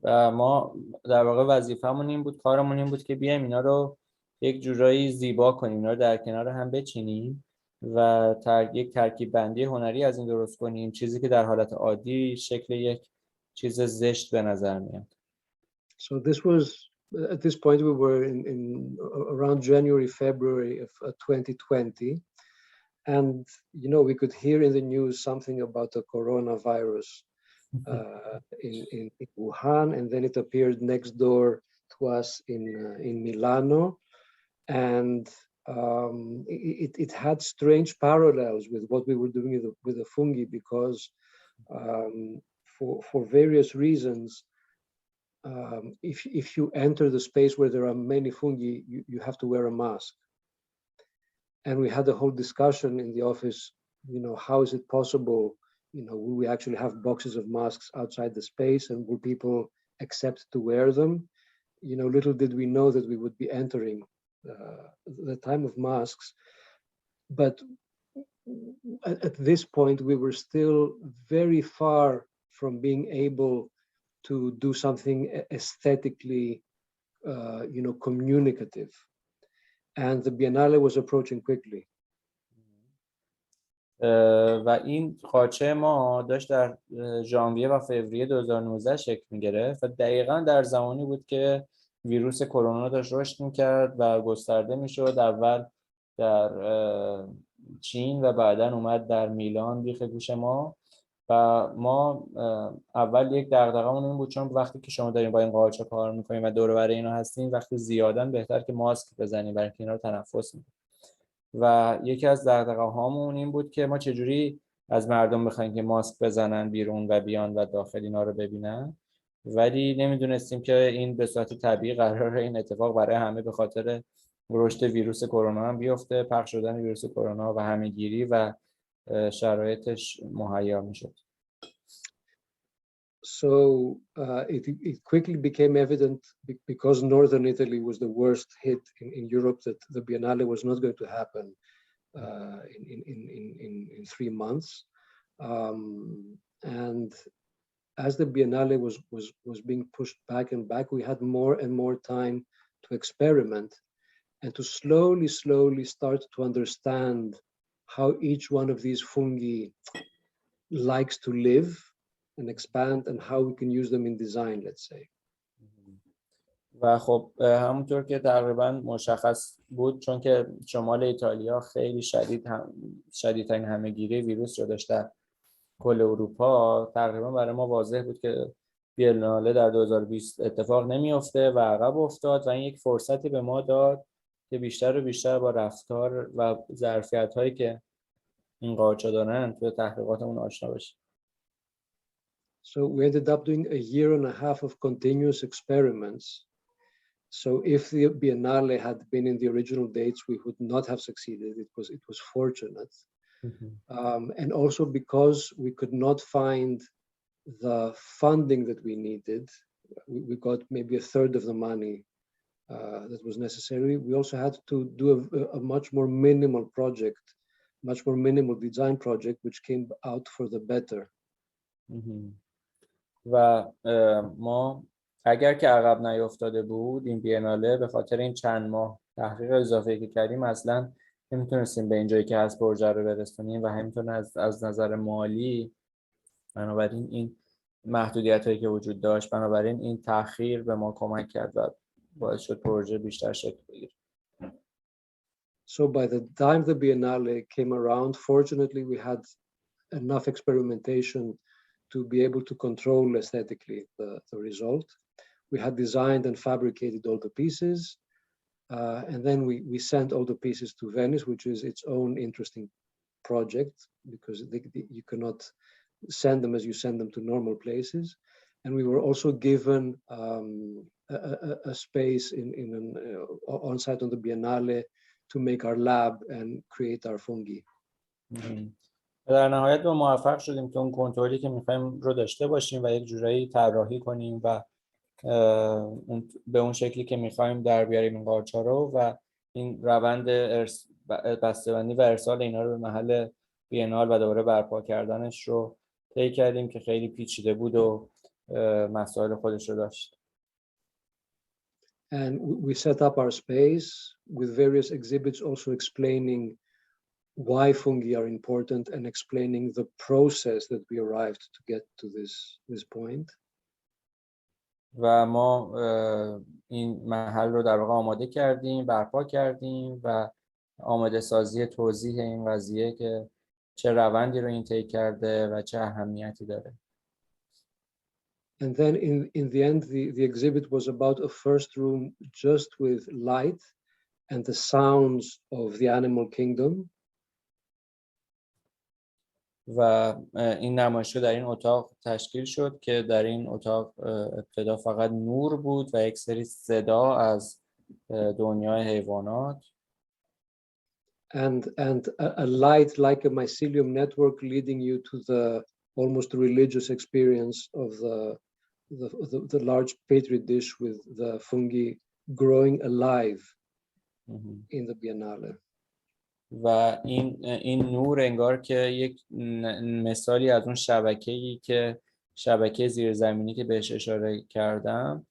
و ما در واقع وظیفمون این بود، کارمون این بود که بیایم اینا رو یک جورایی زیبا کنیم، اینا رو در کنار هم بچینیم و یک ترکیب بندی هنری از این درست کنیم، چیزی که در حالت عادی شکل یک چیز زشت به نظر میاد. So this was, at this point we were in around January, February of 2020, and we could hear in the news something about the coronavirus in Wuhan, and then it appeared next door to us in Milano, and it had strange parallels with what we were doing with the fungi, because for various reasons, if you enter the space where there are many fungi, you have to wear a mask. And we had a whole discussion in the office, how is it possible, will we actually have boxes of masks outside the space, and will people accept to wear them? Little did we know that we would be entering the time of masks. But at this point, we were still very far from being able to do something aesthetically, communicative. And the Biennale was approaching quickly. و این قاچه ما داشت در ژانویه و فوریه 2019 شکل می‌گرفت و دقیقاً در زمانی بود که ویروس کرونا داشت رشد می‌کرد و گسترده می‌شد، اول در چین و بعداً اومد در میلان بیخ گوش ما. و ما اول یک دغدغه‌مون این بود، چون وقتی که شما دارین با این قاچه کار می‌کنین و دور و بر اینا هستین، وقتی زیادن بهتر که ماسک بزنین برای اینکه اینا رو تنفس می‌کنین. و یکی از دغدغه‌هامون این بود که ما چجوری از مردم بخوایم که ماسک بزنن بیرون و بیان و داخل اینا رو ببینن، ولی نمیدونستیم که این به صورت طبیعی قراره این اتفاق برای همه به خاطر رشد ویروس کرونا هم بیفته، پخش شدن ویروس کرونا و همه‌گیری و شرایطش مهیا میشد. So it quickly became evident, because northern Italy was the worst hit in Europe, that the Biennale was not going to happen in 3 months. And as the Biennale was being pushed back and back, we had more and more time to experiment and to slowly start to understand how each one of these fungi likes to live and expand, and how we can use them in design, let's say. و خب همونطور که تقریبا مشخص بود، چون که شمال ایتالیا خیلی شدیدترین همه‌گیری ویروس رو داشت در کل اروپا، تقریبا برای ما واضح بود که بی‌الناله در 2020 اتفاق نمیفته و عقب افتاد و این یک فرصتی به ما داد که بیشتر و بیشتر با رفتار و ظرفیت‌هایی که این قاچا دارن توی تحقیقاتمون آشنا بشیم. So we ended up doing a year and a half of continuous experiments. So if the Biennale had been in the original dates, we would not have succeeded. It was fortunate. And also because we could not find the funding that we needed, we got maybe a third of the money that was necessary. We also had to do a much more minimal project, much more minimal design project, which came out for the better. و ما اگر که عقب نیفتاده بود این بی‌الناله، به خاطر این چند ماه تحقیق اضافه‌ای که کردیم اصلا نمیتونستیم به اینجایی که از پروژه رو برسونیم و همینطور از نظر مالی، بنابراین این محدودیت‌هایی که وجود داشت، بنابراین این تأخیر به ما کمک کرد و باعث شد پروژه بیشتر شکل بگیره. So by the time the Biennale came around, fortunately we had enough experimentation to be able to control aesthetically the result. We had designed and fabricated all the pieces, and then we sent all the pieces to Venice, which is its own interesting project, because you cannot send them as you send them to normal places. And we were also given a space on site on the Biennale to make our lab and create our fungi. در نهایت ما موفق شدیم که اون کنترلی که می‌خوایم رو داشته باشیم و یک جورایی طراحی کنیم و به اون شکلی که می‌خوایم در بیاریم این قارچ‌ها رو و این روند بسته‌بندی و ارسال اینا رو به محل بینال و دوباره برپا کردنش رو طی کردیم که خیلی پیچیده بود و مسائل خودش رو داشت. And we set up our space with various exhibits also explaining why fungi are important and explaining the process that we arrived to get to this point. و ما این محل رو در واقع آماده کردیم، برپا کردیم و آماده سازی توضیح این قضیه که چه روندی رو این طی کرده و چه اهمیتی داره. And then in the end, the exhibit was about a first room just with light and the sounds of the animal kingdom. و این نمایشگاه در این اتاق تشکیل شد که در این اتاق ابتدا فقط نور بود و یک سری صدا از دنیای حیوانات. And a light like a mycelium network leading you to the almost religious experience of the large petri dish with the fungi growing alive in the Biennale. و این نور انگار که یک مثالی از اون شبکه‌ای که شبکه زیرزمینی که بهش اشاره کردم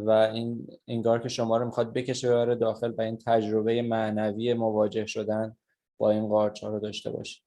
و این انگار که شما رو میخواد بکشه ببره داخل و این تجربه معنوی مواجه شدن با این قارچ‌ها رو داشته باشید.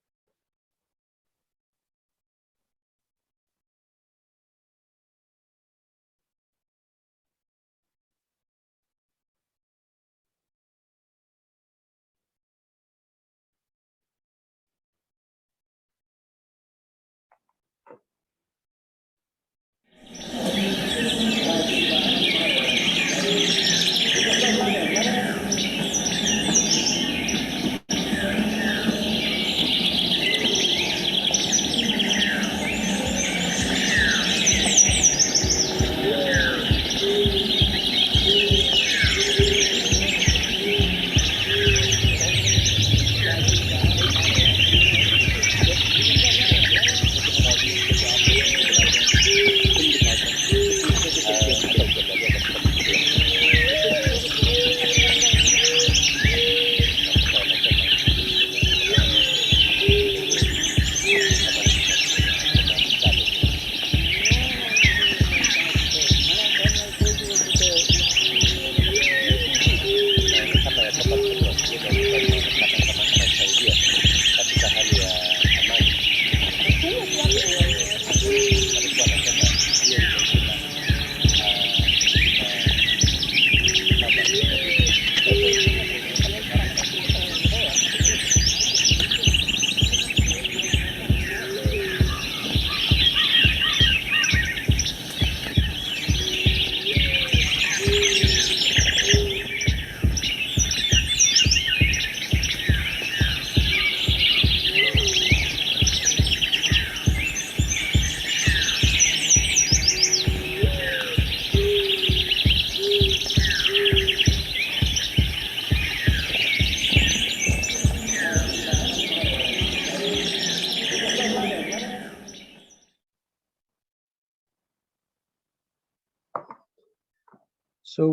So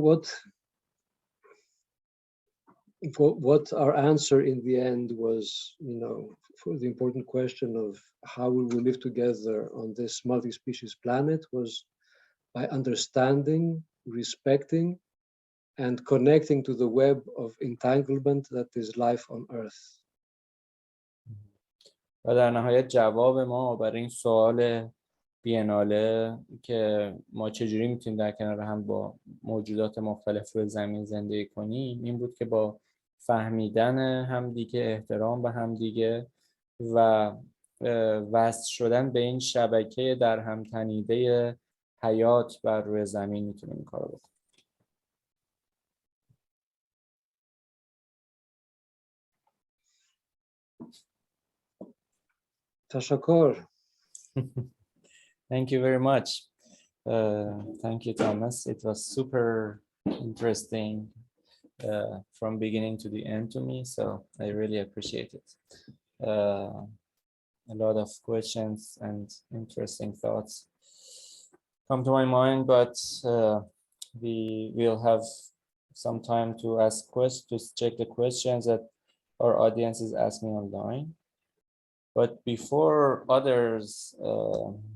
what our answer in the end was, for the important question of how we will live together on this multi-species planet was by understanding, respecting, and connecting to the web of entanglement that is life on Earth. و در نهایت جواب ما برای این سوال بیناله که ما چجوری میتونیم در کنار هم با موجودات مختلف روی زمین زندگی کنیم این بود که با فهمیدن همدیگه، احترام به همدیگه و وصل شدن به این شبکه در هم تنیده حیات بر روی زمین میتونیم این کارو بکنیم. تشکر. Thank you very much. Thank you, Thomas. It was super interesting from beginning to the end to me, so I really appreciate it. A lot of questions and interesting thoughts come to my mind, but we will have some time to ask questions, to check the questions that our audience is asking online. But before others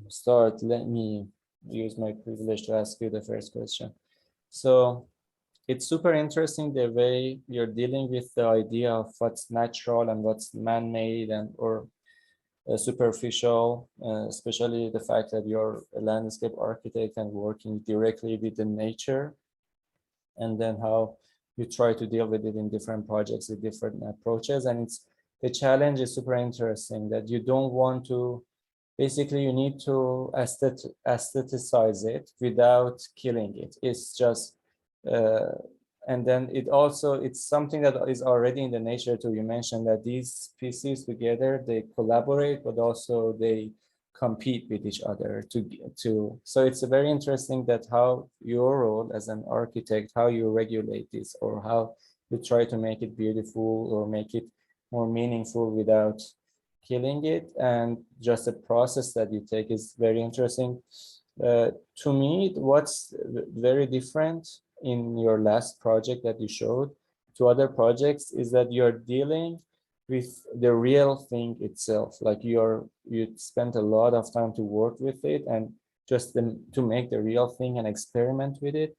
start, let me use my privilege to ask you the first question. So it's super interesting the way you're dealing with the idea of what's natural and what's man-made and or superficial, especially the fact that you're a landscape architect and working directly with the nature, and then how you try to deal with it in different projects with different approaches. And it's the challenge is super interesting that you don't want to, basically you need to aestheticize it without killing it. It's just, and then it's something that is already in the nature too. You mentioned that these pieces together, they collaborate, but also they compete with each other so it's very interesting that how your role as an architect, how you regulate this, or how you try to make it beautiful or make it more meaningful without killing it, and just the process that you take is very interesting. To me, what's very different in your last project that you showed to other projects is that you're dealing with the real thing itself. Like you spent a lot of time to work with it and just to make the real thing and experiment with it.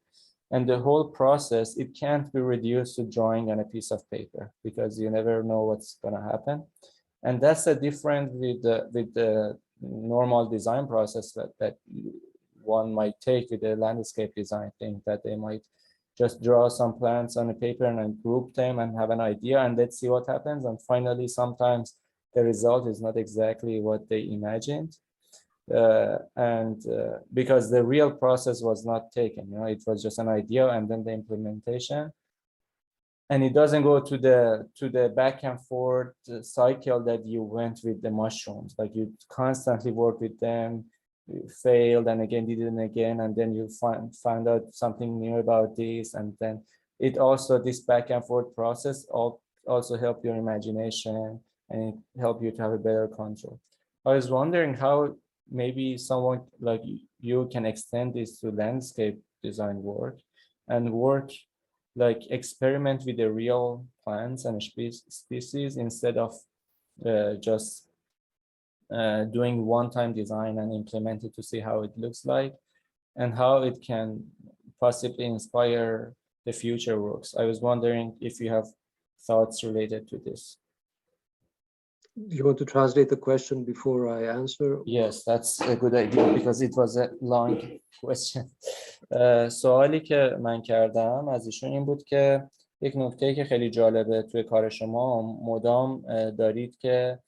And the whole process, it can't be reduced to drawing on a piece of paper because you never know what's going to happen. And that's the difference with the normal design process that one might take with the landscape design thing, that they might just draw some plants on a paper and group them and have an idea and let's see what happens. And finally, sometimes the result is not exactly what they imagined. Because the real process was not taken, it was just an idea and then the implementation. And it doesn't go to the back and forth cycle that you went with the mushrooms. Like you constantly work with them, you failed and again did it again, and then you find out something new about this, and then it also, this back and forth process also help your imagination and it help you to have a better control. I was wondering how maybe someone like you can extend this to landscape design work and work like experiment with the real plants and species instead of just doing one-time design and implement it to see how it looks like and how it can possibly inspire the future works. I was wondering if you have thoughts related to this. Do you want to translate the question before I answer? Yes, that's a good idea because it was a long question. سوالی که من کردم از ایشون این بود که یک نکته که خیلی جالبه توی کار شما، مدام دارید که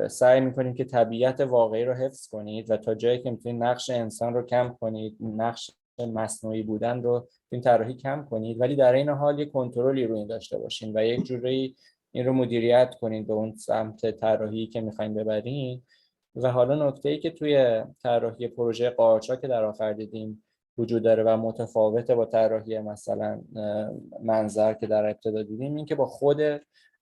سعی میکنید که طبیعت واقعی رو حفظ کنید و تا جایی که میتونید نقش انسان رو کم کنید، نقش مصنوعی بودن رو این طراحی کم کنید، ولی در این حال یک کنترلی رو این داشته باشین و یک جوری این رو مدیریت کنید به اون سمت طراحی که میخواین ببرین. و حالا نکته‌ای که توی طراحی پروژه قارچا که در آخر دیدیم وجود داره و متفاوته با طراحی مثلا منظر که در ابتدا دیدیم، این که با خود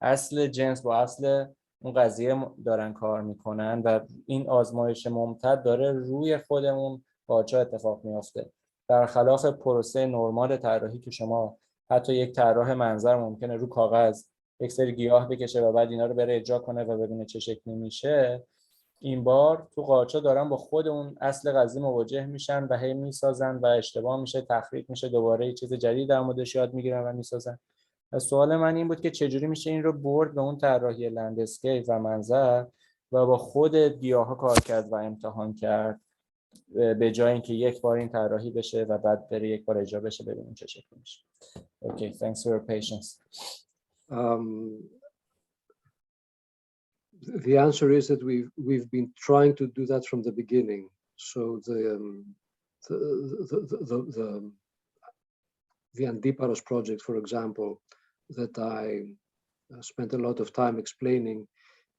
اصل جنس، با اصل اون قضیه دارن کار میکنن و این آزمایش ممتد داره روی خودمون قارچا اتفاق میفته، برخلاف پروسه نرمال طراحی که شما حتی یک طراح منظر ممکنه رو کاغذ یک سری گیاه بکشه و بعد اینا رو بره اجرا کنه و ببینه چه شکلی میشه. این بار تو قارچا دارن با خود اون اصل قضیه مواجه میشن و هی میسازن و اشتباه میشه، تخریب میشه، دوباره یه چیز جدید در موردش یاد میگیرن و میسازن. و سوال من این بود که چجوری میشه این رو برد به اون طراحی لندسکیپ و منظر و با خود گیاها کار کرد و امتحان کرد به جای اینکه یک بار این طراحی بشه و بعد بره یک بار اجرا بشه ببینیم چه شکلی میشه. Okay, thanks for your patience. The answer is that we've been trying to do that from the beginning. So the Antiparos project, for example, that I spent a lot of time explaining,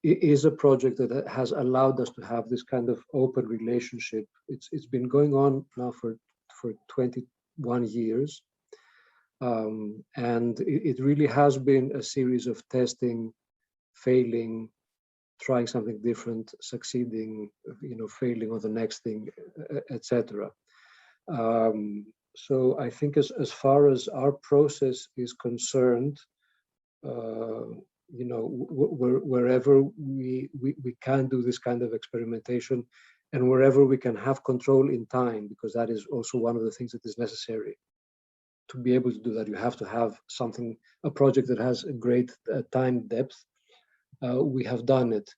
is a project that has allowed us to have this kind of open relationship. It's been going on now for 21 years. And it really has been a series of testing, failing, trying something different, succeeding, failing on the next thing, etc. So I think as far as our process is concerned, wherever we can do this kind of experimentation, and wherever we can have control in time, because that is also one of the things that is necessary. To be able to do that, you have to have a project that has a great time depth. We have done it.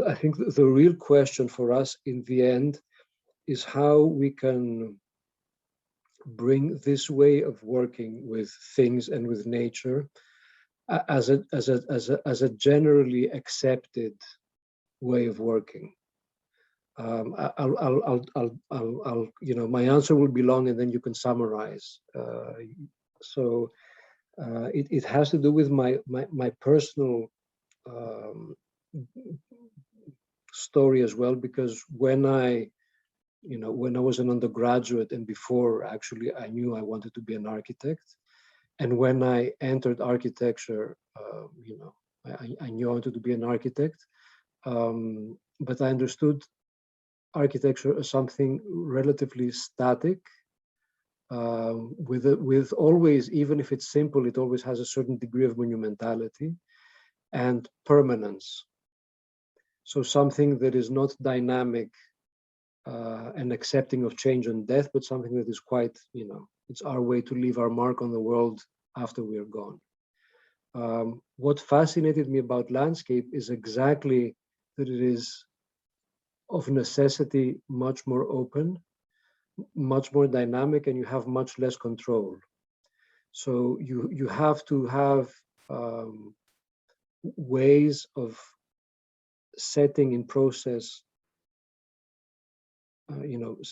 I think the real question for us in the end is how we can bring this way of working with things and with nature as a generally accepted way of working. My answer will be long, and then you can summarize. It has to do with my personal story as well, because when I was an undergraduate, and before actually I knew I wanted to be an architect, and when I entered architecture, I knew I wanted to be an architect, but I understood architecture as something relatively static, with always, even if it's simple, it always has a certain degree of monumentality and permanence. So something that is not dynamic and accepting of change and death, but something that is quite, it's our way to leave our mark on the world after we are gone. What fascinated me about landscape is exactly that it is of necessity much more open, much more dynamic, and you have much less control. So you have to have ways of setting in process,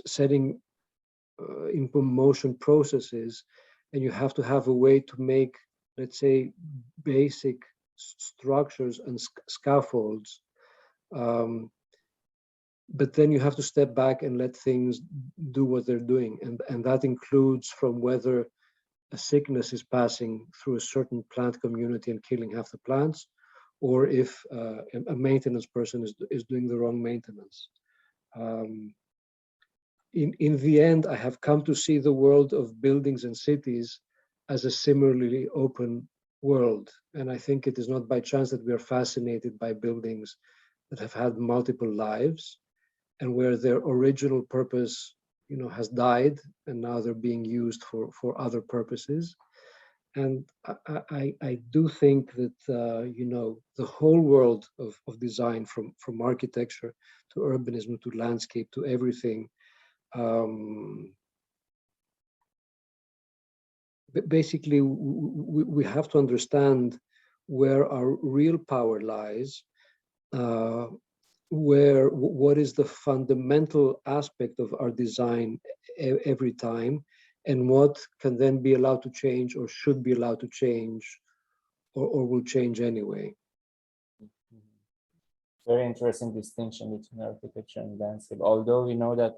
setting in motion processes, and you have to have a way to make, let's say, basic structures and scaffolds. But then you have to step back and let things do what they're doing. And that includes from whether a sickness is passing through a certain plant community and killing half the plants, or if a maintenance person is doing the wrong maintenance. In the end, I have come to see the world of buildings and cities as a similarly open world. And I think it is not by chance that we are fascinated by buildings that have had multiple lives, and where their original purpose, has died, and now they're being used for other purposes. And I do think that the whole world of design, from architecture to urbanism to landscape to everything, basically we have to understand where our real power lies. What is the fundamental aspect of our design every time, and what can then be allowed to change, or should be allowed to change, or will change anyway. Very interesting distinction between architecture and landscape. Although we know that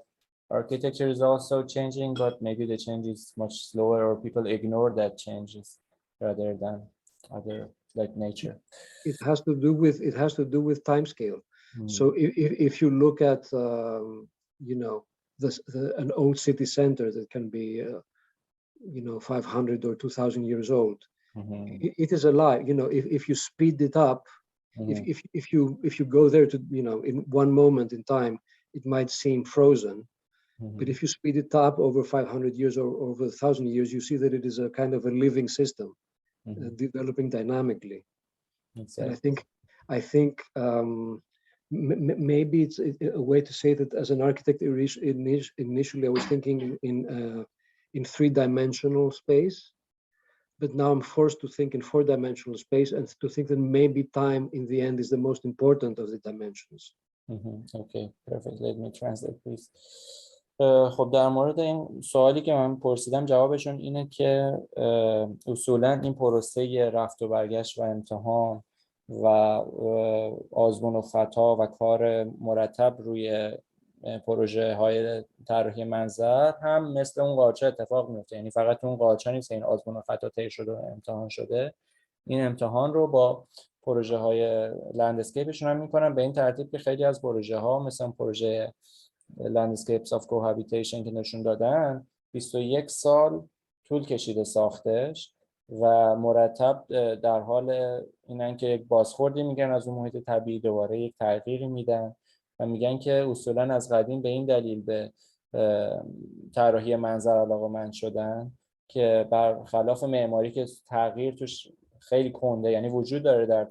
architecture is also changing, but maybe the change is much slower, or people ignore that changes rather than other, like nature. It has to do with time scale. So if you look at an old city center that can be 500 or 2,000 years old, it is alive. If you speed it up, if you go there to in one moment in time, it might seem frozen. But if you speed it up over 500 years or over 1,000 years, you see that it is a kind of a living system, developing dynamically. Exactly. And I think maybe it's a way to say that as an architect, initially I was thinking in three-dimensional space, but now I'm forced to think in four-dimensional space, and to think that maybe time in the end is the most important of the dimensions. Okay, perfect. Let me translate, please. خب در مورد این سوالی که من پرسیدم جوابشون اینه که اصولاً این پروسه رفت و برگشت و امتحان و آزمون و خطا و کار مرتب روی پروژه های طراحی منظر هم مثل اون قاچه اتفاق میفته. یعنی فقط اون قاچه نیست، این آزمون و خطا طی شده و امتحان شده، این امتحان رو با پروژه های لندسکیپشون هم میکنن به این ترتیب که خیلی از پروژه ها مثلا پروژه landscapes of cohabitation که نشون دادن 21 سال طول کشیده ساختش و مرتب در حال اینن که یک بازخوردی میگن از اون محیط طبیعی، دوباره یک تغییری میدن و میگن که اصولا از قدیم به این دلیل به طراحی منظر علاقه‌مند شدن که برخلاف معماری که تغییر توش خیلی کنده، یعنی وجود داره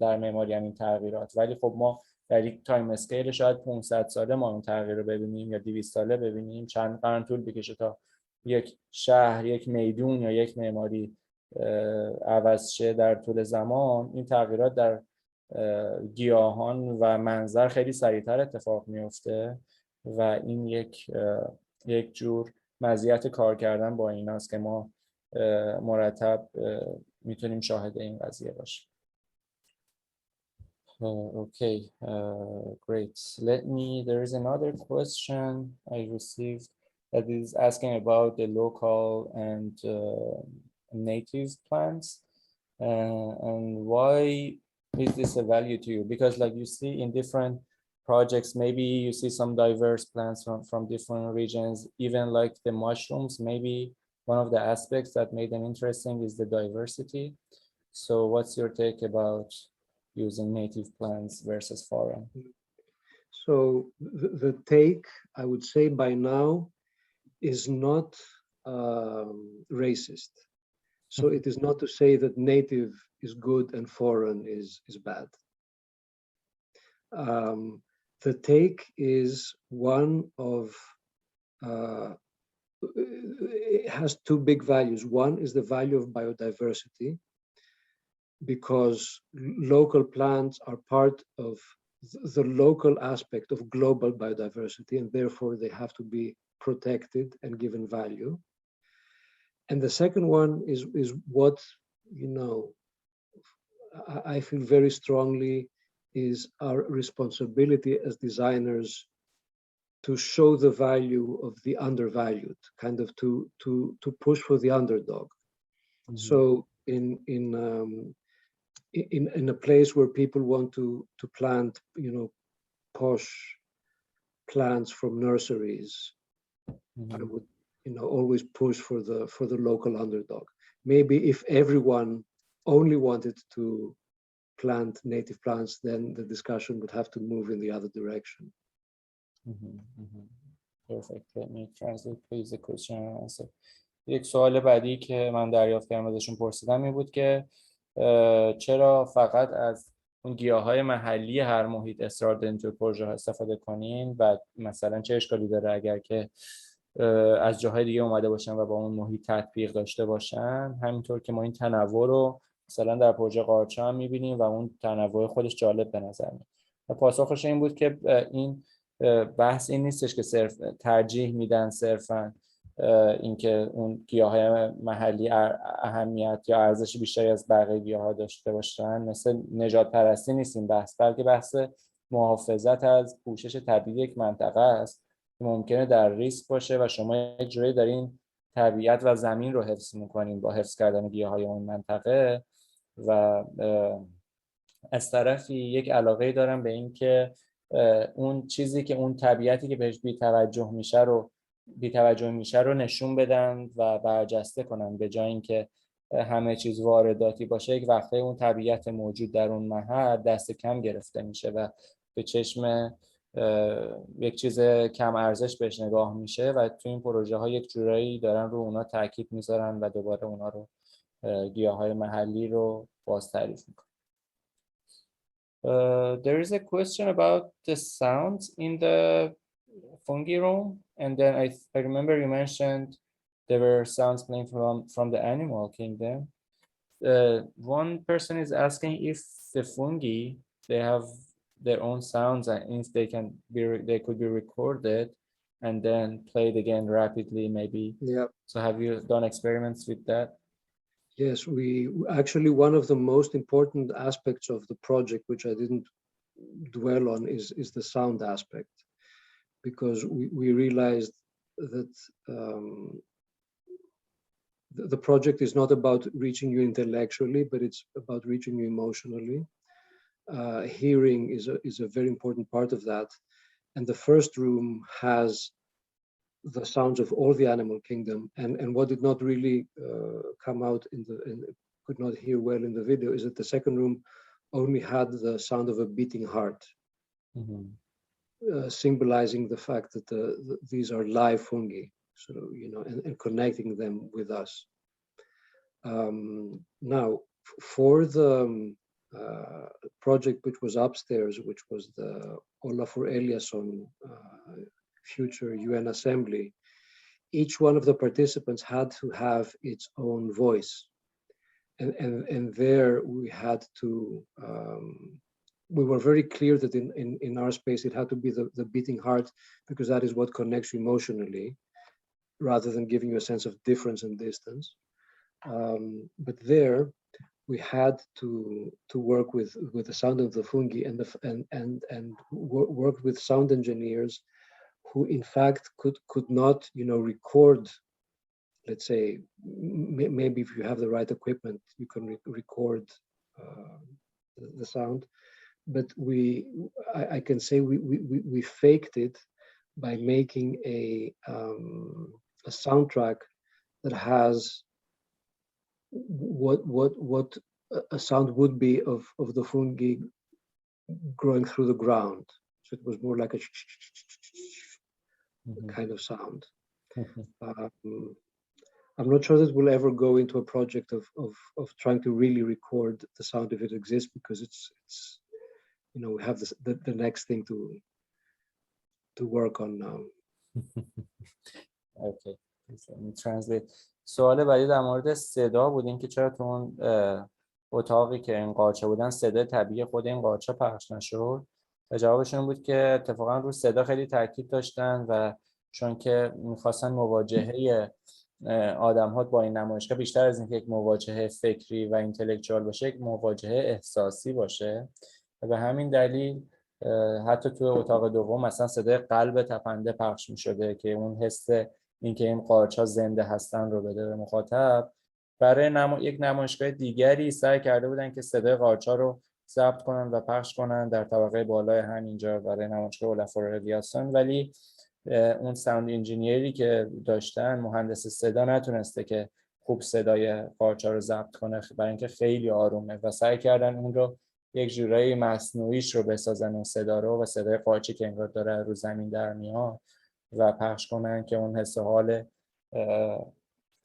در معماری همین تغییرات، ولی خب ما در یک تایم اسکیل شاید 500 ساله ما اون تغییر رو ببینیم یا 200 ساله ببینیم، چند قرن طول بکشه تا یک شهر، یک میدون یا یک معماری عوض شه در طول زمان. این تغییرات در گیاهان و منظر خیلی سریعتر اتفاق میفته و این یک جور مزیت کار کردن با ایناست که ما مرتب میتونیم شاهد این قضیه باشیم. Okay, great. There is another question I received that is asking about the local and native plants and why is this a value to you? Because like you see in different projects, maybe you see some diverse plants from different regions, even like the mushrooms, maybe one of the aspects that made them interesting is the diversity. So what's your take about using native plants versus foreign? So the take, I would say by now, is not racist. So it is not to say that native is good and foreign is bad. The take is one of, it has two big values. One is the value of biodiversity, because local plants are part of the local aspect of global biodiversity, and therefore they have to be protected and given value. And the second one is what, you know, I feel very strongly is our responsibility as designers to show the value of the undervalued, kind of to push for the underdog. Mm-hmm. So in a place where people want to plant, you know, posh plants from nurseries, mm-hmm. I would, you know, always push for the local underdog. Maybe if everyone only wanted to plant native plants, then the discussion would have to move in the other direction. Mm-hmm. Mm-hmm. Perfect. Let me translate please the question and answer. یک سوال بعدی که من دریافت کردم ازشون پرسیدم این بود که چرا فقط از اون گیاهای محلی هر محیط اصرار دارین توی پروژه ها استفاده کنین و مثلا چه اشکالی داره اگر که از جاهای دیگه اومده باشن و با اون محیط تطبیق داشته باشن، همینطور که ما این تنوع رو مثلا در پروژه قارچا هم می‌بینیم و اون تنوع خودش جالب به نظر میاد. و پاسخش این بود که این بحث این نیستش که صرف ترجیح میدن صرفاً اینکه اون گیاهای محلی اهمیت یا ارزش بیشتری از بقیه گیاها داشته باشن، مثل نژاد پرستی نیست این بحث، بلکه بحث محافظت از پوشش طبیعی یک منطقه است که ممکنه در ریسک باشه و شما یک جوری دارین طبیعت و زمین رو حفظ میکنین با حفظ کردن گیاهای اون منطقه و از طرفی یک علاقه دارن به این که اون چیزی که اون طبیعتی که بهش بی‌توجه میشه رو نشون بدن و برجسته کنن، به جای اینکه همه چیز وارداتی باشه یک وقته اون طبیعت موجود در اون محل دست کم گرفته میشه و به چشم یک چیز کم ارزش بهش نگاه میشه و تو این پروژه ها یک جورایی دارن رو اونا تاکید میذارن و دوباره اونا رو گیاهای محلی رو باز تعریف میکنن. There is a question about the sounds in the fungi room, and then I remember you mentioned there were sounds playing from the animal kingdom. One person is asking if the fungi, they have their own sounds and if they could be recorded and then played again rapidly maybe. Yeah. So have you done experiments with that? Yes, we actually, one of the most important aspects of the project, which I didn't dwell on, is the sound aspect, because we realized that the project is not about reaching you intellectually, but it's about reaching you emotionally. Hearing is a very important part of that. And the first room has the sounds of all the animal kingdom. And what did not really come out could not hear well in the video is that the second room only had the sound of a beating heart, symbolizing the fact that these are live fungi. So, and connecting them with us. Now, for the project which was upstairs, which was the Olafur Eliasson future UN Assembly, each one of the participants had to have its own voice. And there we had to, we were very clear that in our space it had to be the beating heart, because that is what connects you emotionally, rather than giving you a sense of difference and distance. But there we had to work with the sound of the fungi and work with sound engineers who in fact could not record. Let's say maybe if you have the right equipment you can record the sound, but I can say we faked it by making a soundtrack that has what a sound would be of the fungi growing through the ground. So it was more like a kind of sound. I'm not sure that we'll ever go into a project of trying to really record the sound if it exists, because it's we have the next thing to work on now. Okay, let me translate. سوال بعدی در مورد صدا بود، اینکه چرا تو اون اتاقی که این قاچا بودن صدای طبیعی خود این قاچا پخش نشد. و جوابشون بود که اتفاقا رو صدا خیلی تاکید داشتن و چون که می‌خواستن مواجهه آدم‌ها با این نمایشگاه بیشتر از اینکه یک مواجهه فکری و اینتלקچوال باشه، یک مواجهه احساسی باشه، و به همین دلیل حتی تو اتاق دوم مثلا صدای قلب تپنده پخش می‌شده که اون حس اینکه این قارچ‌ها زنده هستن رو بده به مخاطب. برای یک نمایشگاه دیگری سعی کرده بودن که صدای قارچ‌ها رو ضبط کنن و پخش کنن در طبقه بالای همینجا برای نمایشگاه اولافور الیاسون، ولی اون ساوند انجینیری که داشتن، مهندس صدا، نتونسته که خوب صدای قارچ‌ها رو ضبط کنه برای اینکه خیلی آرومه و سعی کردن اون رو یک جورایی مصنوعیش رو بسازن، اون صدا رو و صدای قارچی که انگار داره رو زمین در میاد و پخش کنن که اون حس و حال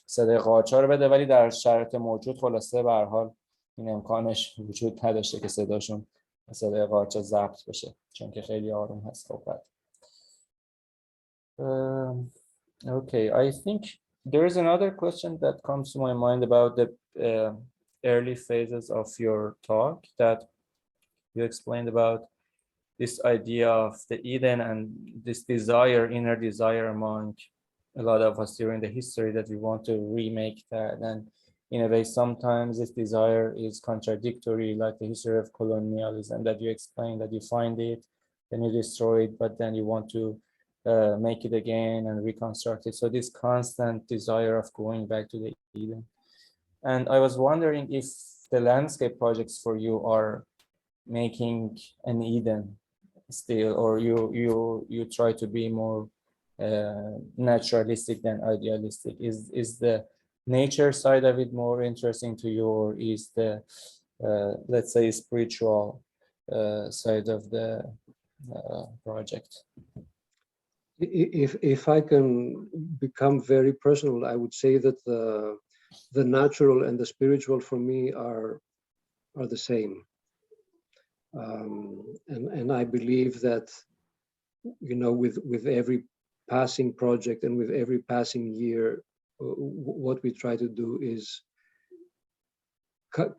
صدای قارچ‌ها رو بده، ولی در شرایط موجود خلاصه به هر حال این امکانش وجود نداشته که صداشون صدای قارچ‌ها ضبط بشه چون که خیلی آروم هست. خب بعد okay, I think there is another question that comes to my mind about the early phases of your talk, that you explained about this idea of the Eden and this desire, inner desire among a lot of us during the history, that we want to remake that. And in a way, sometimes this desire is contradictory, like the history of colonialism that you explained, that you find it, then you destroy it, but then you want to make it again and reconstruct it. So this constant desire of going back to the Eden. And I was wondering if the landscape projects for you are making an Eden still, or you try to be more naturalistic than idealistic. Is the nature side of it more interesting to you, or is the let's say spiritual side of the project? If I can become very personal, I would say that the natural and the spiritual for me are the same. And I believe that, with every passing project and with every passing year, what we try to do is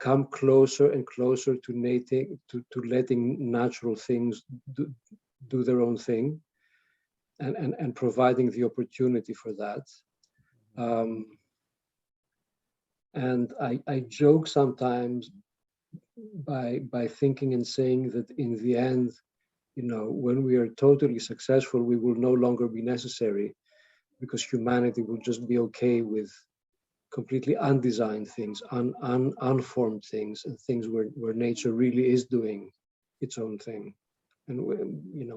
come closer and closer to letting natural things do their own thing, and providing the opportunity for that. And I joke sometimes by thinking and saying that in the end, when we are totally successful, we will no longer be necessary, because humanity will just be okay with completely undesigned things, unformed things, and things where nature really is doing its own thing. And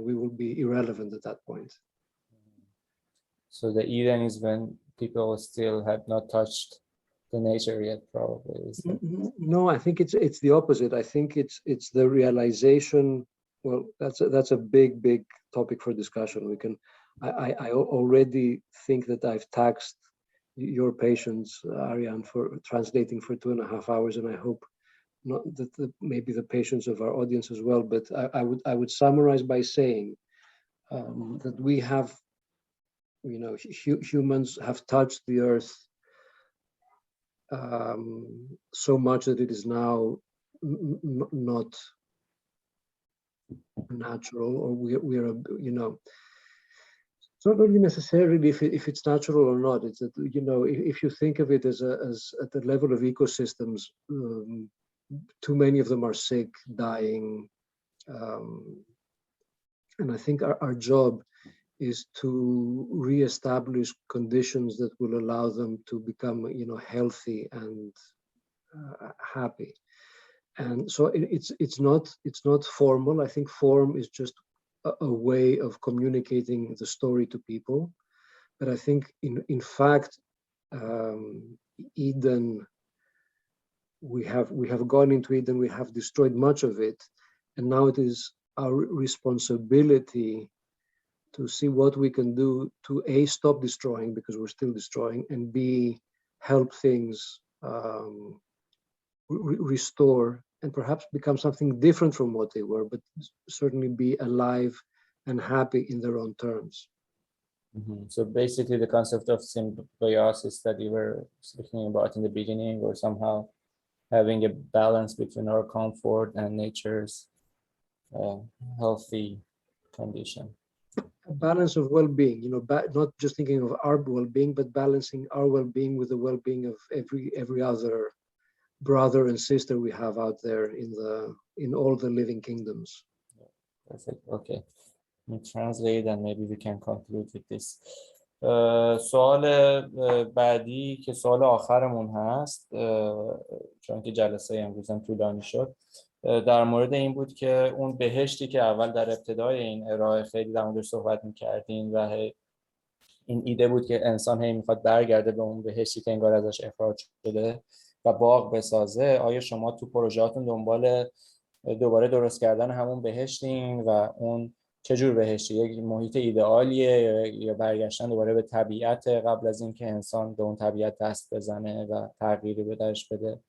we will be irrelevant at that point. So the Eden is when people still have not touched the nature yet, probably. No, I think it's the opposite. I think it's the realization. Well, that's a big topic for discussion. I already think that I've taxed your patience, Ariane, for translating for 2.5 hours, and I hope not that maybe the patience of our audience as well. But I would summarize by saying that we have, humans have touched the earth so much that it is now not natural, or we are, it's not really necessarily if it's natural or not. It's that, if you think of it as at the level of ecosystems, too many of them are sick, dying, and I think our job is to reestablish conditions that will allow them to become, healthy and happy. And so it's not formal. I think form is just a way of communicating the story to people. But I think in fact, Eden, we have gone into Eden, we have destroyed much of it, and now it is our responsibility to see what we can do to A, stop destroying, because we're still destroying, and B, help things restore and perhaps become something different from what they were, but certainly be alive and happy in their own terms. Mm-hmm. So basically the concept of symbiosis that you were speaking about in the beginning, or somehow having a balance between our comfort and nature's healthy condition. A balance of well-being, not just thinking of our well-being, but balancing our well-being with the well-being of every other brother and sister we have out there in all the living kingdoms. Perfect. Okay. Let me translate and maybe we can conclude with this. سوال بعدی که سوال آخرمون هست، چون که جلسه امروزم طولانی شد، در مورد این بود که اون بهشتی که اول در ابتدای این ارائه خیلی در موردش صحبت می‌کردین و این ایده بود که انسان میخواد برگرده به اون بهشتی که انگار ازش اخراج شده و باغ بسازه. آیا شما تو پروژه‌هاتون دنبال دوباره درست کردن همون بهشتین و اون چجور بهشتی؟ یک محیط ایدئالیه یا برگشتن دوباره به طبیعت قبل از اینکه انسان به اون طبیعت دست بزنه و تغییری به درش بده؟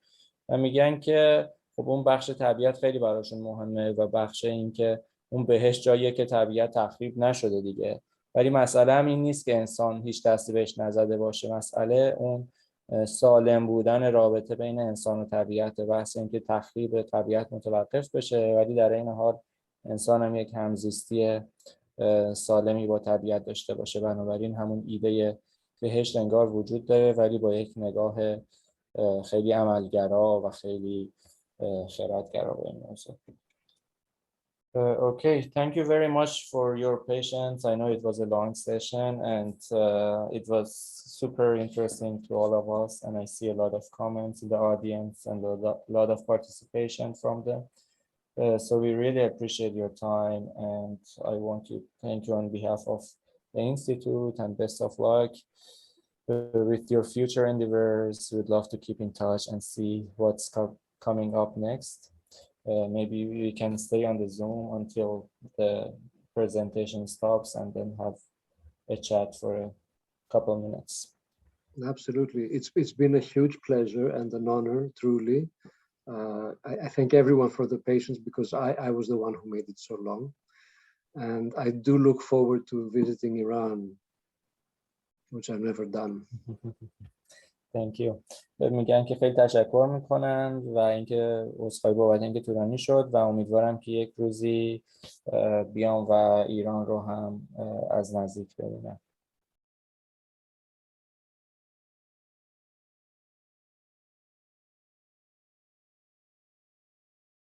و میگن که خب اون بخش طبیعت خیلی براشون مهمه و بخش این که اون بهشت جاییه که طبیعت تخریب نشده دیگه. ولی مسئله هم این نیست که انسان هیچ دستی بهش نزده باشه، مسئله اون سالم بودن رابطه بین انسان و طبیعت، بحث این که تخریب طبیعت متوقف بشه ولی در این حال انسان هم یک همزیستی سالمی با طبیعت داشته باشه. بنابراین همون ایده بهشت انگار وجود داره ولی با یک نگاه خیلی عملگرا و خیلی خردگرا به این موضوع. Okay, thank you very much for your patience. I know it was a long session and it was super interesting to all of us, and I see a lot of comments in the audience and a lot of participation from them. So we really appreciate your time, and I want to thank you on behalf of the Institute, and best of luck with your future endeavors. We'd love to keep in touch and see what's coming up next. Maybe we can stay on the Zoom until the presentation stops and then have a chat for a couple of minutes. Absolutely. It's been a huge pleasure and an honor, truly. I thank everyone for the patience, because I was the one who made it so long. And I do look forward to visiting Iran, which I've never done. Thank you. میگن که خیلی تشکر میکنن و اینکه عذرخواهی بابت اینکه طولانی شد و امیدوارم که یک روزی بیام و ایران رو هم از نزدیک ببینم.